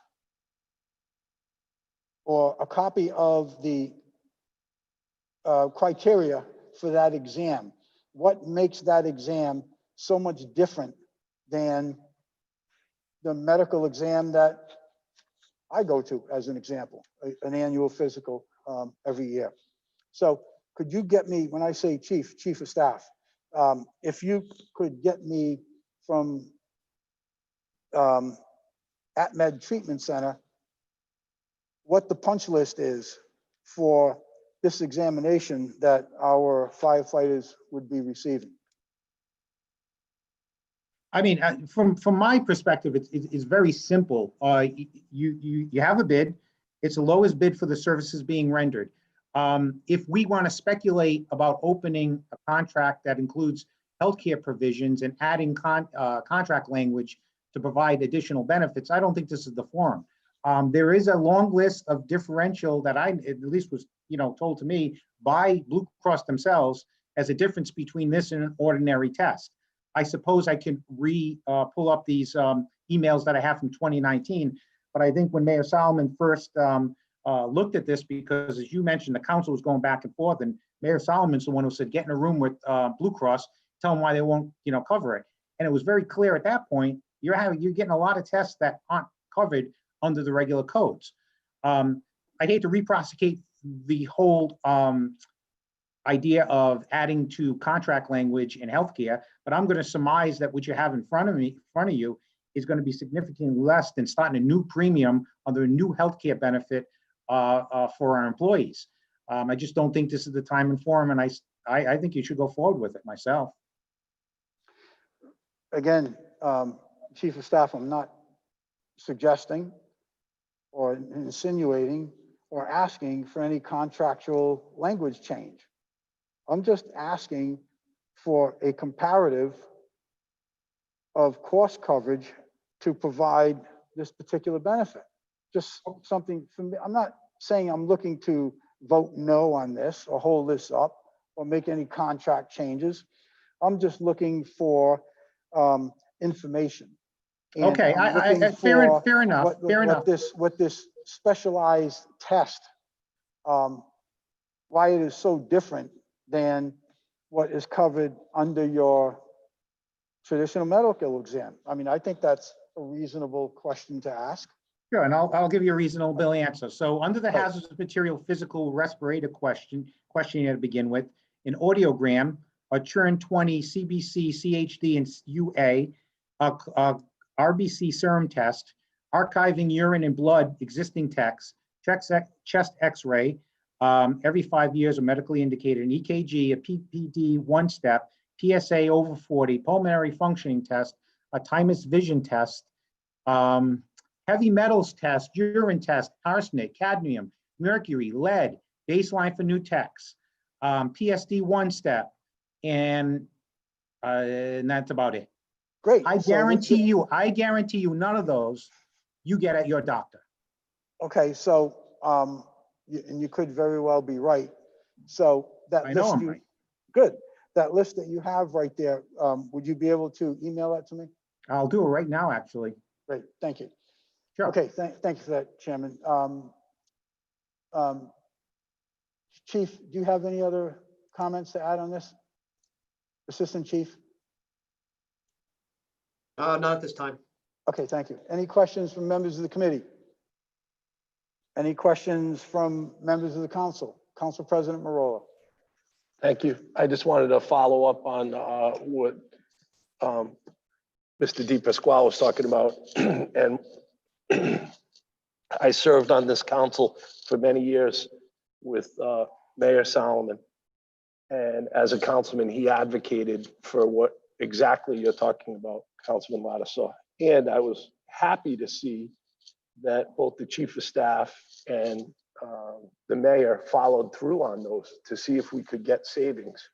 or a copy of the criteria for that exam. What makes that exam so much different than the medical exam that I go to, as an example, an annual physical every year? So could you get me, when I say chief of staff, if you could get me from AtMed Treatment Center what the punch list is for this examination that our firefighters would be receiving?
I mean, from my perspective, it's very simple. You have a bid. It's the lowest bid for the services being rendered. If we want to speculate about opening a contract that includes healthcare provisions and adding contract language to provide additional benefits, I don't think this is the forum. There is a long list of differential that I at least was told to me by Blue Cross themselves as a difference between this and an ordinary test. I suppose I can pull up these emails that I have from 2019, but I think when Mayor Solomon first looked at this, because as you mentioned, the council was going back and forth, and Mayor Solomon's the one who said, get in a room with Blue Cross, tell them why they won't cover it. And it was very clear at that point, you're getting a lot of tests that aren't covered under the regular codes. I'd hate to reprosecute the whole idea of adding to contract language in healthcare, but I'm going to surmise that what you have in front of you is going to be significantly less than starting a new premium under a new healthcare benefit for our employees. I just don't think this is the time and forum, and I think you should go forward with it myself.
Again, Chief of Staff, I'm not suggesting or insinuating or asking for any contractual language change. I'm just asking for a comparative of cost coverage to provide this particular benefit. Just something for me. I'm not saying I'm looking to vote no on this or hold this up or make any contract changes. I'm just looking for information. And
Okay,
I'm looking
fair enough.
What this specialized test, why it is so different than what is covered under your traditional medical exam. I mean, I think that's a reasonable question to ask.
Sure, and I'll give you a reasonable answer. So under the hazardous material physical respirator questionnaire to begin with, an audiogram, a churn 20 CBC, CHD, and UA, RBC serum test, archiving urine and blood, existing text, chest X-ray, every 5 years, a medically indicated, an EKG, a PPD one-step, PSA over 40, pulmonary functioning test, a TIMUS vision test, heavy metals test, urine test, arsenic, cadmium, mercury, lead, baseline for new techs, PSD one-step, and that's about it.
Great.
I guarantee you none of those you get at your doctor.
Okay, so, and you could very well be right. So that
I know
list
I'm right.
Good. That list that you have right there, would you be able to email that to me?
I'll do it right now, actually.
Great, thank you.
Sure.
Okay, thank you for that, Chairman. Chief, do you have any other comments to add on this? Assistant Chief?
Not at this time.
Okay, thank you. Any questions from members of the committee? Any questions from members of the council? Council President Marola.
Thank you. I just wanted to follow up on what Mr. Di Pasquale was talking about. And I served on this council for many years with Mayor Solomon. And as a councilman, he advocated for what exactly you're talking about, Councilman Lattisaw. And I was happy to see that both the chief of staff and the mayor followed through on those to see if we could get savings.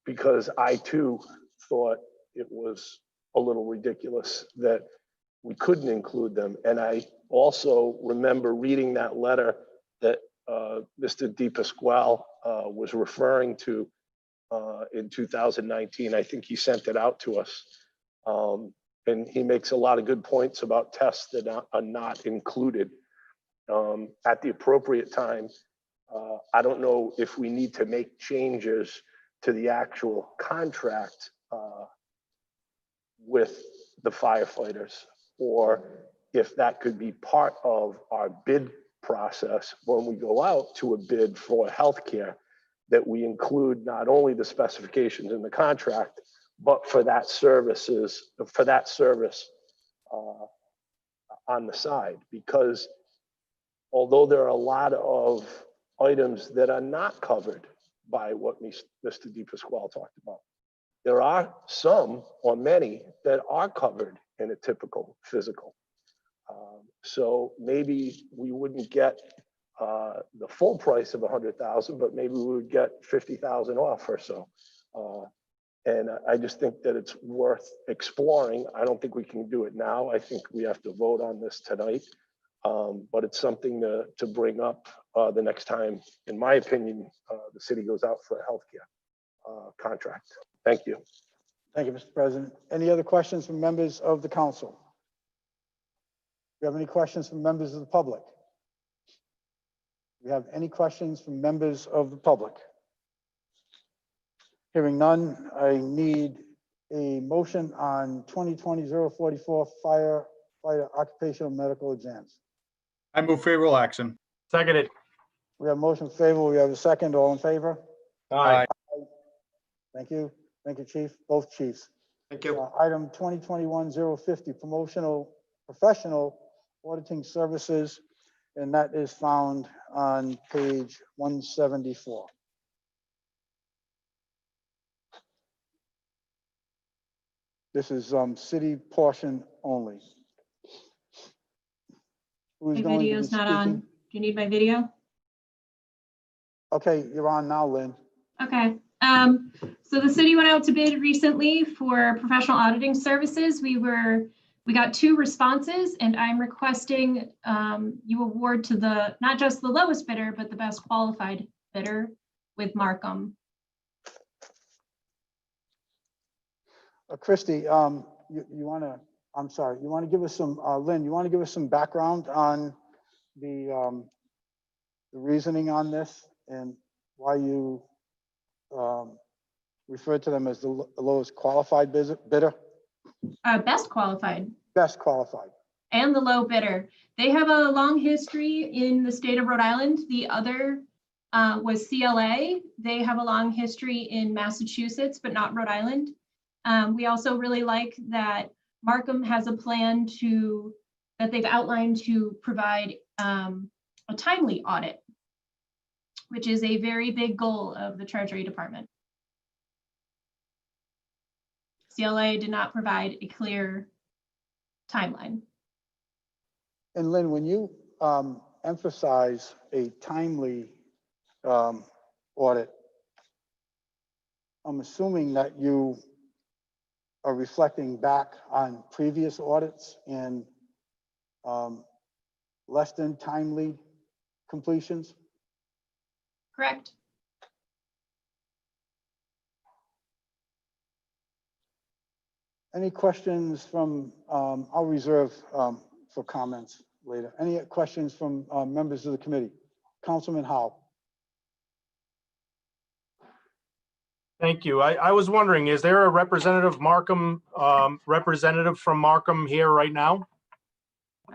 Because I too thought it was a little ridiculous that we couldn't include them. And I also remember reading that letter that Mr. Di Pasquale was referring to in 2019. I think he sent it out to us. And he makes a lot of good points about tests that are not included at the appropriate time. I don't know if we need to make changes to the actual contract with the firefighters, or if that could be part of our bid process when we go out to a bid for healthcare, that we include not only the specifications in the contract, but for that service on the side. Because although there are a lot of items that are not covered by what Mr. Di Pasquale talked about, there are some or many that are covered in a typical physical. So maybe we wouldn't get the full price of 100,000, but maybe we would get 50,000 off or so. And I just think that it's worth exploring. I don't think we can do it now. I think we have to vote on this tonight. But it's something to bring up the next time, in my opinion, the city goes out for a healthcare contract. Thank you.
Thank you, Mr. President. Any other questions from members of the council? Do you have any questions from members of the public? Do you have any questions from members of the public? Hearing none, I need a motion on 2020-044 firefighter occupational medical exams.
I move favorable action.
Seconded.
We have motion favorable. We have a second. All in favor?
Aye.
Thank you. Thank you, Chief. Both chiefs.
Thank you.
Item 2021-050, professional auditing services, and that is found on page 174. This is city portion only. Who's
My
going to be
video's not on.
speaking?
Do you need my video?
Okay, you're on now, Lynn.
Okay. So the city went out to bid recently for professional auditing services. We got 2 responses, and I'm requesting you award to the, not just the lowest bidder, but the best qualified bidder with Markham.
Christie, you want to, I'm sorry, you want to give us some, Lynn, you want to give us some background on the reasoning on this and why you referred to them as the lowest qualified bidder?
Best qualified.
Best qualified.
And the low bidder. They have a long history in the state of Rhode Island. The other was CLA. They have a long history in Massachusetts, but not Rhode Island. We also really like that Markham has a plan that they've outlined to provide a timely audit, which is a very big goal of the Treasury Department. CLA did not provide a clear timeline.
And Lynn, when you emphasize a timely audit, I'm assuming that you are reflecting back on previous audits and less than timely completions?
Correct.
Any questions from, I'll reserve for comments later. Any questions from members of the committee? Councilman Howe.
Thank you. I was wondering, is there a representative Markham, representative from Markham here right now?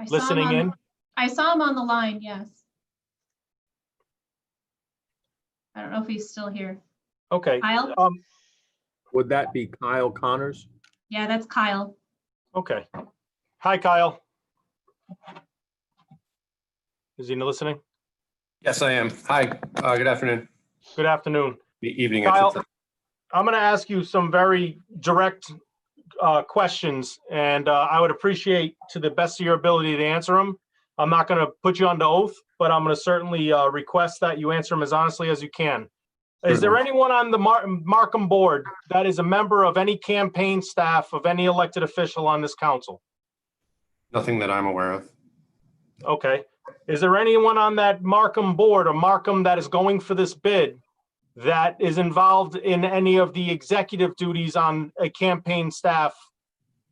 Listening in?
I saw him on the line, yes. I don't know if he's still here.
Okay.
Kyle?
Would that be Kyle Connors?
Yeah, that's Kyle.
Okay. Hi, Kyle. Is he listening?
Yes, I am. Hi, good afternoon.
Good afternoon.
Evening, I
Kyle,
should say.
I'm going to ask you some very direct questions, and I would appreciate, to the best of your ability, to answer them. I'm not going to put you under oath, but I'm going to certainly request that you answer them as honestly as you can. Is there anyone on the Markham board that is a member of any campaign staff of any elected official on this council?
Nothing that I'm aware of.
Okay. Is there anyone on that Markham board or Markham that is going for this bid that is involved in any of the executive duties on a campaign staff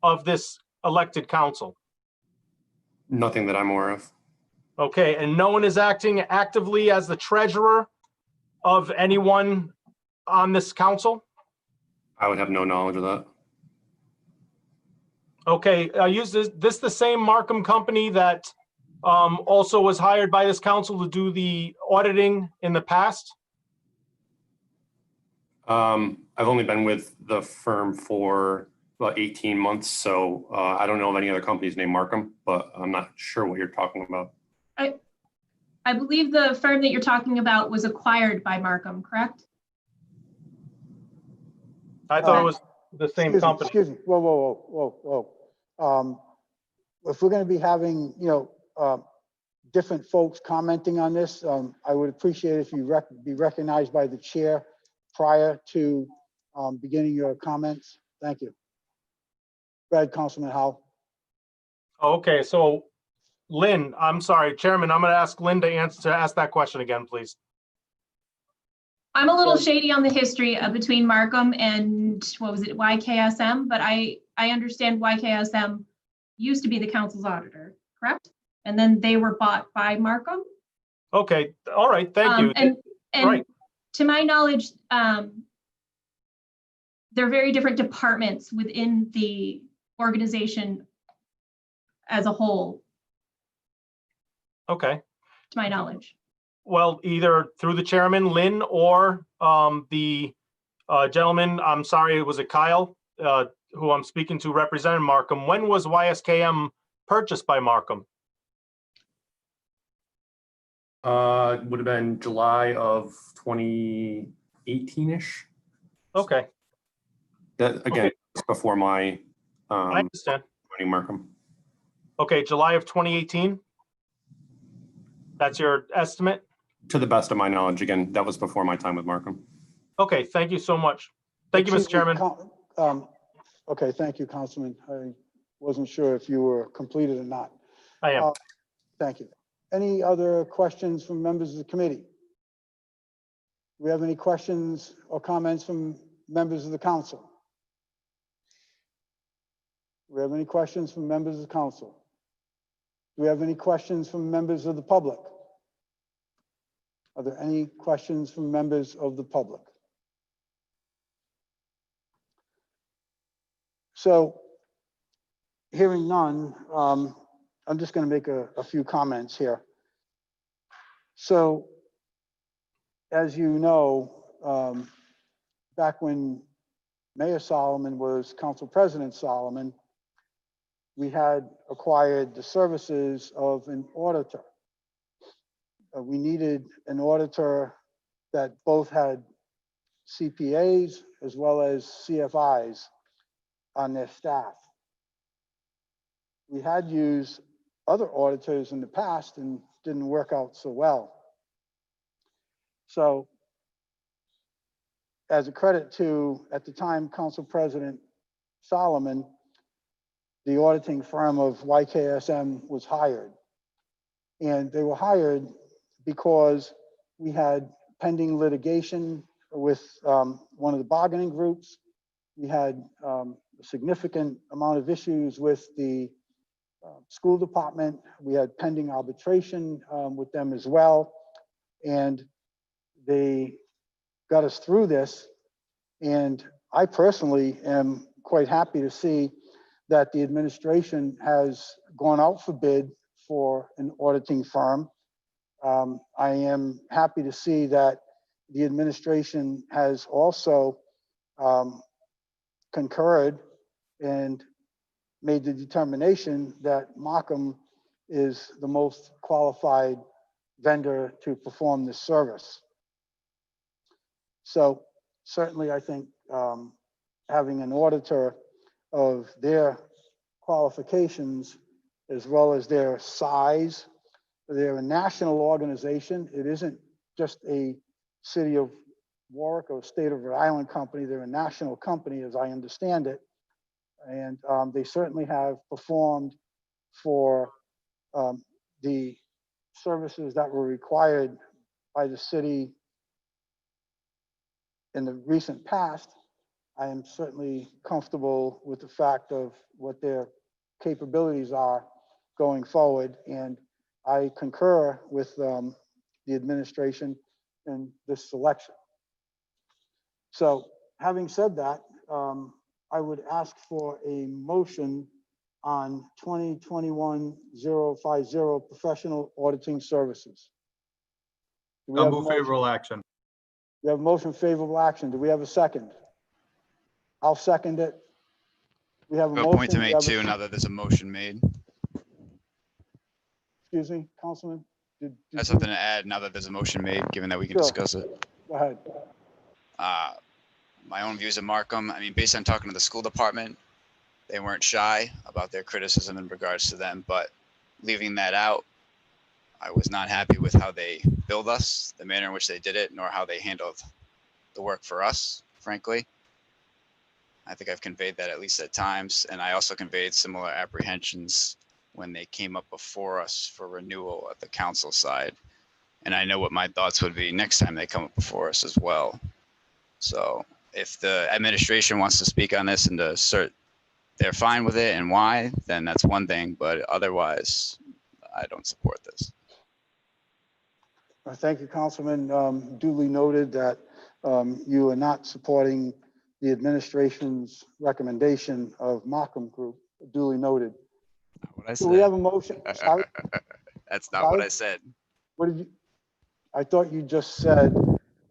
of this elected council?
Nothing that I'm aware of.
Okay, and no one is acting actively as the treasurer of anyone on this council?
I would have no knowledge of that.
Okay, is this the same Markham company that also was hired by this council to do the auditing in the past?
I've only been with the firm for about 18 months, so I don't know of any other companies named Markham, but I'm not sure what you're talking about.
I believe the firm that you're talking about was acquired by Markham, correct?
I thought it was the same company.
Excuse me. Whoa. If we're going to be having, different folks commenting on this, I would appreciate if you be recognized by the chair prior to beginning your comments. Thank you. Go ahead, Councilman Howe.
Okay, so Lynn, I'm sorry, Chairman, I'm going to ask Lynn to ask that question again, please.
I'm a little shady on the history between Markham and, what was it, YKSM, but I understand YKSM used to be the council's auditor, correct? And then they were bought by Markham?
Okay, all right, thank you.
And
Right.
to my knowledge, they're very different departments within the organization as a whole,
Okay.
to my knowledge.
Well, either through the chairman, Lynn, or the gentleman, I'm sorry, was it Kyle, who I'm speaking to, represented Markham. When was YSKM purchased by Markham?
Would have been July of 2018-ish.
Okay,
That again,
Okay.
it's before my
I understand.
joining Markham.
Okay, July of 2018? That's your estimate?
To the best of my knowledge, again, that was before my time with Markham.
Okay, thank you so much. Thank you, Mr. Chairman.
Okay, thank you, Councilman. I wasn't sure if you were completed or not.
I am.
Thank you. Any other questions from members of the committee? Do we have any questions or comments from members of the council? Do we have any questions from members of the council? Do we have any questions from members of the public? Are there any questions from members of the public? So, hearing none, I'm just going to make a few comments here. So, as you know, back when Mayor Solomon was Council President Solomon, we had acquired the services of an auditor. We needed an auditor that both had CPAs as well as CFIs on their staff. We had used other auditors in the past and didn't work out so well. So, as a credit to, at the time, Council President Solomon, the auditing firm of YKSM was hired. And they were hired because we had pending litigation with one of the bargaining groups. We had a significant amount of issues with the school department. We had pending arbitration with them as well. And they got us through this. And I personally am quite happy to see that the administration has gone out for bid for an auditing firm. I am happy to see that the administration has also concurred and made the determination that Markham is the most qualified vendor to perform this service. So certainly I think having an auditor of their qualifications as well as their size, they're a national organization. It isn't just a city of Warwick or state of Rhode Island company. They're a national company as I understand it. And they certainly have performed for the services that were required by the city in the recent past. I am certainly comfortable with the fact of what their capabilities are going forward. And I concur with the administration in this selection. So having said that, I would ask for a motion on 2021-050 professional auditing services. Do we
I'll
have a
move
motion?
favorable action.
We have a motion favorable action. Do we have a second? I'll second it. We have a
A
motion.
point to
We
make
have a-
too, now that there's a motion made.
Excuse me, Councilman?
I
Did
have
you-
something to add now that there's a motion made, given that we can
Sure.
discuss it.
Go ahead.
My own views of Markham, I mean, based on talking to the school department, they weren't shy about their criticism in regards to them, but leaving that out, I was not happy with how they billed us, the manner in which they did it, nor how they handled the work for us, frankly. I think I've conveyed that at least at times, and I also conveyed similar apprehensions when they came up before us for renewal at the council side. And I know what my thoughts would be next time they come up before us as well. So if the administration wants to speak on this and to assert they're fine with it and why, then that's one thing, but otherwise, I don't support this.
Thank you, Councilman. Duly noted that you are not supporting the administration's recommendation of Markham Group duly noted.
What I
So we
said.
have a motion. Sorry,
That's not what
Sorry?
I said.
what did you? I thought you just said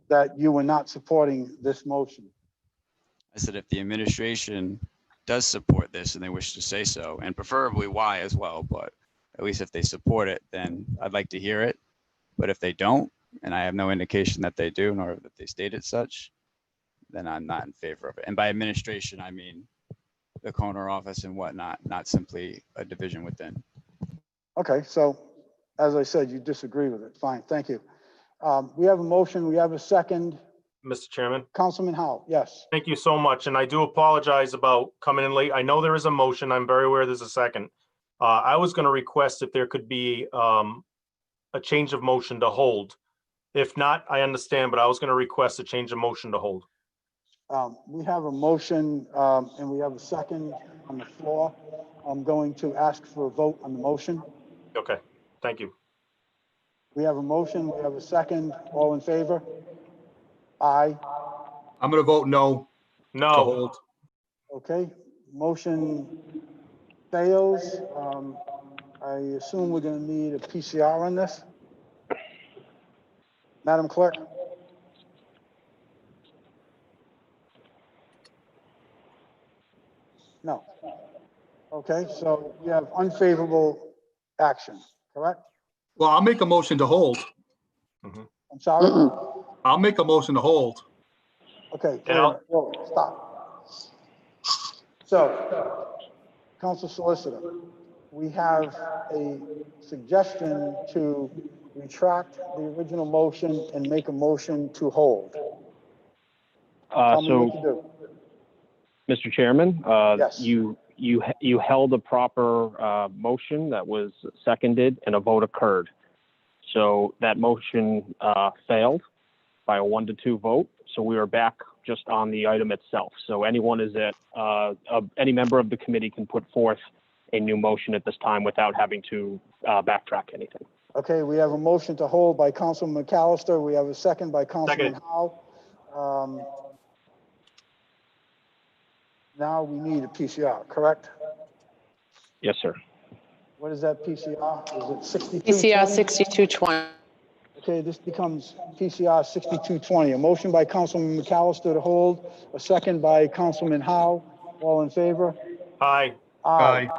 that you were not supporting this motion.
I said if the administration does support this and they wish to say so, and preferably why as well, but at least if they support it, then I'd like to hear it. But if they don't, and I have no indication that they do, nor that they stated such, then I'm not in favor of it. And by administration, I mean the corner office and whatnot, not simply a division within.
Okay, so as I said, you disagree with it. Fine, thank you. We have a motion, we have a second.
Mr. Chairman.
Councilman Howe, yes.
Thank you so much, and I do apologize about coming in late. I know there is a motion. I'm very aware there's a second. I was going to request if there could be a change of motion to hold. If not, I understand, but I was going to request a change of motion to hold.
We have a motion and we have a second on the floor. I'm going to ask for a vote on the motion.
Okay, thank you.
We have a motion, we have a second. All in favor? Aye.
I'm going to vote no. To
No.
hold.
Okay, motion fails. I assume we're going to need a PCR on this. Madam Clerk? No. Okay, so we have unfavorable action, correct?
Well, I'll make a motion to hold.
I'm sorry?
I'll make a motion to hold.
Okay, wait a minute. Whoa, stop. So, Council Solicitor, we have a suggestion to retract the original motion and make a motion to hold. Tell me what to do.
Mr. Chairman,
Yes.
you held a proper motion that was seconded and a vote occurred. So that motion failed by a 1-2 vote. So we are back just on the item itself. So anyone is any member of the committee can put forth a new motion at this time without having to backtrack anything.
Okay, we have a motion to hold by Councilman McAllister. We have a second by Councilman Howe. Now we need a PCR, correct?
Yes, sir.
What is that PCR? Is it 62?
PCR 6220.
Okay, this becomes PCR 6220. A motion by Councilman McAllister to hold, a second by Councilman Howe. All in favor?
Aye.
Aye.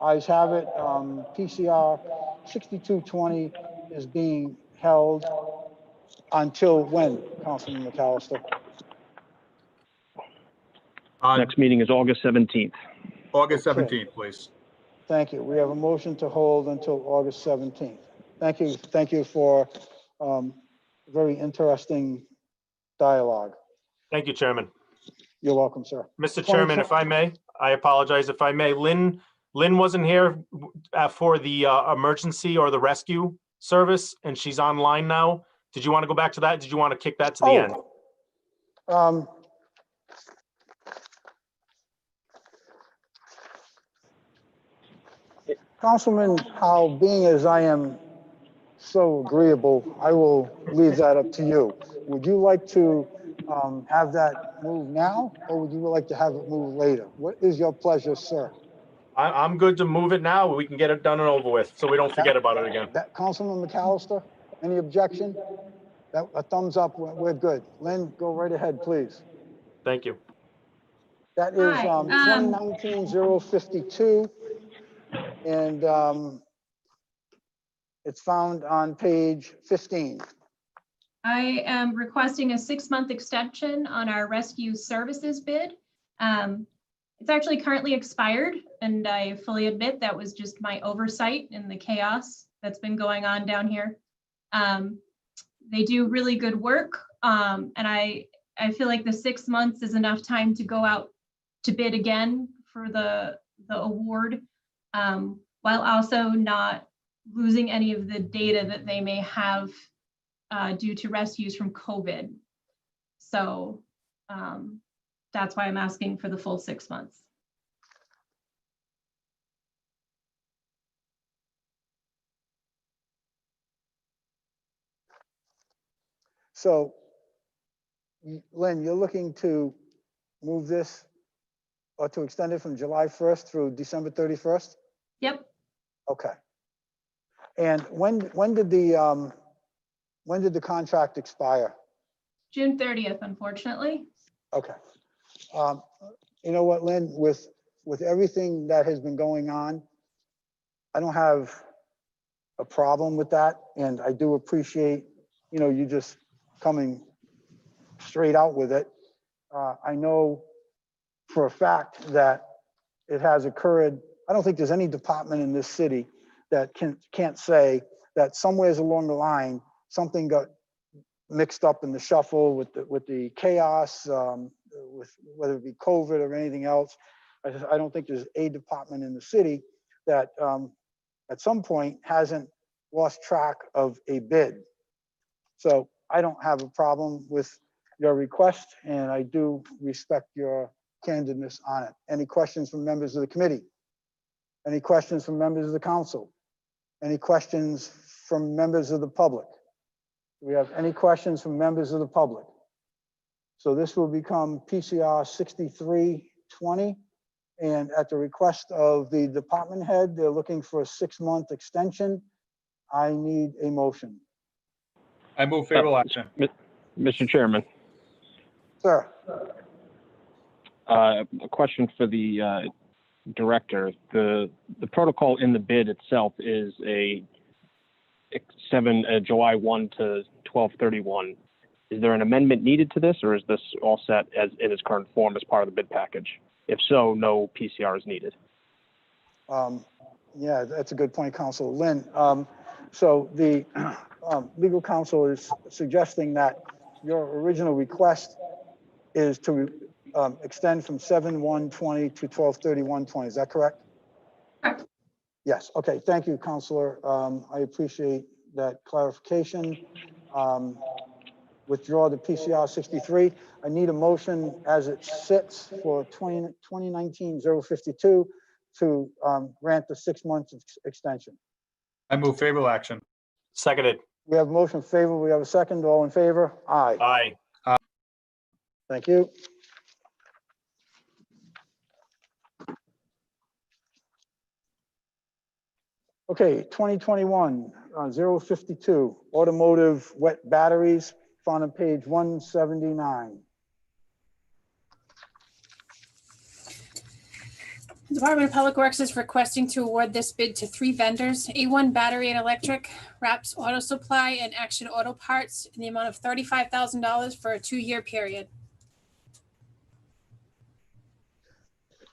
Ayes have it. PCR 6220 is being held until when, Councilman McAllister?
Next meeting is August 17th.
August
Okay.
17th, please.
Thank you. We have a motion to hold until August 17th. Thank you. Thank you for very interesting dialogue.
Thank you, Chairman.
You're welcome, sir.
Mr. Chairman, if I may, I apologize if I may. Lynn wasn't here for the emergency or the rescue service, and she's online now. Did you want to go back to that? Did you want to kick that to the end?
Councilman Howe, being as I am so agreeable, I will leave that up to you. Would you like to have that move now, or would you like to have it move later? What is your pleasure, sir?
I'm good to move it now. We can get it done and over with, so we don't forget about it again.
Councilman McAllister, any objection? A thumbs up, we're good. Lynn, go right ahead, please.
Thank you.
That is 2019-052, and it's found on page 15.
I am requesting a 6-month extension on our rescue services bid. It's actually currently expired, and I fully admit that was just my oversight in the chaos that's been going on down here. They do really good work, and I feel like the 6 months is enough time to go out to bid again for the award, while also not losing any of the data that they may have due to rescues from COVID. So that's why I'm asking for the full 6 months.
So, Lynn, you're looking to move this or to extend it from July 1st through December 31st?
Yep.
Okay. And when did the contract expire?
June 30th, unfortunately.
Okay. You know what, Lynn, with everything that has been going on, I don't have a problem with that. And I do appreciate, you know, you just coming straight out with it. I know for a fact that it has occurred. I don't think there's any department in this city that can't say that somewheres along the line, something got mixed up in the shuffle with the chaos, with whether it be COVID or anything else. I don't think there's a department in the city that at some point hasn't lost track of a bid. So I don't have a problem with your request, and I do respect your candidness on it. Any questions from members of the committee? Any questions from members of the council? Any questions from members of the public? Do we have any questions from members of the public? So this will become PCR 6320. And at the request of the department head, they're looking for a 6-month extension. I need a motion.
I move favorable action.
Mr. Chairman,
Sir,
a question for the director. The protocol in the bid itself is a July 1 to 12/31. Is there an amendment needed to this, or is this all set as in its current form as part of the bid package? If so, no PCR is needed.
yeah, that's a good point, Council Lynn. So the legal counsel is suggesting that your original request is to extend from 7/1/20 to 12/31/20. Is that correct?
Correct.
Yes. Okay. Thank you, Counselor. I appreciate that clarification. Withdraw the PCR 63. I need a motion as it sits for 2019-052 to grant the 6 months extension.
I move favorable action.
Seconded.
We have a motion favorable. We have a second. All in favor? Aye.
Aye.
Thank you. Okay, 2021-052, automotive wet batteries, found on page 179.
The Department of Public Works is requesting to award this bid to 3 vendors: A1 Battery and Electric, Wraps Auto Supply, and Action Auto Parts in the amount of $35,000 for a 2-year period.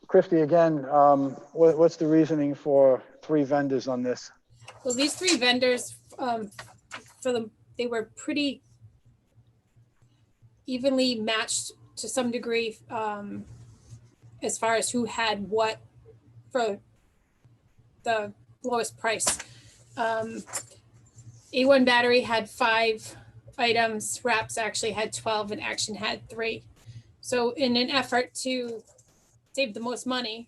Christie, again, what's the reasoning for 3 vendors on this?
Well, these 3 vendors, they were pretty evenly matched to some degree as far as who had what for the lowest price. A1 Battery had 5 items, Wraps actually had 12, and Action had 3. So in an effort to save the most money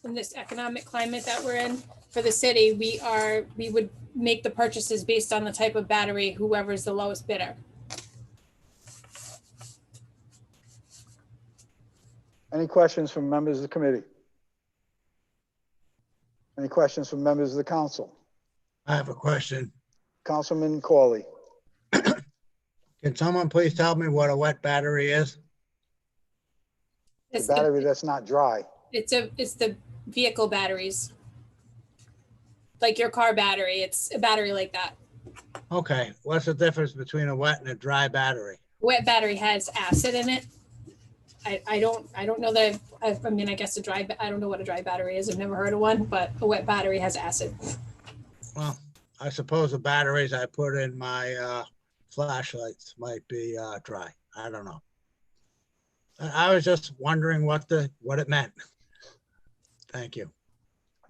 in this economic climate that we're in for the city, we would make the purchases based on the type of battery, whoever's the lowest bidder.
Any questions from members of the committee? Any questions from members of the council?
I have a question.
Councilman Corley.
Can someone please tell me what a wet battery is?
The battery that's not dry.
It's the vehicle batteries. Like your car battery, it's a battery like that.
Okay, what's the difference between a wet and a dry battery?
Wet battery has acid in it. I don't know that, I mean, I guess I don't know what a dry battery is. I've never heard of one, but a wet battery has acid.
Well, I suppose the batteries I put in my flashlights might be dry. I don't know. I was just wondering what it meant. Thank you.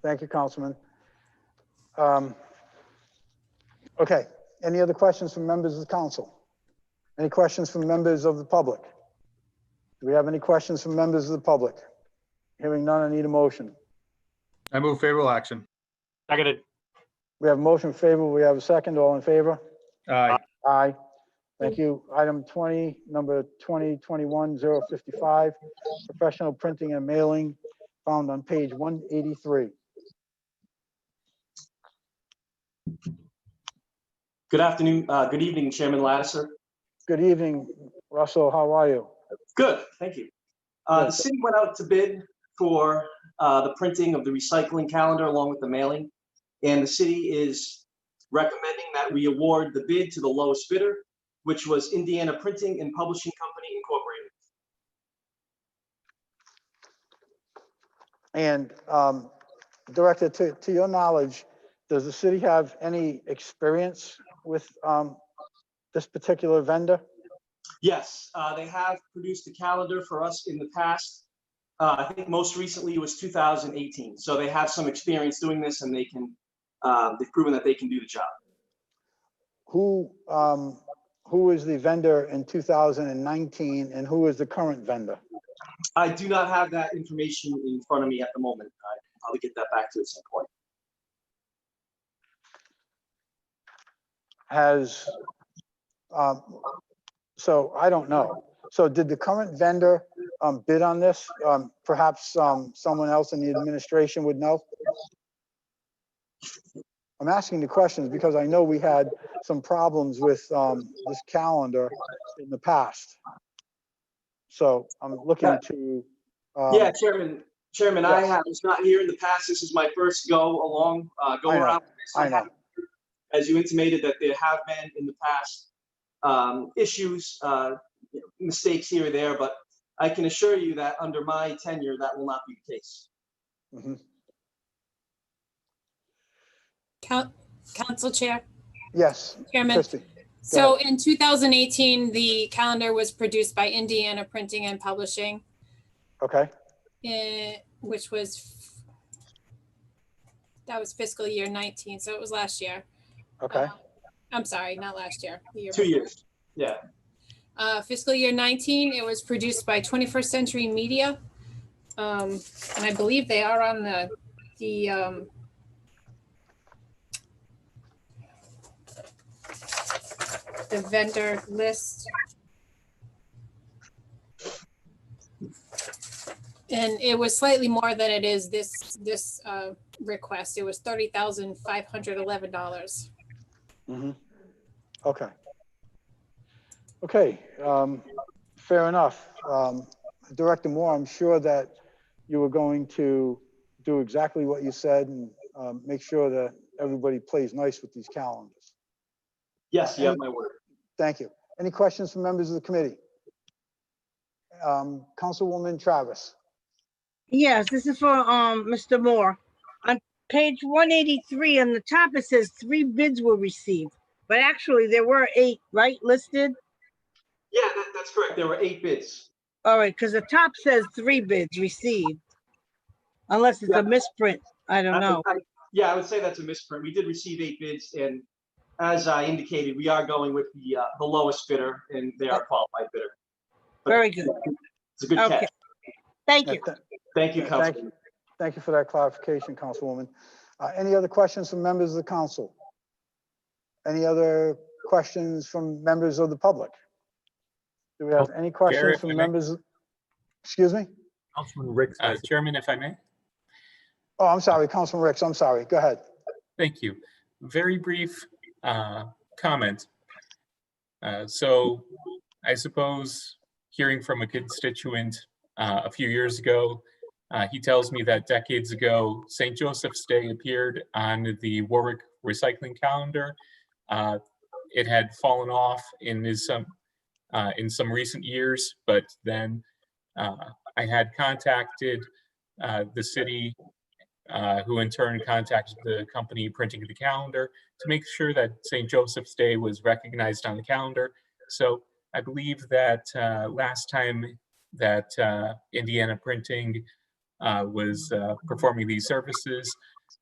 Thank you, Councilman. Okay, any other questions from members of the council? Any questions from members of the public? Do we have any questions from members of the public? Hearing none, I need a motion.
I move favorable action.
Seconded.
We have a motion favorable. We have a second. All in favor?
Aye.
Aye. Thank you. Item 20, number 2021-055, professional printing and mailing, found on page 183.
Good afternoon, good evening, Chairman Lattiser.
Good evening, Russell. How are you?
Good, thank you. The city went out to bid for the printing of the recycling calendar along with the mailing. And the city is recommending that we award the bid to the lowest bidder, which was Indiana Printing and Publishing Company Incorporated.
And Director, to your knowledge, does the city have any experience with this particular vendor?
Yes, they have produced a calendar for us in the past. I think most recently it was 2018. So they have some experience doing this, and they can, they've proven that they can do the job.
Who is the vendor in 2019 and who is the current vendor?
I do not have that information in front of me at the moment. I'll probably get that back to you at some point.
So I don't know. So did the current vendor bid on this? Perhaps someone else in the administration would know? I'm asking the questions because I know we had some problems with this calendar in the past. So I'm looking to.
Yeah, Chairman, yes. I was not here in the past. This is my first go around.
I know.
As you intimated that there have been in the past issues, mistakes here or there, but I can assure you that under my tenure, that will not be the case.
Mm-hmm.
Council Chair.
Yes,
Chairman.
Christie.
So in 2018, the calendar was produced by Indiana Printing and Publishing.
Okay.
Which was, that was fiscal year 19, so it was last year.
Okay.
I'm sorry, not last year. The year
2
before.
years. Yeah.
Fiscal year 19, it was produced by 21st Century Media. And I believe they are on the vendor list. And it was slightly more than it is this request. It was $30,511.
Mm-hmm. Okay. Okay. Fair enough. Director Moore, I'm sure that you were going to do exactly what you said and make sure that everybody plays nice with these calendars.
Yes, you have my word.
Thank you. Any questions from members of the committee? Councilwoman Travis.
Yes, this is for Mr. Moore. On page 183 on the top, it says 3 bids were received, but actually there were 8, right, listed?
Yeah, that's correct. There were 8 bids.
All right, because the top says 3 bids received, unless it's a misprint. I don't know.
Yeah, I would say that's a misprint. We did receive 8 bids, and as I indicated, we are going with the lowest bidder, and they are a qualified bidder. But
very good.
It's a good catch.
Thank you.
Thank you, Councilman.
Thank you for that clarification, Councilwoman. Any other questions from members of the council? Any other questions from members of the public? Do we have any questions from members? Excuse me?
Councilman Ricks.
Chairman, if I may.
Oh, I'm sorry, Councilman Ricks. I'm sorry. Go ahead.
Thank you. Very brief comment. So I suppose hearing from a constituent a few years ago, he tells me that decades ago, St. Joseph's Day appeared on the Warwick recycling calendar. It had fallen off in some recent years, but then I had contacted the city, who in turn contacted the company printing the calendar to make sure that St. Joseph's Day was recognized on the calendar. So I believe that last time that Indiana Printing was performing these services,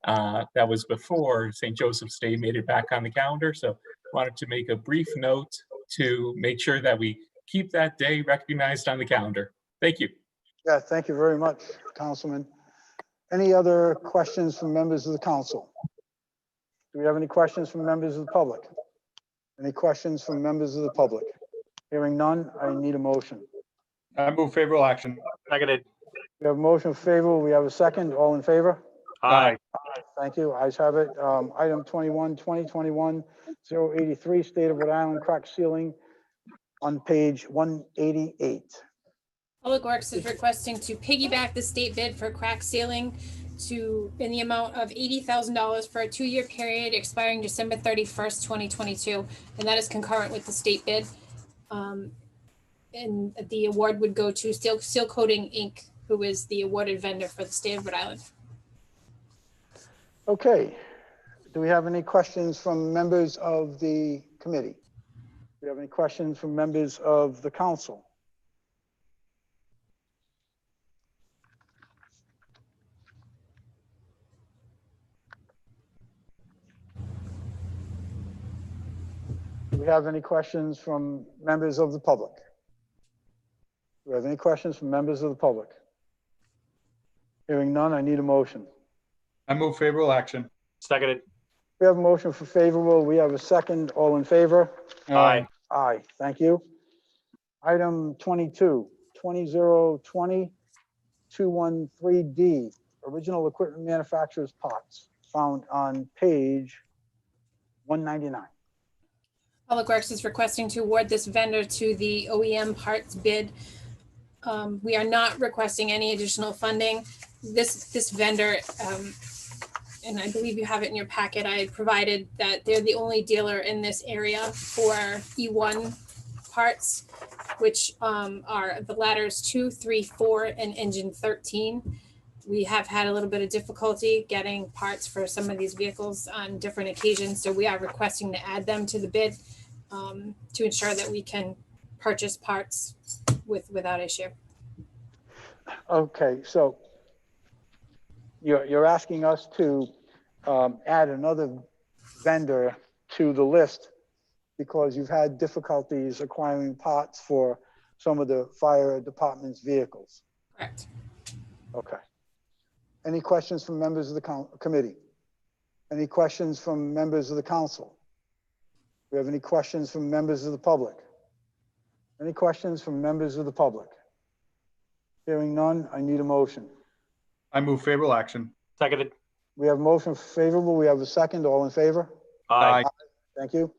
that was before St. Joseph's Day made it back on the calendar. So wanted to make a brief note to make sure that we keep that day recognized on the calendar. Thank you.
Yeah, thank you very much, Councilman. Any other questions from members of the council? Do we have any questions from members of the public? Any questions from members of the public? Hearing none, I need a motion.
I move favorable action.
Seconded.
We have a motion favorable. We have a second. All in favor?
Aye.
Thank you. Ayes have it. Item 21, 2021-083, State of Rhode Island crack ceiling on page 188.
Public Works is requesting to piggyback the state bid for crack ceiling in the amount of $80,000 for a 2-year period expiring December 31st, 2022. And that is concurrent with the state bid. And the award would go to Seal Coating Inc., who is the awarded vendor for the state of Rhode Island.
Okay. Do we have any questions from members of the committee? Do we have any questions from members of the council? Do we have any questions from members of the public? Do we have any questions from members of the public? Hearing none, I need a motion.
I move favorable action.
Seconded.
We have a motion for favorable. We have a second. All in favor?
Aye.
Aye, thank you. Item 22, 213D, original equipment manufacturer's parts, found on page 199.
Public Works is requesting to award this vendor to the OEM parts bid. We are not requesting any additional funding. This vendor, and I believe you have it in your packet, I provided that they're the only dealer in this area for E1 parts, which are the ladders 2, 3, 4, and engine 13. We have had a little bit of difficulty getting parts for some of these vehicles on different occasions, so we are requesting to add them to the bid to ensure that we can purchase parts without issue.
Okay, so you're asking us to add another vendor to the list because you've had difficulties acquiring parts for some of the fire department's vehicles.
Correct.
Okay. Any questions from members of the committee? Any questions from members of the council? Do we have any questions from members of the public? Any questions from members of the public? Hearing none, I need a motion.
I move favorable action.
Seconded.
We have a motion favorable. We have a second. All in favor?
Aye.
Thank you.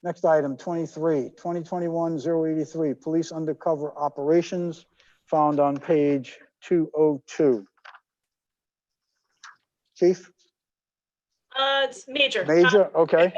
Next item, 2021-083, police undercover operations, found on page 202. Chief?
It's major.
Major, okay.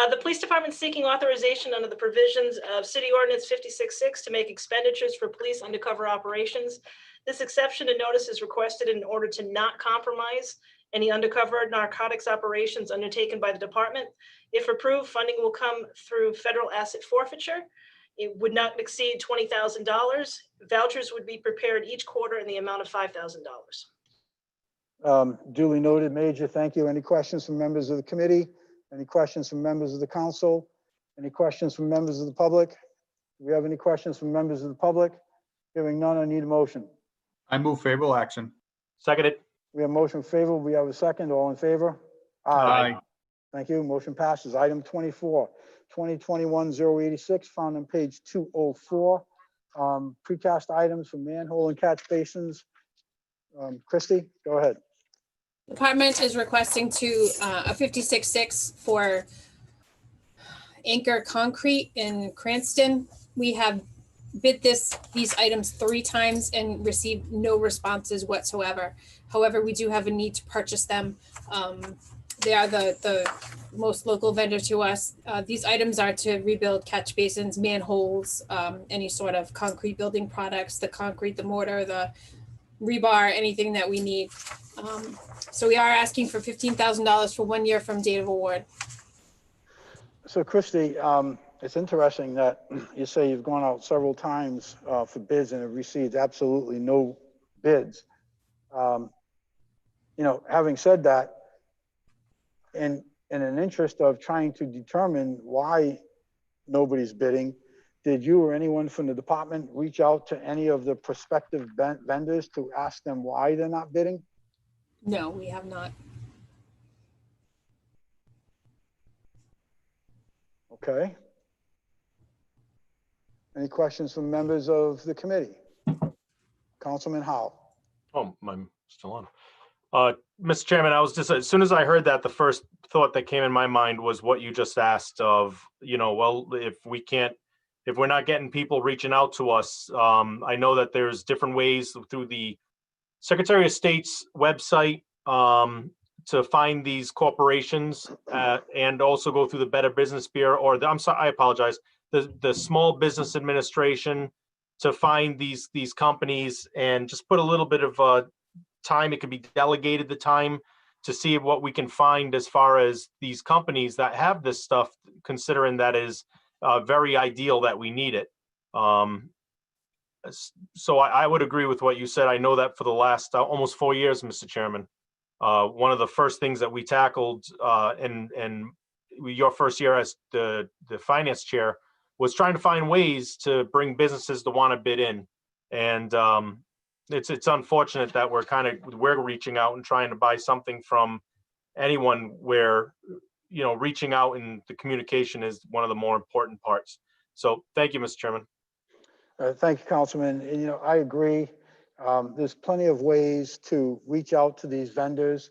The police department seeking authorization under the provisions of City Ordinance 56-6 to make expenditures for police undercover operations. This exception to notice is requested in order to not compromise any undercover narcotics operations undertaken by the department. If approved, funding will come through federal asset forfeiture. It would not exceed $20,000. Vouchers would be prepared each quarter in the amount of $5,000.
Duly noted, Major. Thank you. Any questions from members of the committee? Any questions from members of the council? Any questions from members of the public? Do we have any questions from members of the public? Hearing none, I need a motion.
I move favorable action.
Seconded.
We have motion favorable. We have a second. All in favor?
Aye.
Thank you. Motion passes. Item 24, 2021-086, found on page 204. Precast items for manhole and catch basins. Christie, go ahead.
Department is requesting a 56-6 for Anchor Concrete in Cranston. We have bid these items 3 times and received no responses whatsoever. However, we do have a need to purchase them. They are the most local vendor to us. These items are to rebuild catch basins, manholes, any sort of concrete building products, the concrete, the mortar, the rebar, anything that we need. So we are asking for $15,000 for 1 year from date of award.
So Christie, it's interesting that you say you've gone out several times for bids and have received absolutely no bids. Having said that, in an interest of trying to determine why nobody's bidding, did you or anyone from the department reach out to any of the prospective vendors to ask them why they're not bidding?
No, we have not.
Okay. Any questions from members of the committee? Councilman Howe.
Oh, I'm still on. Mr. Chairman, I was just, as soon as I heard that, the first thought that came in my mind was what you just asked of, well, if we're not getting people reaching out to us, I know that there's different ways through the Secretary of State's website to find these corporations and also go through the Better Business Bureau, or I'm sorry, I apologize, the Small Business Administration to find these companies and just put a little bit of time. It could be delegated the time to see what we can find as far as these companies that have this stuff, considering that is very ideal that we need it. So I would agree with what you said. I know that for the last almost 4 years, Mr. Chairman, one of the first things that we tackled and your first year as the finance chair was trying to find ways to bring businesses to want to bid in. And it's unfortunate that we're reaching out and trying to buy something from anyone where, reaching out and the communication is one of the more important parts. So thank you, Mr. Chairman.
Thank you, Councilman. And, I agree. There's plenty of ways to reach out to these vendors.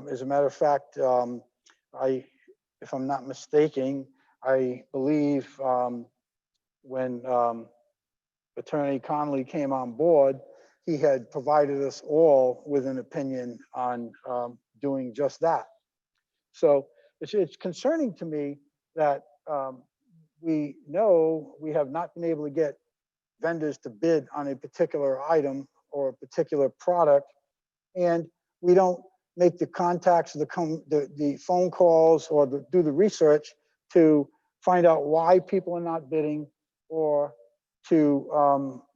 As a matter of fact, if I'm not mistaken, I believe when Attorney Connolly came on board, he had provided us all with an opinion on doing just that. So it's concerning to me that we know we have not been able to get vendors to bid on a particular item or a particular product, and we don't make the contacts, the phone calls, or do the research to find out why people are not bidding, or to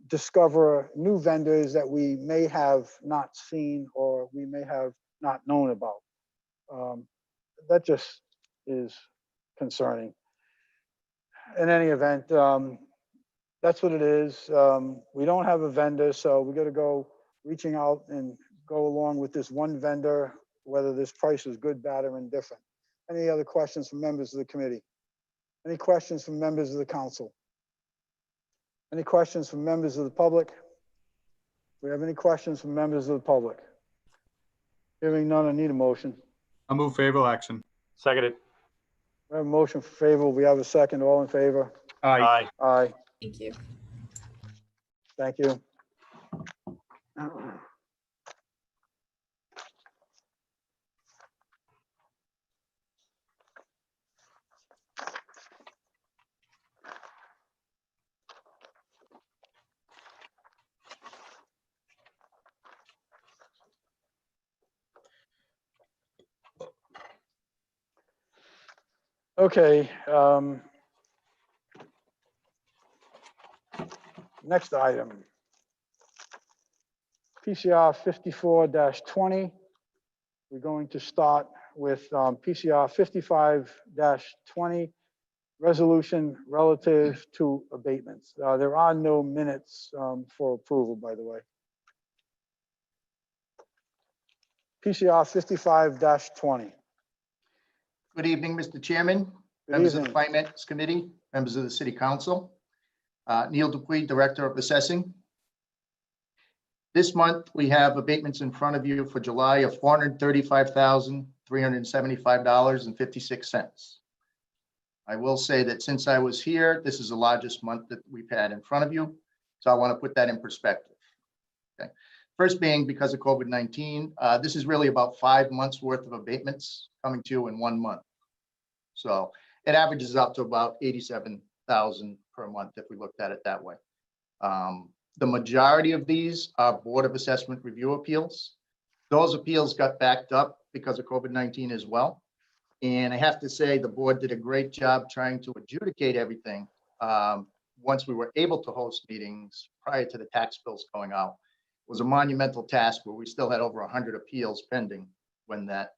discover new vendors that we may have not seen or we may have not known about. That just is concerning. In any event, that's what it is. We don't have a vendor, so we got to go reaching out and go along with this one vendor, whether this price is good, bad, or indifferent. Any other questions from members of the committee? Any questions from members of the council? Any questions from members of the public? Do we have any questions from members of the public? Hearing none, I need a motion.
I move favorable action.
Seconded.
We have a motion for favorable. We have a second. All in favor?
Aye.
Aye.
Thank you.
Thank you. Okay. Next item. PCR 54-20. We're going to start with PCR 55-20, resolution relative to abatements. There are no minutes for approval, by the way. PCR 55-20.
Good evening, Mr. Chairman,
Good
members of the
evening.
Finance Committee, members of the City Council. Neil Dupuy, Director of Assessing. This month, we have abatements in front of you for July of $435,375.56. I will say that since I was here, this is the largest month that we've had in front of you, so I want to put that in perspective. Okay. First being because of COVID-19, this is really about 5 months worth of abatements coming to you in 1 month. So it averages up to about 87,000 per month if we looked at it that way. The majority of these are Board of Assessment review appeals. Those appeals got backed up because of COVID-19 as well. And I have to say the board did a great job trying to adjudicate everything once we were able to host meetings prior to the tax bills going out. It was a monumental task where we still had over 100 appeals pending when that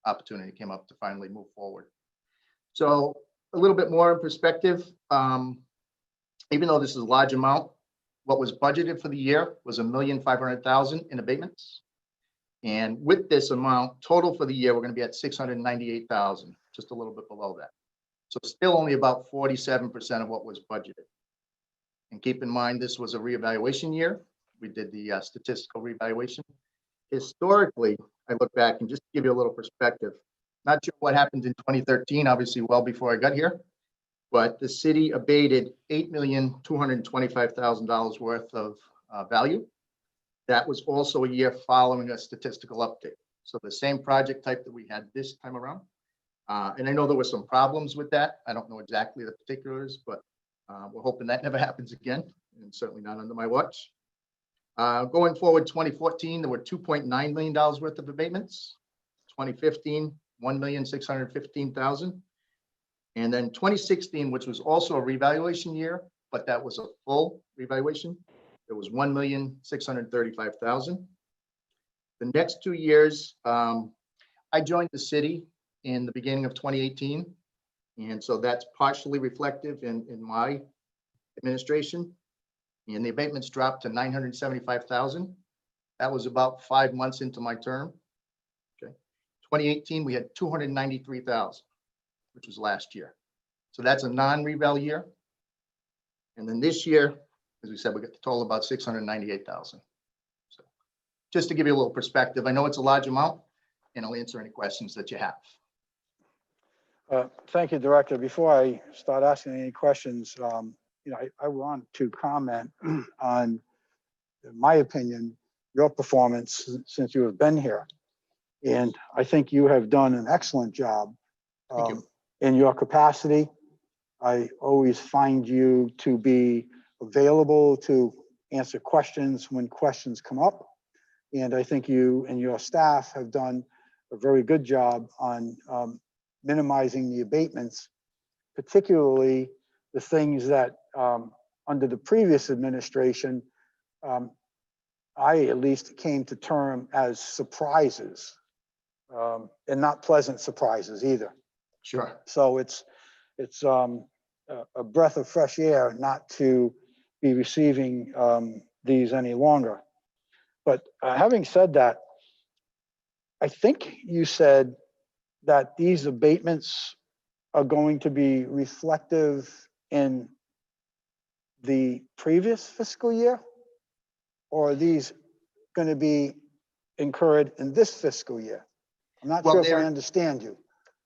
opportunity came up to finally move forward. So a little bit more in perspective, even though this is a large amount, what was budgeted for the year was $1,500,000 in abatements. And with this amount total for the year, we're going to be at $698,000, just a little bit below that. So still only about 47% of what was budgeted. And keep in mind, this was a reevaluation year. We did the statistical reevaluation. Historically, I look back and just to give you a little perspective, not sure what happened in 2013, obviously well before I got here, but the city abated $8,225,000 worth of value. That was also a year following a statistical update. So the same project type that we had this time around. And I know there were some problems with that. I don't know exactly the particulars, but we're hoping that never happens again, and certainly not under my watch. Going forward, 2014, there were $2.9 million worth of abatements. 2015, $1,615,000. And then 2016, which was also a revaluation year, but that was a full revaluation, it was $1,635,000. The next 2 years, I joined the city in the beginning of 2018. And so that's partially reflective in my administration. And the abatements dropped to $975,000. That was about 5 months into my term. Okay. 2018, we had $293,000, which was last year. So that's a non-reval year. And then this year, as we said, we got the total about $698,000. So just to give you a little perspective, I know it's a large amount, and I'll answer any questions that you have.
Thank you, Director. Before I start asking any questions, I want to comment on, in my opinion, your performance since you have been here. And I think you have done an excellent job in your capacity. I always find you to be available to answer questions when questions come up. And I think you and your staff have done a very good job on minimizing the abatements, particularly the things that under the previous administration, I at least came to term as surprises, and not pleasant surprises either.
Sure.
So it's a breath of fresh air not to be receiving these any longer. But having said that, I think you said that these abatements are going to be reflective in the previous fiscal year? Or are these going to be incurred in this fiscal year? I'm not sure if I understand you.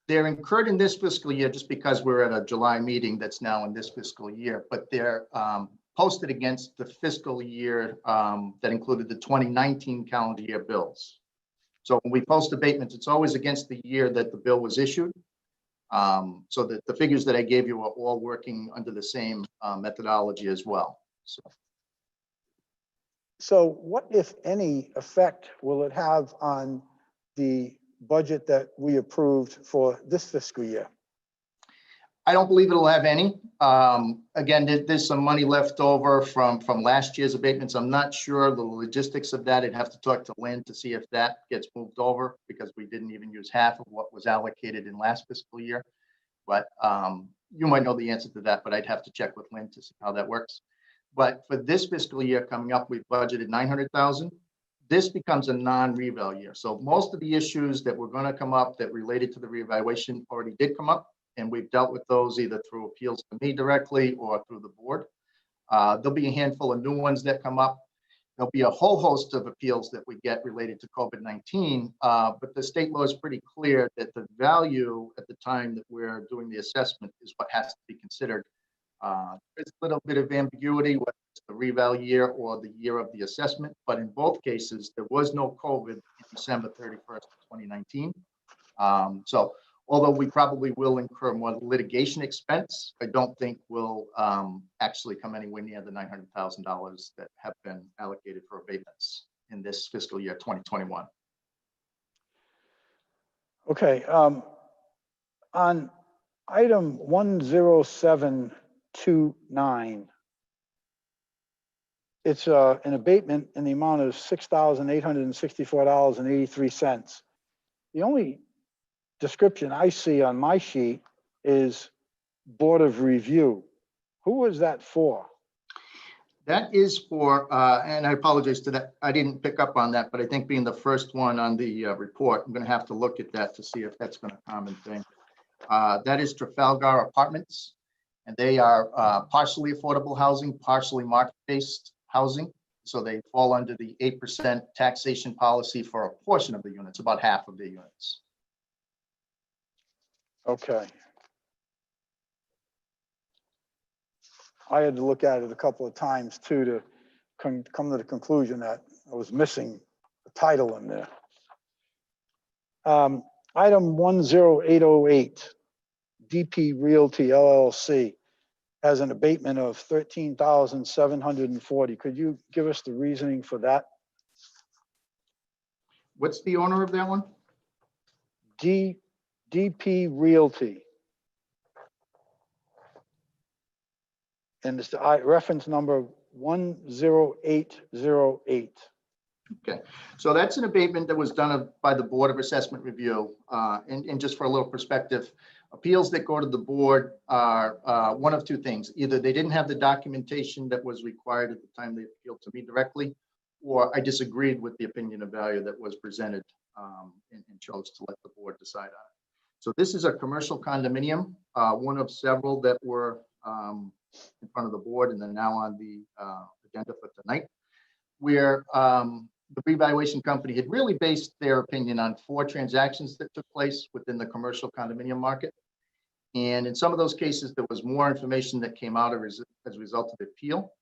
They're incurred in this fiscal year just because we're at a July meeting that's now in this fiscal year, but they're posted against the fiscal year that included the 2019 calendar year bills. So when we post abatements, it's always against the year that the bill was issued. So that the figures that I gave you are all working under the same methodology as well.
So what, if any, effect will it have on the budget that we approved for this fiscal year?
I don't believe it'll have any. Again, there's some money left over from last year's abatements. I'm not sure the logistics of that. I'd have to talk to Lynn to see if that gets moved over because we didn't even use half of what was allocated in last fiscal year. But you might know the answer to that, but I'd have to check with Lynn to see how that works. But for this fiscal year coming up, we've budgeted $900,000. This becomes a non-reval year. So most of the issues that were going to come up that related to the reevaluation already did come up. And we've dealt with those either through appeals to me directly or through the board. There'll be a handful of new ones that come up. There'll be a whole host of appeals that we get related to COVID-19, but the state law is pretty clear that the value at the time that we're doing the assessment is what has to be considered. There's a little bit of ambiguity whether it's the reval year or the year of the assessment, but in both cases, there was no COVID in December 31st, 2019. So although we probably will incur more litigation expense, I don't think we'll actually come anywhere near the $900,000 that have been allocated for abatements in this fiscal year 2021.
Okay. On item 10729, it's an abatement in the amount of $6,864.83. The only description I see on my sheet is Board of Review. Who was that for?
That is for, and I apologize to that, I didn't pick up on that, but I think being the first one on the report, I'm going to have to look at that to see if that's been a common thing. That is Trafalgar Apartments. And they are partially affordable housing, partially market-based housing. So they fall under the 8% taxation policy for a portion of the units, about half of the units.
Okay. I had to look at it a couple of times too to come to the conclusion that I was missing a title in there. Item 10808, DP Realty LLC has an abatement of $13,740. Could you give us the reasoning for that?
What's the owner of that one?
DP Realty. And it's the reference number 10808.
Okay, so that's an abatement that was done by the Board of Assessment Review. And just for a little perspective, appeals that go to the board are one of two things. Either they didn't have the documentation that was required at the time they appealed to me directly, or I disagreed with the opinion of value that was presented and chose to let the board decide on it. So this is a commercial condominium, one of several that were in front of the board and then now on the agenda for tonight, where the revaluation company had really based their opinion on 4 transactions that took place within the commercial condominium market. And in some of those cases, there was more information that came out as a result of the appeal.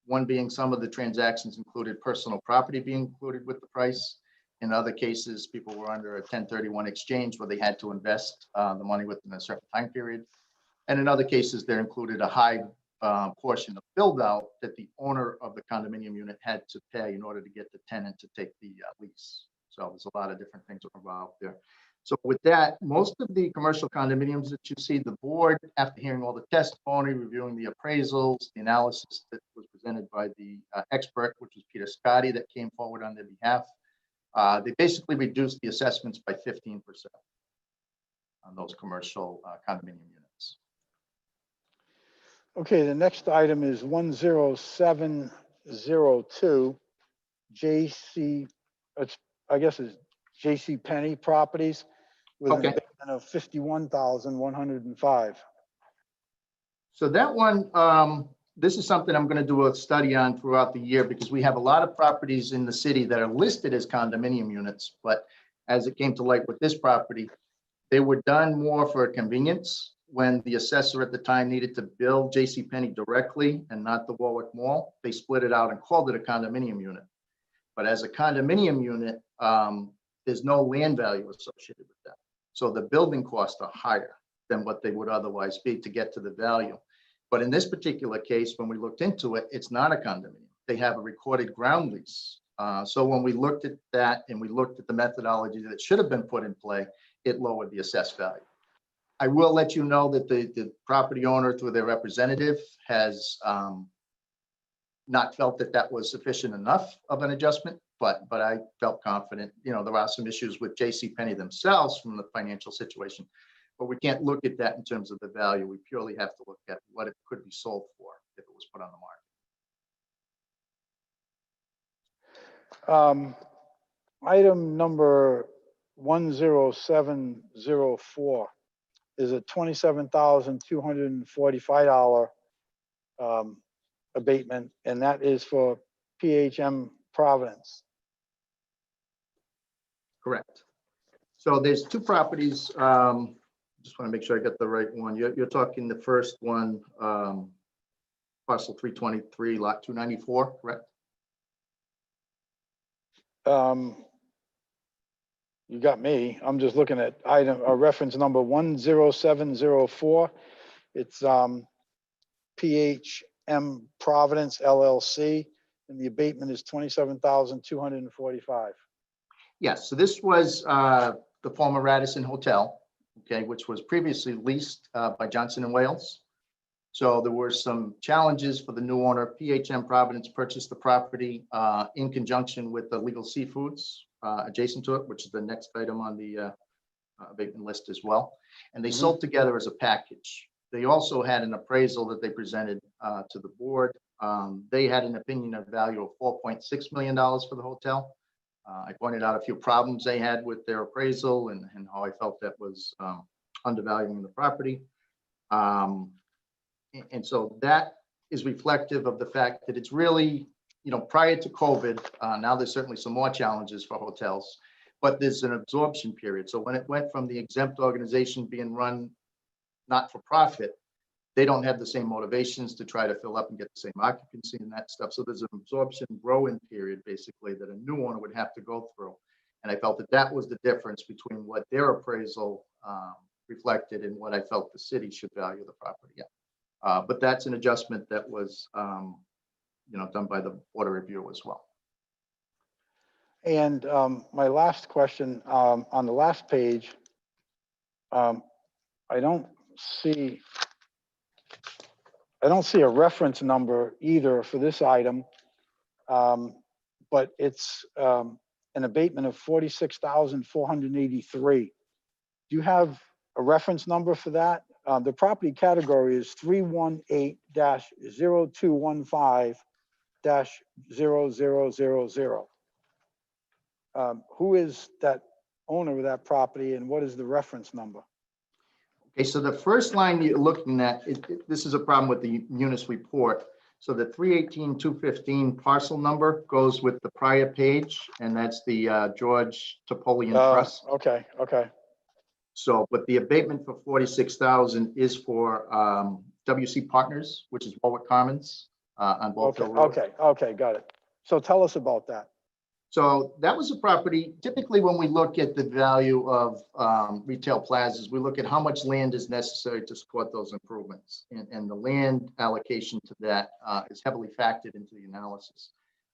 One being some of the transactions included personal property being included with the price. In other cases, people were under a 1031 exchange where they had to invest the money within a certain time period. And in other cases, there included a high portion of build out that the owner of the condominium unit had to pay in order to get the tenant to take the lease. So there's a lot of different things involved there. So with that, most of the commercial condominiums that you see, the board, after hearing all the testimony, reviewing the appraisals, the analysis that was presented by the expert, which was Peter Scotti, that came forward on their behalf, they basically reduced the assessments by 15% on those commercial condominium units.
Okay, the next item is 10702 JC, I guess it's JC Penney Properties with an abatement of 51,105.
So that one, this is something I'm going to do a study on throughout the year because we have a lot of properties in the city that are listed as condominium units, but as it came to light with this property, they were done more for convenience when the assessor at the time needed to bill JCPenney directly and not the Warwick Mall. They split it out and called it a condominium unit. But as a condominium unit, there's no land value associated with that. So the building costs are higher than what they would otherwise be to get to the value. But in this particular case, when we looked into it, it's not a condominium. They have a recorded ground lease. So when we looked at that and we looked at the methodology that should have been put in play, it lowered the assessed value. I will let you know that the property owner through their representative has not felt that that was sufficient enough of an adjustment, but I felt confident. You know, there are some issues with JCPenney themselves from the financial situation, but we can't look at that in terms of the value. We purely have to look at what it could be sold for if it was put on the market.
Item number 10704 is a $27,245 abatement, and that is for PHM Providence.
Correct. So there's 2 properties. Just want to make sure I got the right one. You're talking the first one, parcel 323, lot 294, correct?
You got me. I'm just looking at reference number 10704. It's PHM Providence LLC, and the abatement is $27,245.
Yes. So this was the former Radisson Hotel, okay, which was previously leased by Johnson & Wales. So there were some challenges for the new owner. PHM Providence purchased the property in conjunction with the Legal Seafoods adjacent to it, which is the next item on the abatement list as well. And they sold together as a package. They also had an appraisal that they presented to the board. They had an opinion of value of $4.6 million for the hotel. I pointed out a few problems they had with their appraisal and how I felt that was undervaluing the property. And so that is reflective of the fact that it's really, prior to COVID, now there's certainly some more challenges for hotels, but there's an absorption period. So when it went from the exempt organization being run not for profit, they don't have the same motivations to try to fill up and get the same occupancy and that stuff. So there's an absorption grow-in period, basically, that a new owner would have to go through. And I felt that that was the difference between what their appraisal reflected and what I felt the city should value the property at. But that's an adjustment that was, done by the Board of Review as well.
And my last question, on the last page, I don't see a reference number either for this item, but it's an abatement of $46,483. Do you have a reference number for that? The property category is 318-0215-0000. Who is that owner of that property and what is the reference number?
Okay, so the first line you're looking at, this is a problem with the Munis report. So the 318-215 parcel number goes with the prior page, and that's the George Topolian Trust.
Okay.
So, but the abatement for 46,000 is for WC Partners, which is Warwick Commons on Both Hill Road.
Okay, got it. So tell us about that.
So that was a property, typically when we look at the value of retail plazas, we look at how much land is necessary to support those improvements. And the land allocation to that is heavily factored into the analysis.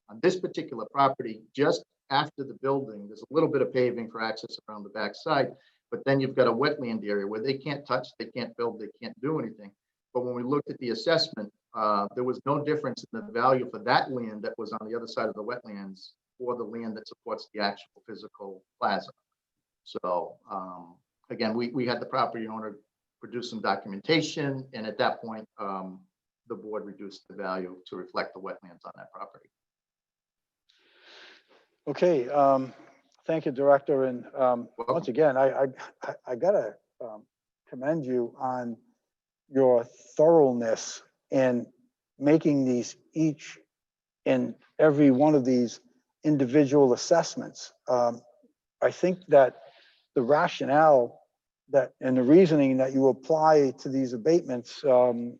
On this particular property, just after the building, there's a little bit of paving for access around the backside, but then you've got a wetland area where they can't touch, they can't build, they can't do anything. But when we looked at the assessment, there was no difference in the value for that land that was on the other side of the wetlands or the land that supports the actual physical plaza. So again, we had the property owner produce some documentation, and at that point, the board reduced the value to reflect the wetlands on that property.
Okay, thank you, Director. And once again, I gotta commend you on your thoroughness in making these each and every one of these individual assessments. I think that the rationale that and the reasoning that you apply to these abatements, I'm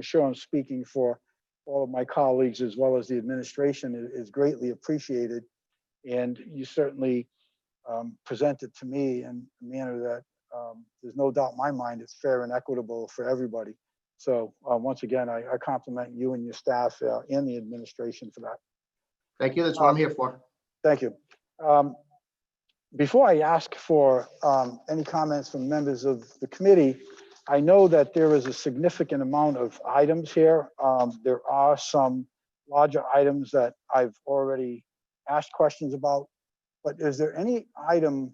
sure I'm speaking for all of my colleagues as well as the administration, is greatly appreciated. And you certainly presented to me in a manner that there's no doubt in my mind it's fair and equitable for everybody. So once again, I compliment you and your staff and the administration for that.
Thank you. That's what I'm here for.
Thank you. Before I ask for any comments from members of the committee, I know that there is a significant amount of items here. There are some larger items that I've already asked questions about, but is there any item,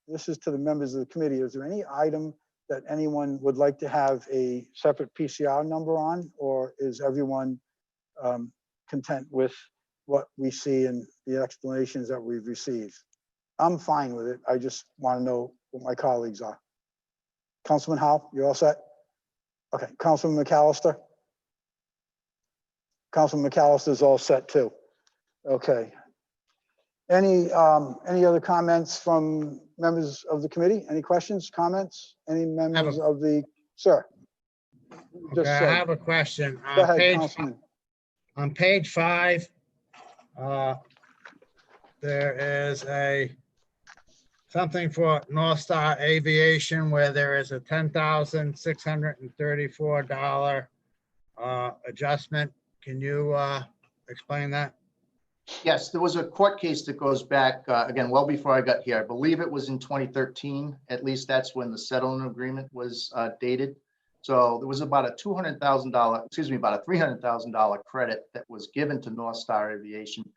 this is to the members of the committee, is there any item that anyone would like to have a separate PCR number on, or is everyone content with what we see and the explanations that we've received? I'm fine with it. I just want to know what my colleagues are. Councilman Howe, you all set? Okay, Councilman McAllister? Councilman McAllister is all set too. Okay. Any other comments from members of the committee? Any questions, comments? Any members of the, sir?
Okay, I have a question.
Go ahead, Councilman.
On page 5, there is something for North Star Aviation where there is a $10,634 adjustment. Can you explain that?
Yes, there was a court case that goes back, again, well before I got here. I believe it was in 2013. At least that's when the settlement agreement was dated. So there was about a $300,000 credit that was given to North Star Aviation.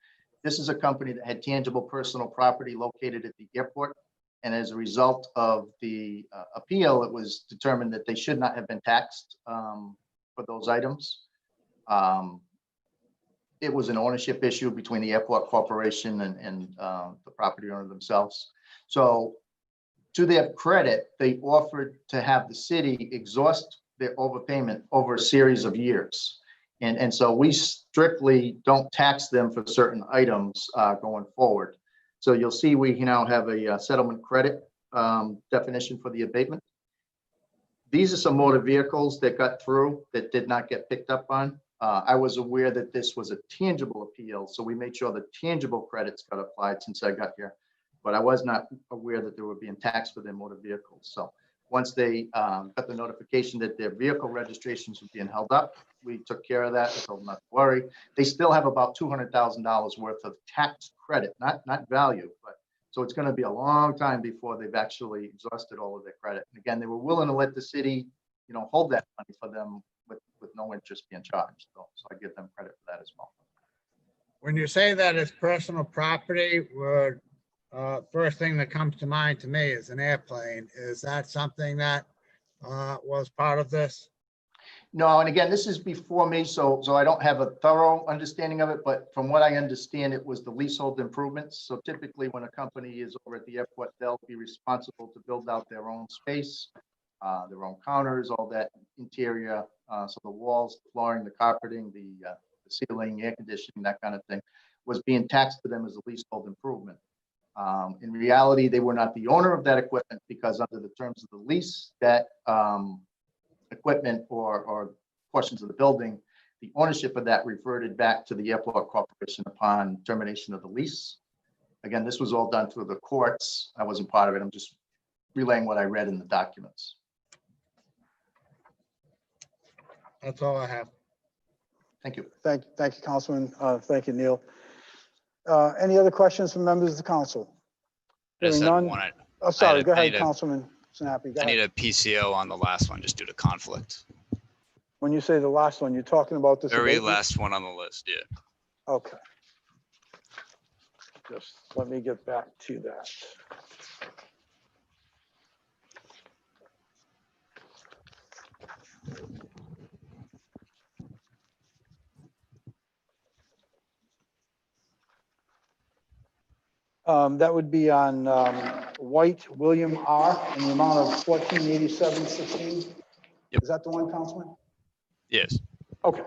This is a company that had tangible personal property located at the airport. And as a result of the appeal, it was determined that they should not have been taxed for those items. It was an ownership issue between the airport corporation and the property owner themselves. So To their credit, they offered to have the city exhaust their overpayment over a series of years. And so we strictly don't tax them for certain items going forward. So you'll see we now have a settlement credit definition for the abatement. These are some motor vehicles that got through that did not get picked up on. I was aware that this was a tangible appeal, so we made sure the tangible credits got applied since I got here. But I was not aware that they were being taxed for their motor vehicles. So once they got the notification that their vehicle registrations were being held up, we took care of that. I told them not to worry. They still have about $200,000 worth of tax credit, not value, but so it's going to be a long time before they've actually exhausted all of their credit. And again, they were willing to let the city, hold that money for them with no interest being charged. So I give them credit for that as well.
When you say that it's personal property, would first thing that comes to mind to me is an airplane. Is that something that was part of this?
No, and again, this is before me, so I don't have a thorough understanding of it, but from what I understand, it was the leasehold improvements. So typically when a company is over at the airport, they'll be responsible to build out their own space, their own counters, all that interior. So the walls, the flooring, the carpeting, the ceiling, air conditioning, that kind of thing was being taxed to them as a leasehold improvement. In reality, they were not the owner of that equipment because under the terms of the lease, that equipment or portions of the building, the ownership of that reverted back to the airport corporation upon termination of the lease. Again, this was all done through the courts. I wasn't part of it. I'm just relaying what I read in the documents.
That's all I have.
Thank you.
Thank you, Councilman. Thank you, Neil. Any other questions from members of the council?
I just
Hearing
had
none.
one.
Oh, sorry. Go
I
ahead,
need a-
Councilman Sinapi. Go
I
ahead.
need a PCO on the last one just due to conflict.
When you say the last one, you're talking about this
Very
abatement?
last one on the list, yeah.
Okay. Just let me get back to that. That would be on White William R. in the amount of 1487.16. Is that the one, Councilman?
Yes.
Okay.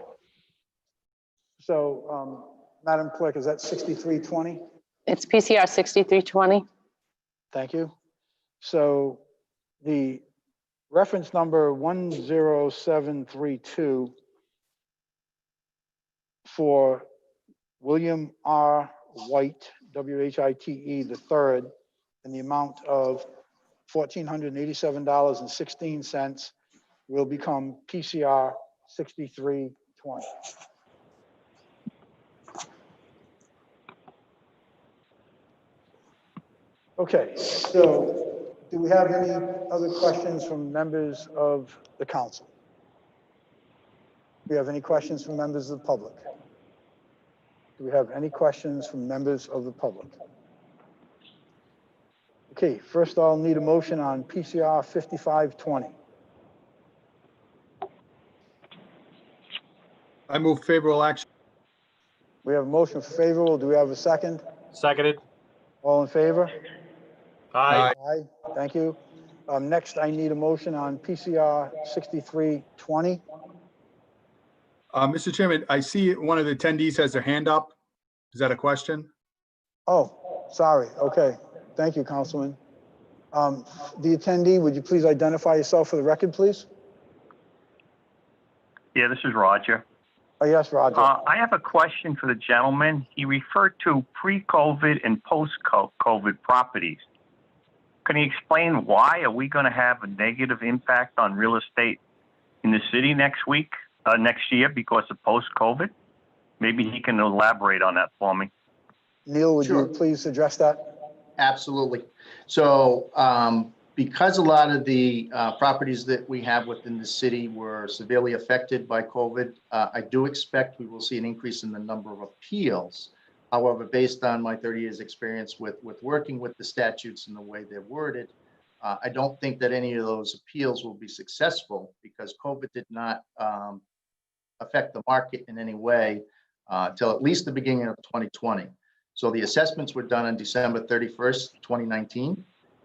So, Madam Clerk, is that 6320?
It's PCR 6320.
Thank you. So the reference number 10732 for William R. White, W-H-I-T-E, the third, in the amount of $1,487.16 will become PCR 6320. Okay, so do we have any other questions from members of the council? Do we have any questions from members of the public? Do we have any questions from members of the public? Okay, first I'll need a motion on PCR 5520.
I move favorable action.
We have a motion for favorable. Do we have a second?
Seconded.
All in favor?
Aye.
Aye, thank you. Next, I need a motion on PCR 6320.
Mr. Chairman, I see one of the attendees has their hand up. Is that a question?
Oh, sorry. Okay. Thank you, Councilman. The attendee, would you please identify yourself for the record, please?
Yeah, this is Roger.
Oh, yes, Roger.
I have a question for the gentleman. He referred to pre-COVID and post-COVID properties. Can you explain why are we going to have a negative impact on real estate in the city next year because of post-COVID? Maybe he can elaborate on that for me.
Neil, would
Sure.
you please address that?
Absolutely. So because a lot of the properties that we have within the city were severely affected by COVID, I do expect we will see an increase in the number of appeals. However, based on my 30 years experience with working with the statutes and the way they're worded, I don't think that any of those appeals will be successful because COVID did not affect the market in any way till at least the beginning of 2020. So the assessments were done on December 31st, 2019.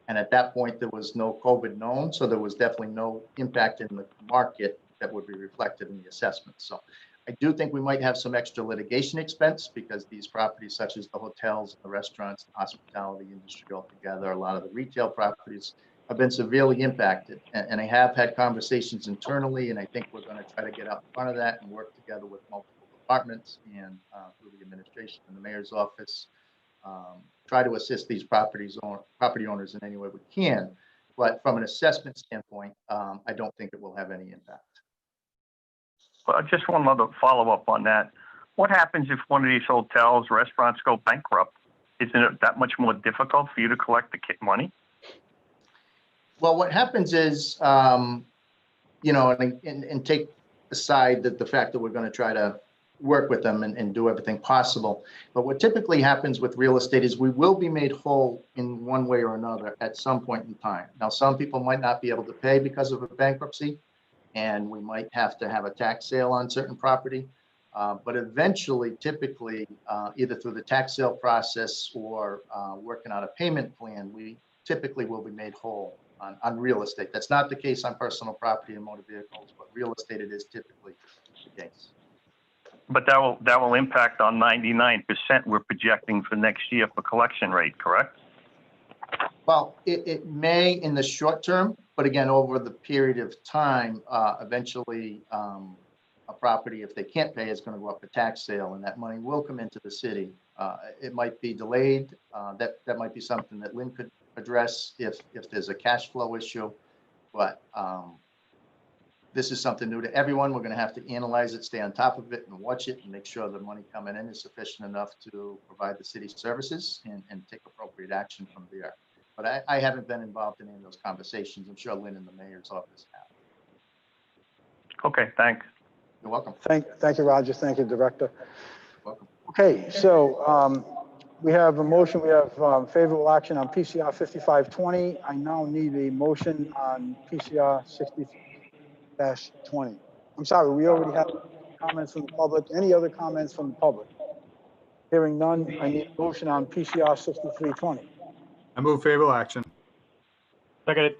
And at that point, there was no COVID known, so there was definitely no impact in the market that would be reflected in the assessment. So I do think we might have some extra litigation expense because these properties, such as the hotels, the restaurants, the hospitality industry altogether, a lot of the retail properties have been severely impacted. And I have had conversations internally, and I think we're going to try to get out in front of that and work together with multiple departments and through the administration and the mayor's office, try to assist these property owners in any way we can. But from an assessment standpoint, I don't think it will have any impact.
Well, just one other follow-up on that. What happens if one of these hotels, restaurants go bankrupt? Isn't it that much more difficult for you to collect the money?
Well, what happens is, you know, and take aside the fact that we're going to try to work with them and do everything possible. But what typically happens with real estate is we will be made whole in one way or another at some point in time. Now, some people might not be able to pay because of a bankruptcy, and we might have to have a tax sale on certain property. But eventually, typically, either through the tax sale process or working out a payment plan, we typically will be made whole on real estate. That's not the case on personal property and motor vehicles, but real estate, it is typically the case.
But that will impact on 99% we're projecting for next year for collection rate, correct?
Well, it may in the short term, but again, over the period of time, eventually a property, if they can't pay, is going to go up for tax sale, and that money will come into the city. It might be delayed. That might be something that Lynn could address if there's a cash flow issue, but this is something new to everyone. We're going to have to analyze it, stay on top of it, and watch it, and make sure the money coming in is sufficient enough to provide the city services and take appropriate action from there. But I haven't been involved in any of those conversations. I'm sure Lynn and the mayor's office have.
Okay, thanks.
You're welcome.
Thank you, Roger. Thank you, Director.
Welcome.
Okay, so we have a motion. We have favorable action on PCR 5520. I now need a motion on PCR 60-20. I'm sorry, we already have comments from the public. Any other comments from the public? Hearing none, I need a motion on PCR 6320.
I move favorable action.
Seconded.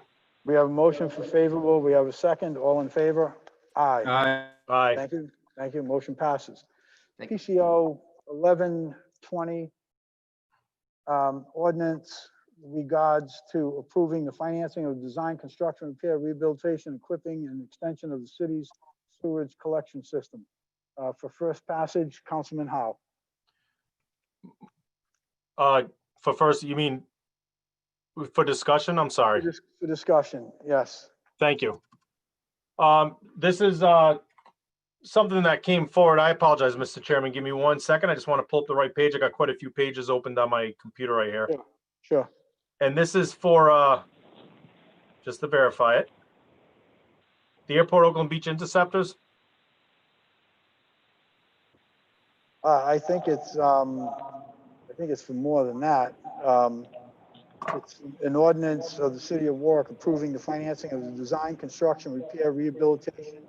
We have a motion for favorable. We have a second. All in favor? Aye.
Aye.
Aye.
Thank you. Thank you. Motion passes. PCO 1120, ordinance regards to approving the financing of design, construction, repair, rehabilitation, equipping, and extension of the city's sewage collection system. For first passage, Councilman Howe.
For first, you mean for discussion? I'm sorry.
For discussion, yes.
Thank you. This is something that came forward. I apologize, Mr. Chairman. Give me 1 second. I just want to pull up the right page. I got quite a few pages opened on my computer right here.
Sure.
And this is for, just to verify it, the Airport Oakland Beach Interceptors.
I think it's for more than that. It's an ordinance of the City of Warwick approving the financing of the design, construction, repair, rehabilitation,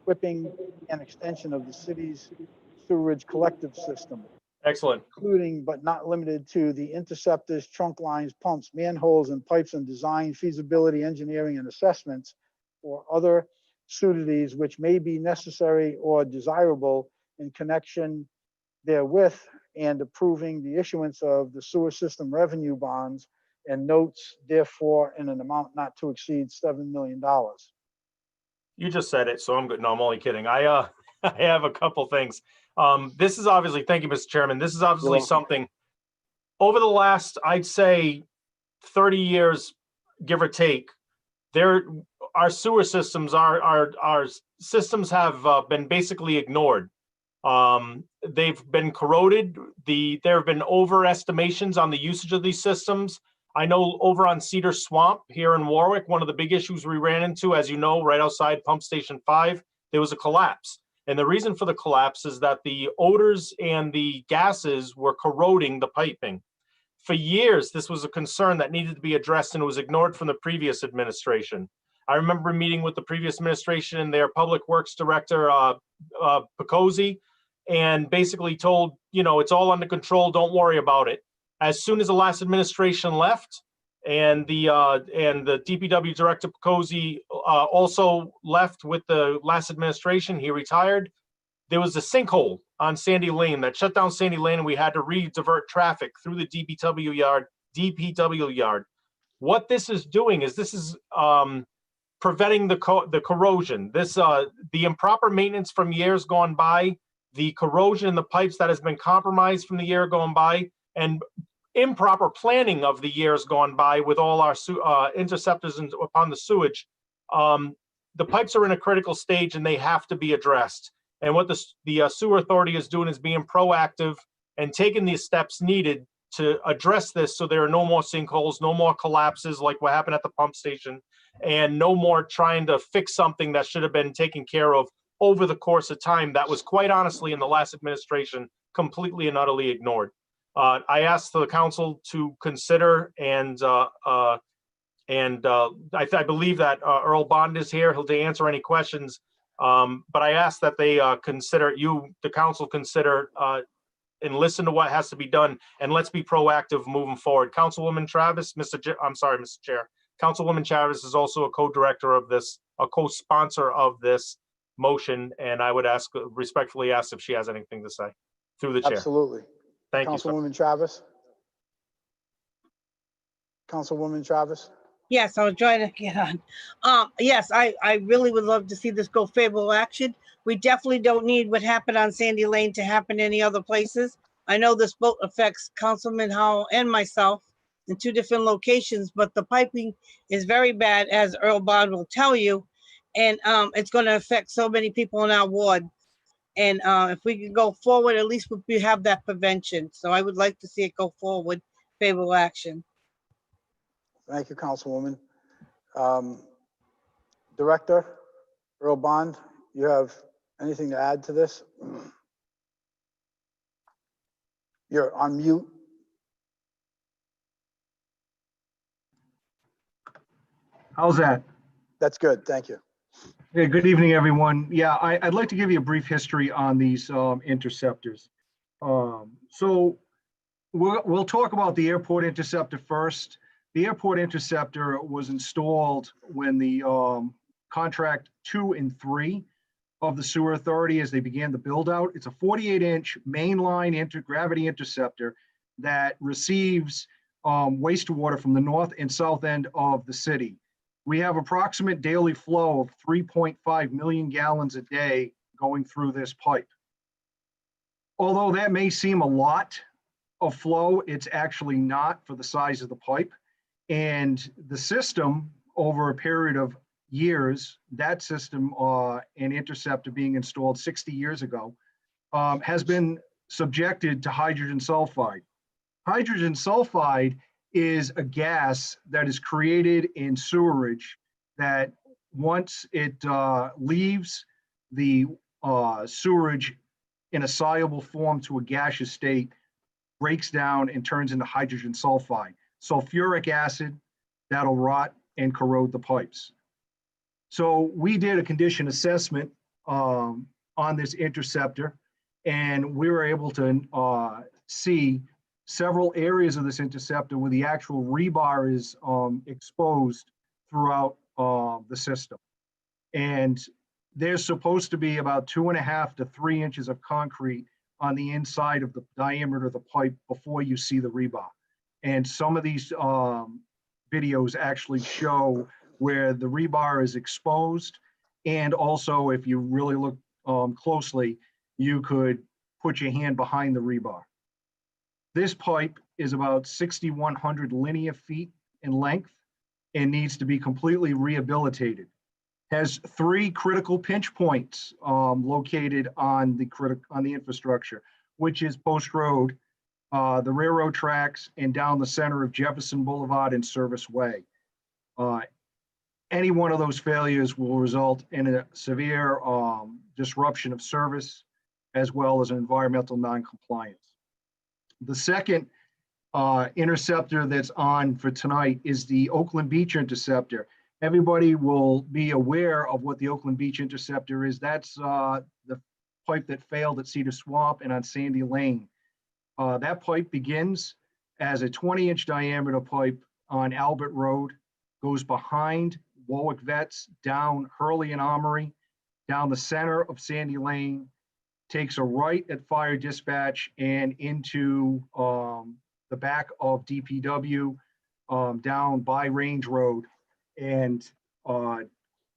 equipping, and extension of the city's sewerage collective system.
Excellent.
Including but not limited to the interceptors, trunk lines, pumps, manholes, and pipes, and design, feasibility, engineering, and assessments or other suities which may be necessary or desirable in connection therewith, and approving the issuance of the sewer system revenue bonds and notes, therefore, in an amount not to exceed $7 million.
You just said it, so I'm good. No, I'm only kidding. I have a couple things. This is obviously, thank you, Mr. Chairman. This is obviously something over the last, I'd say, 30 years, give or take. Our sewer systems, our systems have been basically ignored. They've been corroded. There have been overestimations on the usage of these systems. I know over on Cedar Swamp here in Warwick, one of the big issues we ran into, as you know, right outside Pump Station 5, there was a collapse. And the reason for the collapse is that the odors and the gases were corroding the piping. For years, this was a concern that needed to be addressed, and it was ignored from the previous administration. I remember meeting with the previous administration and their public works director, Picozzi, and basically told, you know, it's all under control, don't worry about it. As soon as the last administration left, and the DPW Director Picozzi also left with the last administration. He retired. There was a sinkhole on Sandy Lane that shut down Sandy Lane, and we had to re-divert traffic through the DPW yard. What this is doing is preventing the corrosion. The improper maintenance from years gone by, the corrosion in the pipes that has been compromised from the year gone by, and improper planning of the years gone by with all our interceptors upon the sewage. The pipes are in a critical stage and they have to be addressed. And what the sewer authority is doing is being proactive and taking the steps needed to address this, so there are no more sinkholes, no more collapses like what happened at the pump station, and no more trying to fix something that should have been taken care of over the course of time that was, quite honestly, in the last administration, completely and utterly ignored. I asked the council to consider, and I believe that Earl Bond is here to answer any questions. But I ask that they the council consider and listen to what has to be done, and let's be proactive moving forward. Councilwoman Travis, Mr. Chair. Councilwoman Travis is also a co-director of this, a co-sponsor of this motion, and I would respectfully ask if she has anything to say through the chair.
Absolutely.
Thank you, sir.
Councilwoman Travis. Councilwoman Travis.
Yes, I was trying to get on. Yes, I really would love to see this go favorable action. We definitely don't need what happened on Sandy Lane to happen any other places. I know this boat affects Councilman Howell and myself in 2 different locations, but the piping is very bad, as Earl Bond will tell you. And it's going to affect so many people in our ward. And if we can go forward, at least we have that prevention. So I would like to see it go forward, favorable action.
Thank you, Councilwoman. Director Earl Bond, you have anything to add to this? You're on mute.
How's that?
That's good. Thank you.
Hey, good evening, everyone. Yeah, I'd like to give you a brief history on these interceptors. So we'll talk about the airport interceptor first. The airport interceptor was installed when the contract 2 and 3 of the sewer authority, as they began the build out. It's a 48-inch mainline gravity interceptor that receives wastewater from the north and south end of the city. We have approximate daily flow of 3.5 million gallons a day going through this pipe. Although that may seem a lot of flow, it's actually not for the size of the pipe. And the system, over a period of years, that system, an interceptor being installed 60 years ago, has been subjected to hydrogen sulfide. Hydrogen sulfide is a gas that is created in sewerage that, once it leaves the sewerage in a soluble form to a gaseous state, breaks down and turns into hydrogen sulfide. Sulfuric acid that'll rot and corrode the pipes. So we did a condition assessment on this interceptor, and we were able to see several areas of this interceptor where the actual rebar is exposed throughout the system. And there's supposed to be about 2.5 to 3 inches of concrete on the inside of the diameter of the pipe before you see the rebar. And some of these videos actually show where the rebar is exposed. And also, if you really look closely, you could put your hand behind the rebar. This pipe is about 6,100 linear feet in length and needs to be completely rehabilitated. Has 3 critical pinch points located on the infrastructure, which is Post Road, the railroad tracks, and down the center of Jefferson Boulevard and Service Way. Any one of those failures will result in a severe disruption of service, as well as an environmental non-compliance. The second interceptor that's on for tonight is the Oakland Beach interceptor. Everybody will be aware of what the Oakland Beach interceptor is. That's the pipe that failed at Cedar Swamp and on Sandy Lane. That pipe begins as a 20-inch diameter pipe on Albert Road, goes behind Warwick Vets, down Hurley and Armory, down the center of Sandy Lane, takes a right at Fire Dispatch and into the back of DPW, down by Range Road, and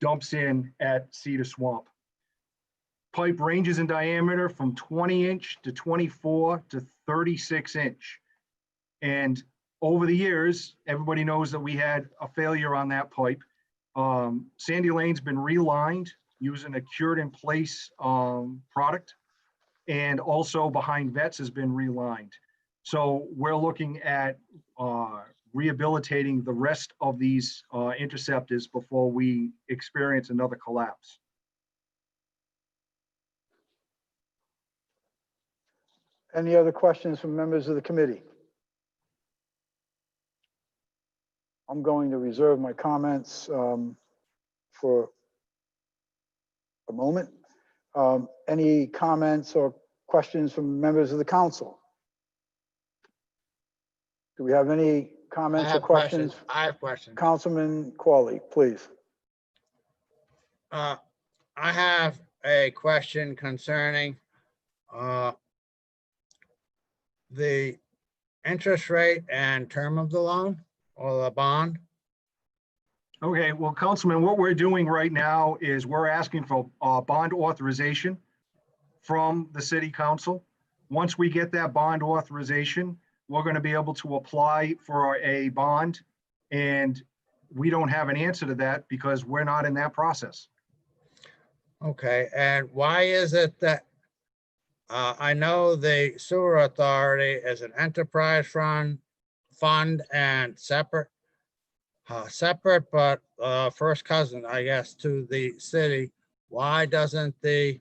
dumps in at Cedar Swamp. Pipe ranges in diameter from 20-inch to 24 to 36-inch. And over the years, everybody knows that we had a failure on that pipe. Sandy Lane's been relined using a cured in place product, and also behind Vets has been relined. So we're looking at rehabilitating the rest of these interceptors before we experience another collapse.
Any other questions from members of the committee? I'm going to reserve my comments for a moment. Any comments or questions from members of the council? Do we have any comments or questions?
I have questions.
Councilman Qualley, please.
I have a question concerning the interest rate and term of the loan or the bond.
Okay, well, Councilman, what we're doing right now is we're asking for bond authorization from the city council. Once we get that bond authorization, we're going to be able to apply for a bond, and we don't have an answer to that because we're not in that process.
Okay, and why is it that I know the sewer authority is an enterprise fund and separate, but first cousin, I guess, to the city. Why doesn't the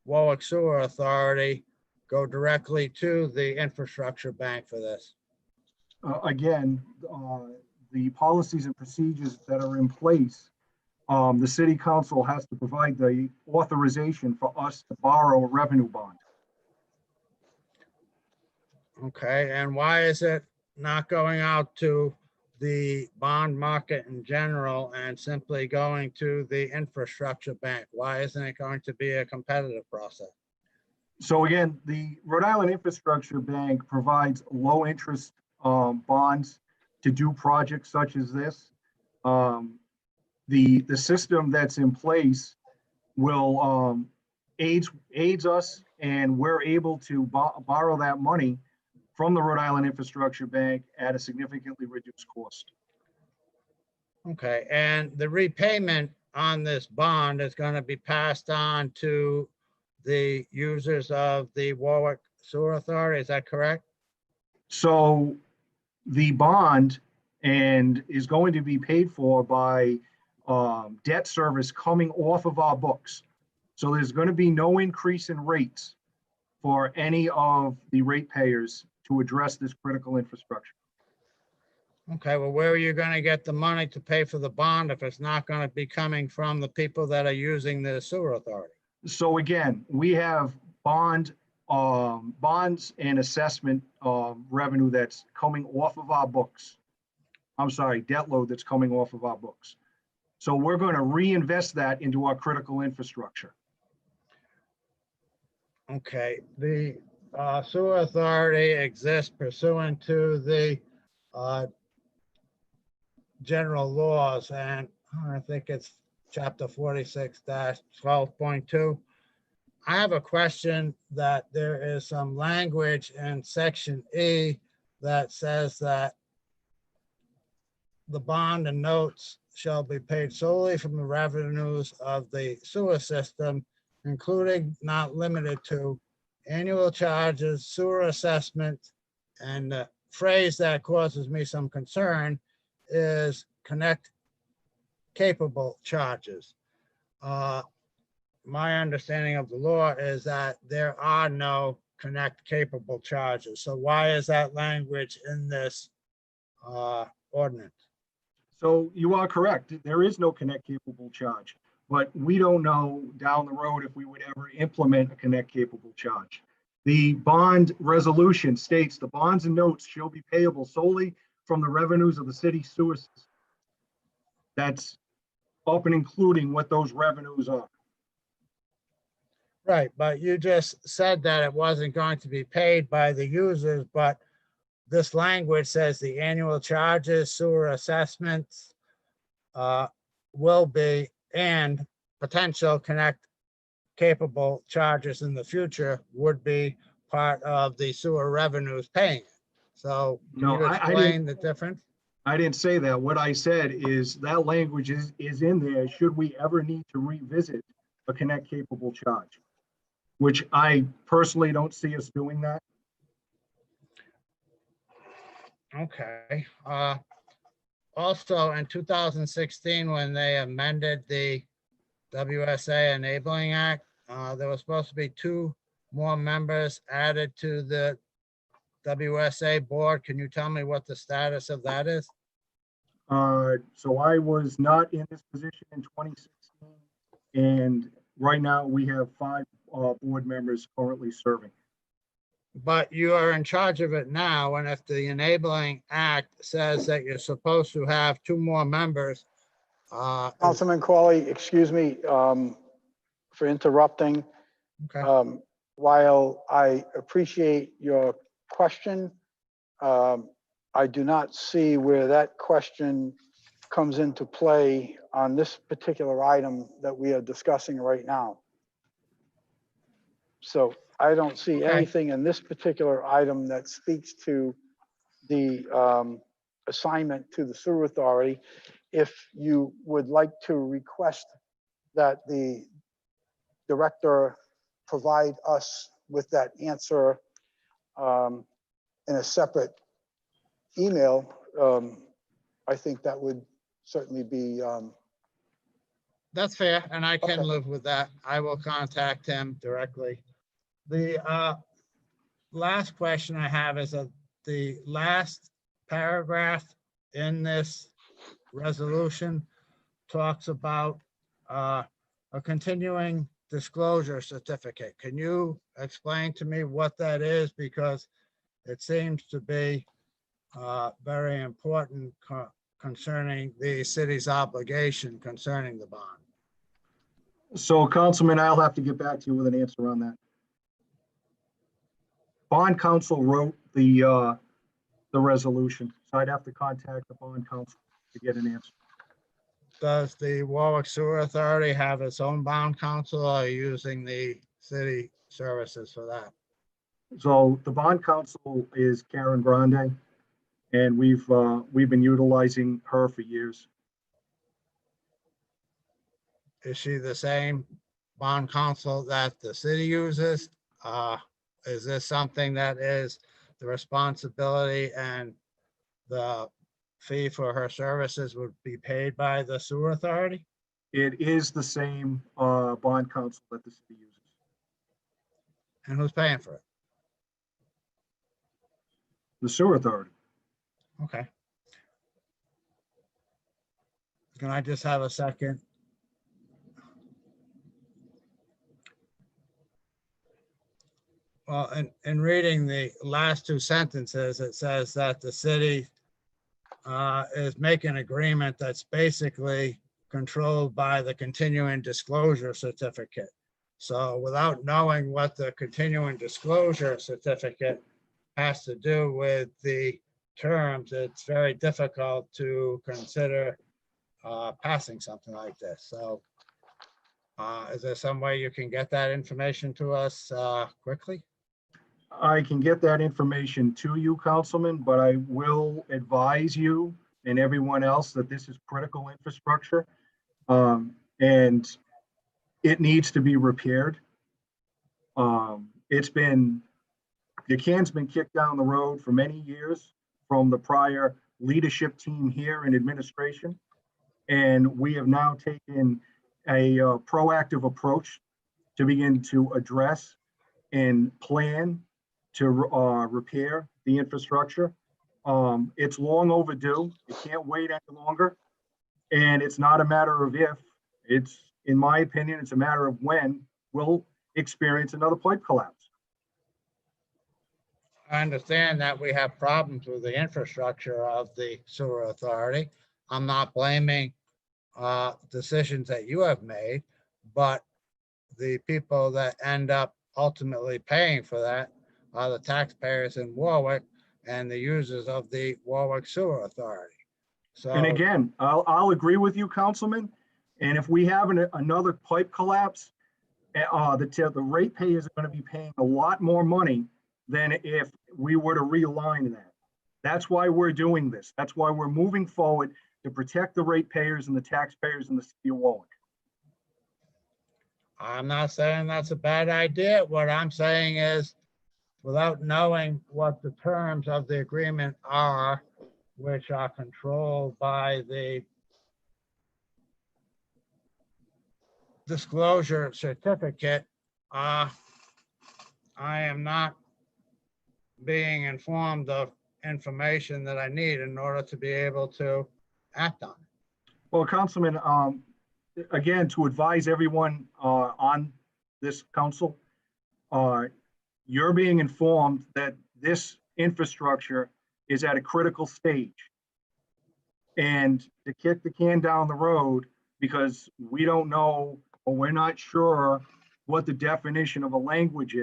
Warwick Sewer Authority go directly to the infrastructure bank for this?
Again, the policies and procedures that are in place, the city council has to provide the authorization for us to borrow a revenue bond.
Okay, and why is it not going out to the bond market in general and simply going to the infrastructure bank? Why isn't it going to be a competitive process?
So again, the Rhode Island Infrastructure Bank provides low interest bonds to do projects such as this. The system that's in place will aids us, and we're able to borrow that money from the Rhode Island Infrastructure Bank at a significantly reduced cost.
Okay, and the repayment on this bond is going to be passed on to the users of the Warwick Sewer Authority, is that correct?
So the bond is going to be paid for by debt service coming off of our books. So there's going to be no increase in rates for any of the ratepayers to address this critical infrastructure.
Okay, well, where are you going to get the money to pay for the bond if it's not going to be coming from the people that are using the sewer authority?
So again, we have bonds and assessment revenue that's coming off of our books. I'm sorry, debt load that's coming off of our books. So we're going to reinvest that into our critical infrastructure.
Okay, the sewer authority exists pursuant to the general laws, and I think it's chapter 46-12.2. I have a question that there is some language in section E that says that the bond and notes shall be paid solely from the revenues of the sewer system, including not limited to annual charges, sewer assessment, and the phrase that causes me some concern is connect capable charges. My understanding of the law is that there are no connect capable charges. So why is that language in this ordinance?
So you are correct. There is no connect capable charge, but we don't know down the road if we would ever implement a connect capable charge. The bond resolution states the bonds and notes shall be payable solely from the revenues of the city sewer system. That's up and including what those revenues are.
Right, but you just said that it wasn't going to be paid by the users, but this language says the annual charges, sewer assessments will be, and potential connect capable charges in the future would be part of the sewer revenues paying it. So can
No,
you
I
explain the
didn't,
difference?
I didn't say that. What I said is that language is in there, should we ever need to revisit a connect capable charge, which I personally don't see us doing that.
Okay. Also in 2016, when they amended the WSA Enabling Act, there was supposed to be 2 more members added to the WSA board. Can you tell me what the status of that is?
So I was not in this position in 2016, and right now we have 5 board members currently serving.
But you are in charge of it now, and if the Enabling Act says that you're supposed to have 2 more members.
Councilman Qualley, excuse me for interrupting.
Okay.
While I appreciate your question, I do not see where that question comes into play on this particular item that we are discussing right now. So I don't see anything in this particular item that speaks to the assignment to the sewer authority. If you would like to request that the director provide us with that answer in a separate email, I think that would certainly be.
That's fair, and I can live with that. I will contact him directly. The last question I have is the last paragraph in this resolution talks about a continuing disclosure certificate. Can you explain to me what that is? Because it seems to be very important concerning the city's obligation concerning the bond.
So Councilman, I'll have to get back to you with an answer on that. Bond counsel wrote the resolution, so I'd have to contact the bond counsel to get an answer.
Does the Warwick Sewer Authority have its own bond counsel, or are you using the city services for that?
So the bond counsel is Karen Grande, and we've been utilizing her for years.
Is she the same bond counsel that the city uses? Is this something that is the responsibility and the fee for her services would be paid by the sewer authority?
It is the same bond counsel that the city uses.
And who's paying for it?
The sewer authority.
Okay. Can I just have a second? Well, in reading the last 2 sentences, it says that the city is making an agreement that's basically controlled by the continuing disclosure certificate. So without knowing what the continuing disclosure certificate has to do with the terms, it's very difficult to consider passing something like this. So is there some way you can get that information to us quickly?
I can get that information to you, Councilman, but I will advise you and everyone else that this is critical infrastructure, and it needs to be repaired. The can's been kicked down the road for many years from the prior leadership team here in administration, and we have now taken a proactive approach to begin to address and plan to repair the infrastructure. It's long overdue. It can't wait any longer. And it's not a matter of if, it's, in my opinion, it's a matter of when we'll experience another pipe collapse.
I understand that we have problems with the infrastructure of the sewer authority. I'm not blaming decisions that you have made, but the people that end up ultimately paying for that are the taxpayers in Warwick and the users of the Warwick Sewer Authority. So,
And again, I'll agree with you, Councilman. And if we have another pipe collapse, the ratepayers are going to be paying a lot more money than if we were to realign that. That's why we're doing this. That's why we're moving forward to protect the ratepayers and the taxpayers in the city of Warwick.
I'm not saying that's a bad idea. What I'm saying is, without knowing what the terms of the agreement are, which are controlled by the disclosure certificate, I am not being informed of information that I need in order to be able to act on it.
Well, Councilman, again, to advise everyone on this council, you're being informed that this infrastructure is at a critical stage. And to kick the can down the road because we don't know or we're not sure what the definition of a language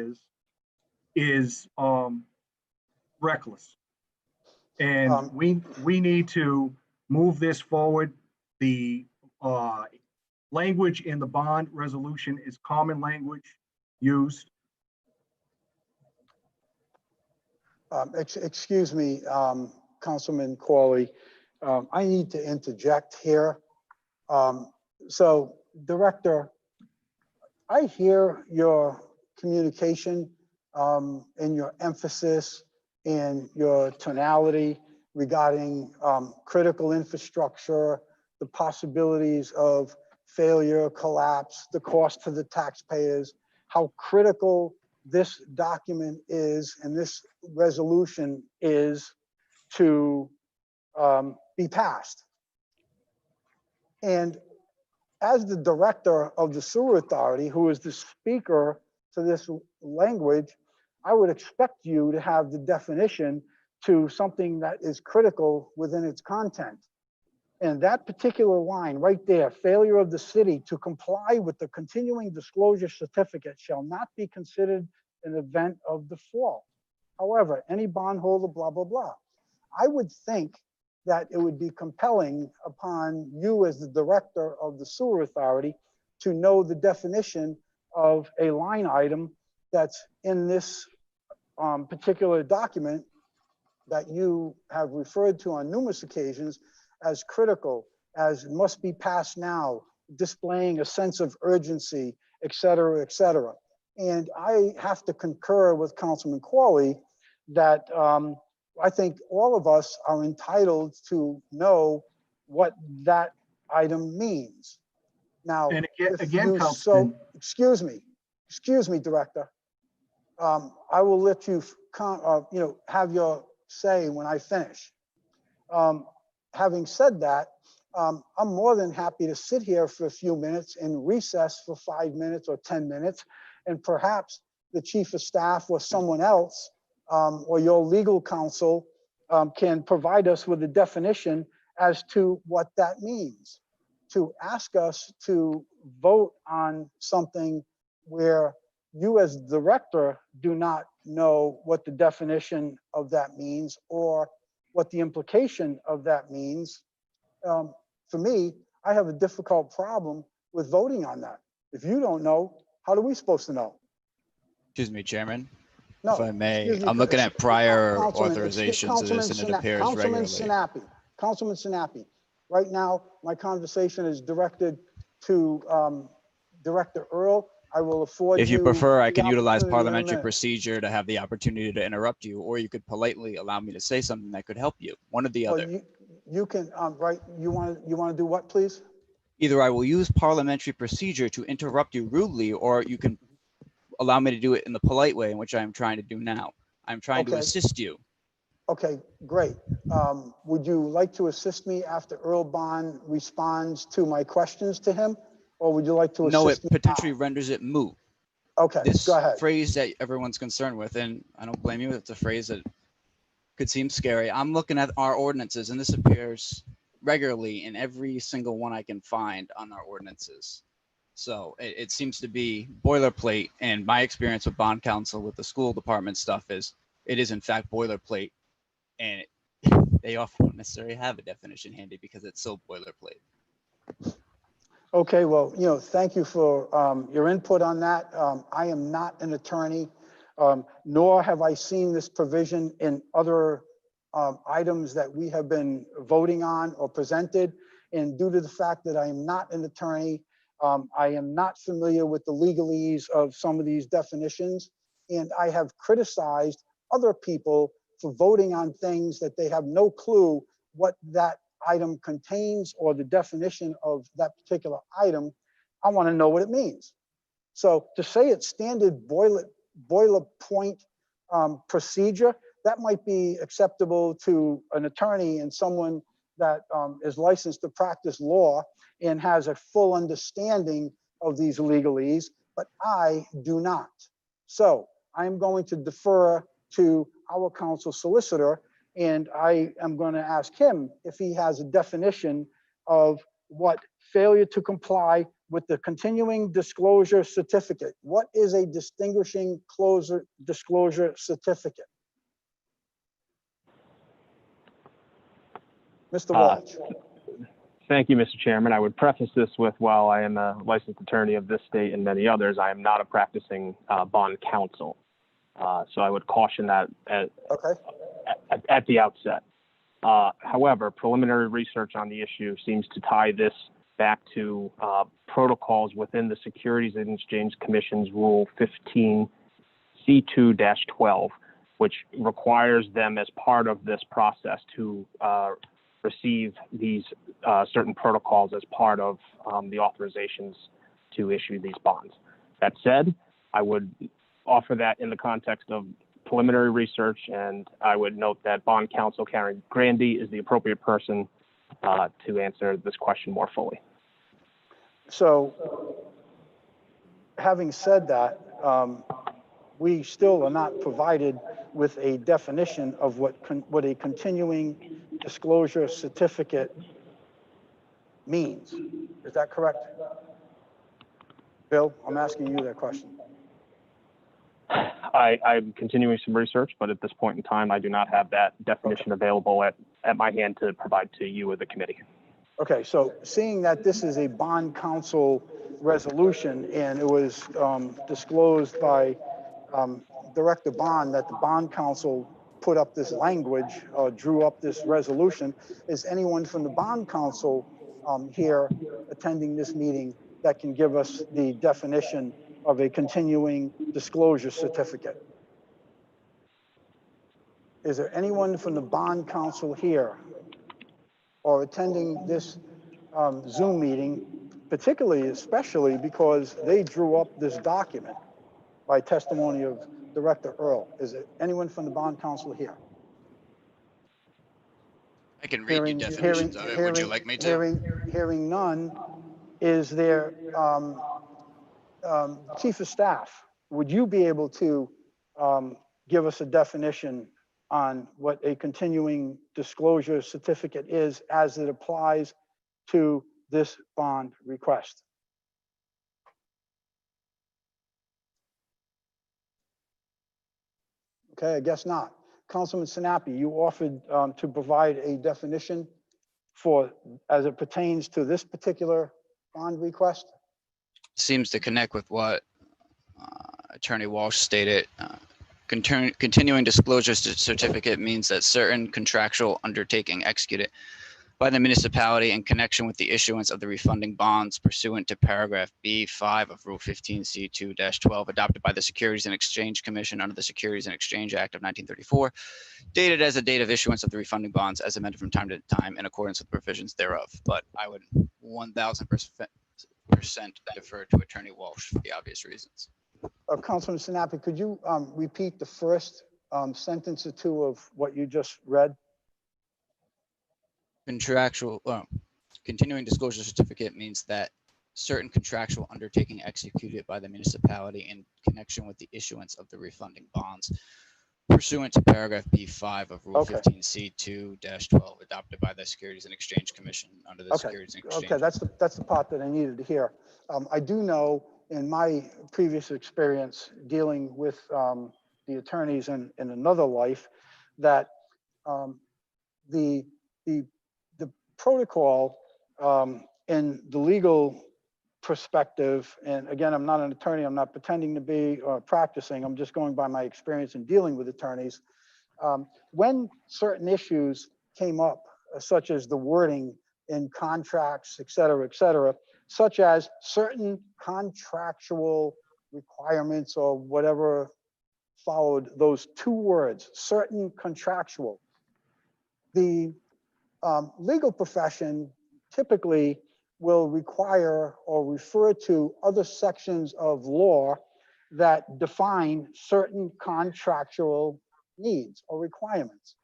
is reckless. And we need to move this forward. The language in the bond resolution is common language used.
Excuse me, Councilman Corley. I need to interject here. So, Director, I hear your communication and your emphasis and your tonality regarding critical infrastructure, the possibilities of failure, collapse, the cost to the taxpayers, how critical this document is and this resolution is to be passed. And as the director of the sewer authority, who is the speaker to this language, I would expect you to have the definition to something that is critical within its content. And that particular line right there, failure of the city to comply with the continuing disclosure certificate shall not be considered an event of default. However, any bondholder, blah, blah, blah. I would think that it would be compelling upon you as the director of the sewer authority to know the definition of a line item that's in this particular document that you have referred to on numerous occasions as critical, as must be passed now, displaying a sense of urgency, et cetera, et cetera. And I have to concur with Councilman Corley that I think all of us are entitled to know what that item means. Now,
and again,
so excuse me, Director. I will let you, have your say when I finish. Having said that, I'm more than happy to sit here for a few minutes and recess for 5 minutes or 10 minutes, and perhaps the chief of staff or someone else or your legal counsel can provide us with a definition as to what that means. To ask us to vote on something where you as director do not know what the definition of that means or what the implication of that means, for me, I have a difficult problem with voting on that. If you don't know, how are we supposed to know?
Excuse me, Chairman.
No,
If I may,
excuse me,
I'm looking at prior
Councilman,
authorizations of this and it appears
Councilman
regularly.
Councilman Sinapi, right now, my conversation is directed to Director Earl. I will afford
If you prefer, I
the
can utilize
opportunity in a
parliamentary
minute.
procedure to have the opportunity to interrupt you, or you could politely allow me to say something that could help you. One or the
Well,
other.
you can, right, you want to do what, please?
Either I will use parliamentary procedure to interrupt you rudely, or you can allow me to do it in the polite way in which I am trying to do now. I'm trying to
Okay.
assist you.
Okay, great. Would you like to assist me after Earl Bond responds to my questions to him? Or would you like to assist
No,
me
it potentially renders it moot.
Okay,
this
go ahead.
phrase that everyone's concerned with, and I don't blame you, it's a phrase that could seem scary. I'm looking at our ordinances, and this appears regularly in every single one I can find on our ordinances. So it seems to be boilerplate, and my experience with bond counsel with the school department stuff is it is in fact boilerplate, and they often don't necessarily have a definition handy because it's so boilerplate.
Okay, well, thank you for your input on that. I am not an attorney, nor have I seen this provision in other items that we have been voting on or presented. And due to the fact that I am not an attorney, I am not familiar with the legalese of some of these definitions. And I have criticized other people for voting on things that they have no clue what that item contains or the definition of that particular item. I want to know what it means. So to say it's standard boilerplate procedure, that might be acceptable to an attorney and someone that is licensed to practice law and has a full understanding of these legalese, but I do not. So I'm going to defer to our council solicitor, and I am going to ask him if he has a definition of what failure to comply with the continuing disclosure certificate. What is a distinguishing disclosure certificate? Mr. Walsh.
Thank you, Mr. Chairman. I would preface this with, while I am a licensed attorney of this state and many others, I am not a practicing bond counsel. So I would caution that at the outset. However, preliminary research on the issue seems to tie this back to protocols within the Securities and Exchange Commission's Rule 15C2-12, which requires them as part of this process to receive these certain protocols as part of the authorizations to issue these bonds. That said, I would offer that in the context of preliminary research, and I would note that bond counsel Karen Grandy is the appropriate person to answer this question more fully.
So having said that, we still are not provided with a definition of what a continuing disclosure certificate means. Is that correct? Bill, I'm asking you that question.
I'm continuing some research, but at this point in time, I do not have that definition available at my hand to provide to you or the committee.
Okay, so seeing that this is a bond counsel resolution and it was disclosed by Director Bond that the bond counsel put up this language, drew up this resolution, is anyone from the bond counsel here attending this meeting that can give us the definition of a continuing disclosure certificate? Is there anyone from the bond counsel here or attending this Zoom meeting, especially because they drew up this document by testimony of Director Earl? Is there anyone from the bond counsel here?
I can read you definitions of it. Would you like me to?
Hearing none, is there, Chief of Staff, would you be able to give us a definition on what a continuing disclosure certificate is as it applies to this bond request? Okay, I guess not. Councilman Sinapi, you offered to provide a definition as it pertains to this particular bond request.
Seems to connect with what Attorney Walsh stated. Continuing disclosure certificate means that certain contractual undertaking executed by the municipality in connection with the issuance of the refunding bonds pursuant to paragraph B5 of Rule 15C2-12 adopted by the Securities and Exchange Commission under the Securities and Exchange Act of 1934, dated as the date of issuance of the refunding bonds as amended from time to time in accordance with provisions thereof. But I would 1000% defer to Attorney Walsh for the obvious reasons.
Councilman Sinapi, could you repeat the first sentence or two of what you just read?
Continuing disclosure certificate means that certain contractual undertaking executed by the municipality in connection with the issuance of the refunding bonds pursuant to paragraph B5 of Rule
Okay.
15C2-12 adopted by the Securities and Exchange Commission under the
Okay,
Securities and Exchange.
okay, that's the part that I needed to hear. I do know in my previous experience dealing with the attorneys in another life that the protocol in the legal perspective, and again, I'm not an attorney, I'm not pretending to be or practicing, I'm just going by my experience in dealing with attorneys. When certain issues came up, such as the wording in contracts, et cetera, such as certain contractual requirements or whatever followed those two words, certain contractual, the legal profession typically will require or refer to other sections of law that define certain contractual needs or requirements.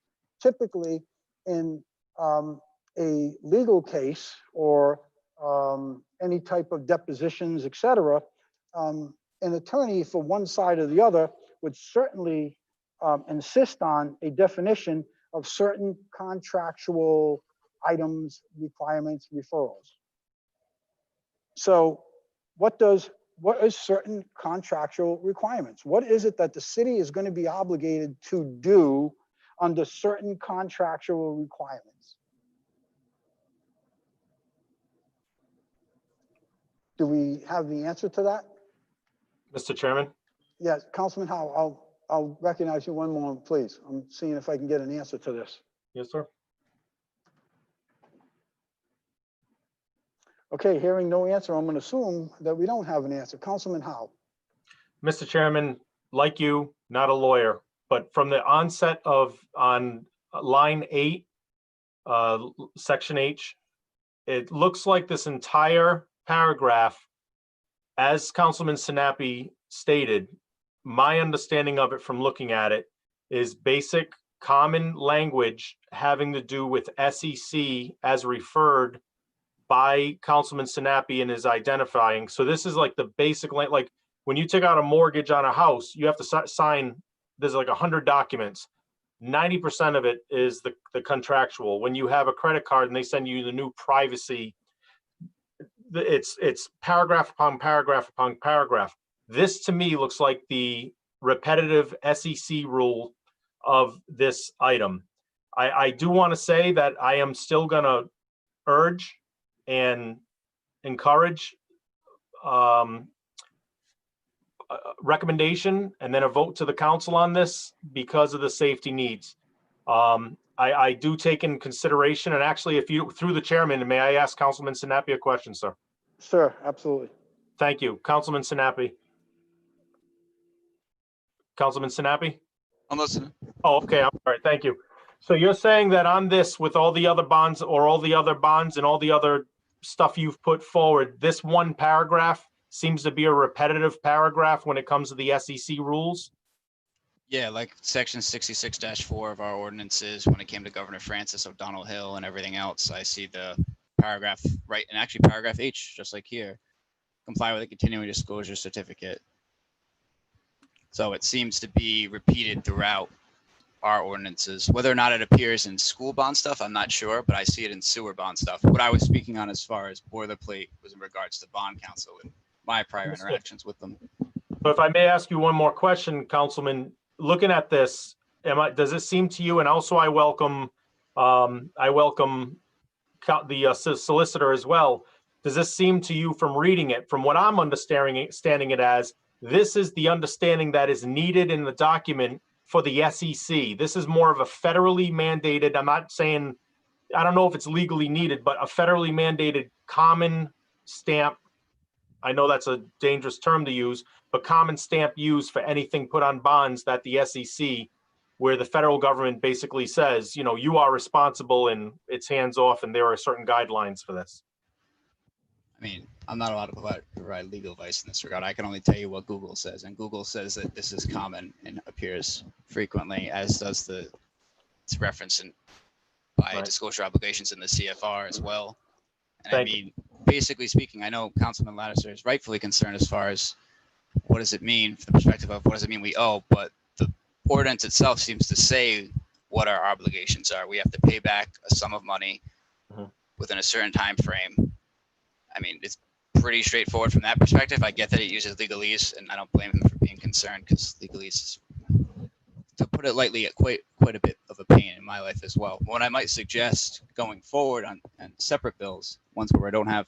Typically in a legal case or any type of depositions, et cetera, an attorney for one side or the other would certainly insist on a definition of certain contractual items, requirements, referrals. So what is certain contractual requirements? What is it that the city is going to be obligated to do under certain contractual requirements? Do we have the answer to that?
Mr. Chairman?
Yes, Councilman Howell, I'll recognize you one moment, please. I'm seeing if I can get an answer to this.
Yes, sir.
Okay, hearing no answer, I'm going to assume that we don't have an answer. Councilman Howell.
Mr. Chairman, like you, not a lawyer, but from the onset of on line 8, section H, it looks like this entire paragraph, as Councilman Sinapi stated, my understanding of it from looking at it is basic common language having to do with SEC as referred by Councilman Sinapi in his identifying. So this is like the basic, like when you take out a mortgage on a house, you have to sign, there's like 100 documents. 90% of it is the contractual. When you have a credit card and they send you the new privacy, it's paragraph upon paragraph upon paragraph. This to me looks like the repetitive SEC rule of this item. I do want to say that I am still going to urge and encourage recommendation and then a vote to the council on this because of the safety needs. I do take in consideration, and actually, if you, through the chairman, may I ask Councilman Sinapi a question, sir?
Sir, absolutely.
Thank you. Councilman Sinapi. Councilman Sinapi?
I'm listening.
Oh, okay. All right. Thank you. So you're saying that on this, with all the other bonds or all the other bonds and all the other stuff you've put forward, this one paragraph seems to be a repetitive paragraph when it comes to the SEC rules?
Yeah, like section 66-4 of our ordinances, when it came to Governor Francis O'Donnell Hill and everything else, I see the paragraph, right, and actually paragraph H, just like here, comply with a continuing disclosure certificate. So it seems to be repeated throughout our ordinances. Whether or not it appears in school bond stuff, I'm not sure, but I see it in sewer bond stuff. What I was speaking on as far as boilerplate was in regards to bond counsel and my prior interactions with them.
So if I may ask you one more question, Councilman, looking at this, does it seem to you, and also I welcome the solicitor as well, does this seem to you from reading it, from what I'm understanding it as, this is the understanding that is needed in the document for the SEC. This is more of a federally mandated, I'm not saying, I don't know if it's legally needed, but a federally mandated common stamp. I know that's a dangerous term to use, but common stamp used for anything put on bonds that the SEC, where the federal government basically says, you know, you are responsible and it's hands off and there are certain guidelines for this.
I mean, I'm not allowed to provide legal advice in this regard. I can only tell you what Google says, and Google says that this is common and appears frequently, as does it's referenced by disclosure obligations in the CFR as well. And I mean, basically speaking, I know Councilman Lattiser is rightfully concerned as far as what does it mean from the perspective of what does it mean we owe, but the ordinance itself seems to say what our obligations are. We have to pay back a sum of money within a certain time frame. I mean, it's pretty straightforward from that perspective. I get that it uses legalese, and I don't blame him for being concerned because legalese is, to put it lightly, quite a bit of a pain in my life as well. What I might suggest going forward on separate bills, ones where I don't have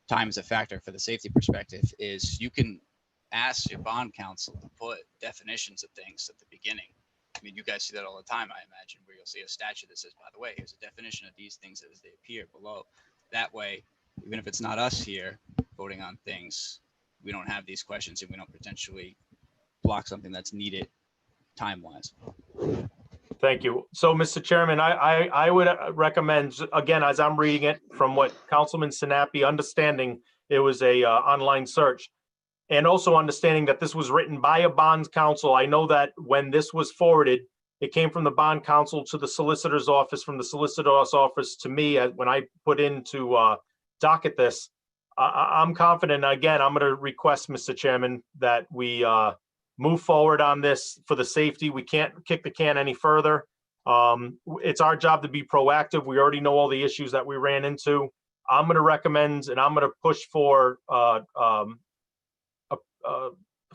time as a factor for the safety perspective, is you can ask your bond counsel to put definitions of things at the beginning. I mean, you guys see that all the time, I imagine, where you'll see a statute that says, by the way, here's a definition of these things as they appear below. That way, even if it's not us here voting on things, we don't have these questions and we don't potentially block something that's needed time-wise.
Thank you. So, Mr. Chairman, I would recommend, again, as I'm reading it from what Councilman Sinapi, understanding it was a online search, and also understanding that this was written by a bond counsel. I know that when this was forwarded, it came from the bond counsel to the solicitor's office, from the solicitor's office to me when I put into docket this. I'm confident. Again, I'm going to request, Mr. Chairman, that we move forward on this for the safety. We can't kick the can any further. It's our job to be proactive. We already know all the issues that we ran into. I'm going to recommend and I'm going to push for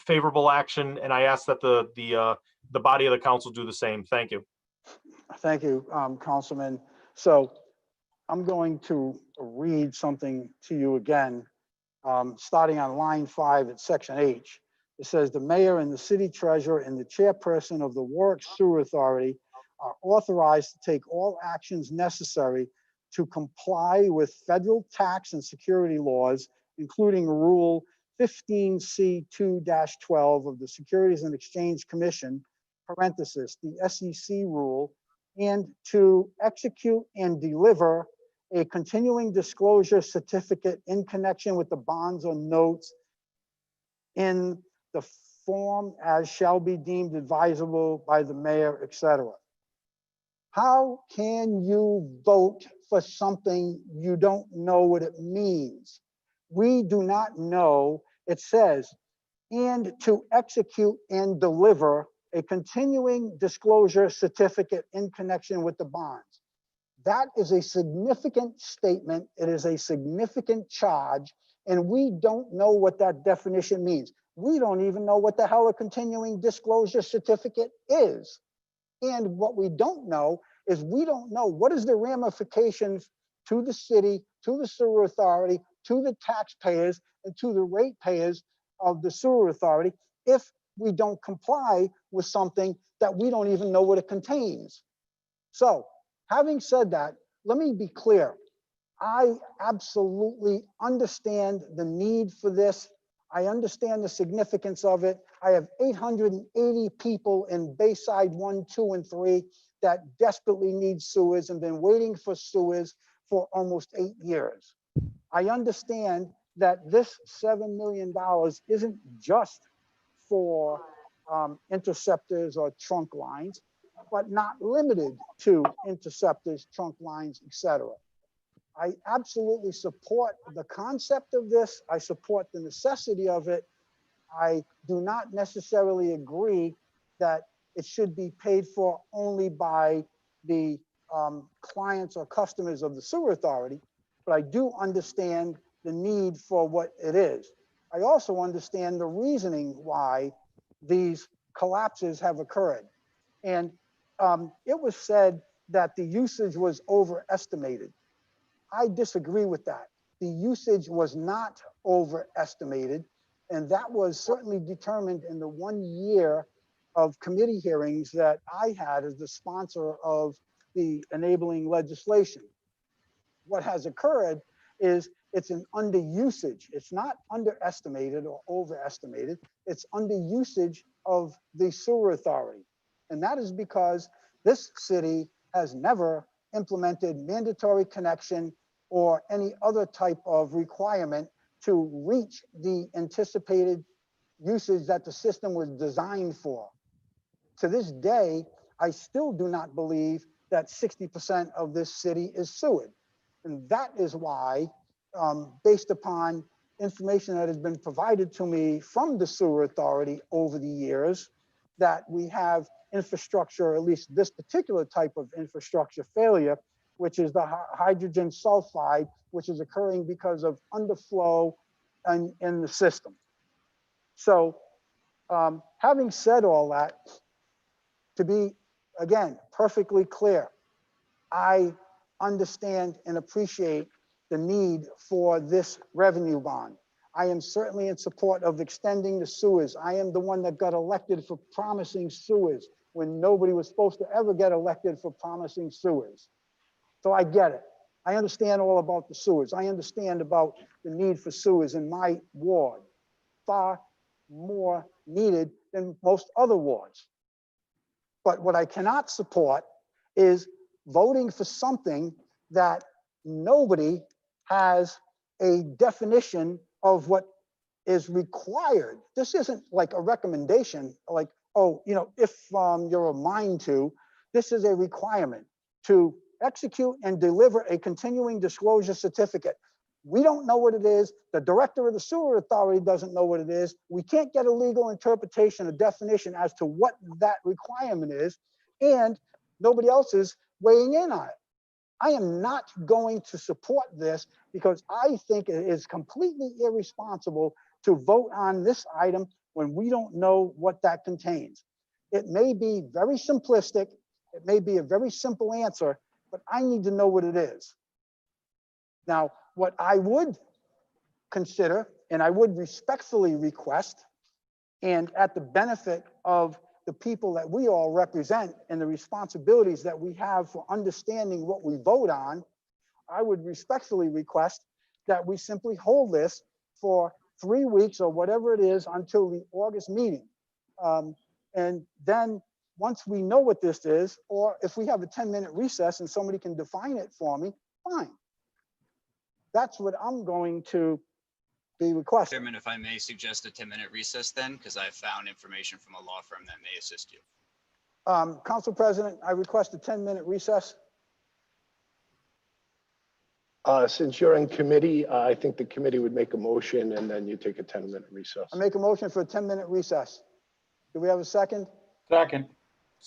favorable action, and I ask that the body of the council do the same. Thank you.
Thank you, Councilman. So I'm going to read something to you again, starting on line 5 at section H. It says the mayor and the city treasurer and the chairperson of the Warwick Sewer Authority are authorized to take all actions necessary to comply with federal tax and security laws, including Rule 15C2-12 of the Securities and Exchange Commission, parenthesis, the SEC rule, and to execute and deliver a continuing disclosure certificate in connection with the bonds or notes in the form as shall be deemed advisable by the mayor, etc. How can you vote for something you don't know what it means? We do not know. It says, and to execute and deliver a continuing disclosure certificate in connection with the bonds. That is a significant statement. It is a significant charge, and we don't know what that definition means. We don't even know what the hell a continuing disclosure certificate is. And what we don't know is we don't know what is the ramifications to the city, to the sewer authority, to the taxpayers, and to the ratepayers of the sewer authority if we don't comply with something that we don't even know what it contains. So, having said that, let me be clear. I absolutely understand the need for this. I understand the significance of it. I have 880 people in Bayside 1, 2, and 3 that desperately need sewers and been waiting for sewers for almost 8 years. I understand that this $7 million isn't just for interceptors or trunk lines, but not limited to interceptors, trunk lines, etc. I absolutely support the concept of this. I support the necessity of it. I do not necessarily agree that it should be paid for only by the clients or customers of the sewer authority, but I do understand the need for what it is. I also understand the reasoning why these collapses have occurred. And it was said that the usage was overestimated. I disagree with that. The usage was not overestimated, and that was certainly determined in the 1 year of committee hearings that I had as the sponsor of the enabling legislation. What has occurred is it's an underusage. It's not underestimated or overestimated. It's underusage of the sewer authority. And that is because this city has never implemented mandatory connection or any other type of requirement to reach the anticipated usage that the system was designed for. To this day, I still do not believe that 60% of this city is sewage. And that is why based upon information that has been provided to me from the sewer authority over the years, that we have infrastructure, at least this particular type of infrastructure failure, which is the hydrogen sulfide, which is occurring because of underflow in the system. So having said all that, to be, again, perfectly clear, I understand and appreciate the need for this revenue bond. I am certainly in support of extending the sewers. I am the one that got elected for promising sewers when nobody was supposed to ever get elected for promising sewers. So I get it. I understand all about the sewers. I understand about the need for sewers in my ward, far more needed than most other wards. But what I cannot support is voting for something that nobody has a definition of what is required. This isn't like a recommendation, like, oh, you know, if you're a mind to, this is a requirement to execute and deliver a continuing disclosure certificate. We don't know what it is. The director of the sewer authority doesn't know what it is. We can't get a legal interpretation, a definition as to what that requirement is, and nobody else is weighing in on it. I am not going to support this because I think it is completely irresponsible to vote on this item when we don't know what that contains. It may be very simplistic. It may be a very simple answer, but I need to know what it is. Now, what I would consider, and I would respectfully request, and at the benefit of the people that we all represent and the responsibilities that we have for understanding what we vote on, I would respectfully request that we simply hold this for 3 weeks or whatever it is until the August meeting. And then once we know what this is, or if we have a 10-minute recess and somebody can define it for me, fine. That's what I'm going to be requesting.
Chairman, if I may suggest a 10-minute recess then, because I found information from a law firm that may assist you.
Council President, I request a 10-minute recess.
Since you're in committee, I think the committee would make a motion and then you take a 10-minute recess.
I make a motion for a 10-minute recess. Do we have a second?
Second.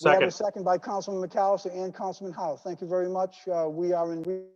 We have a second by Councilman McAllister and Councilman Howe. Thank you very much. We are in recess.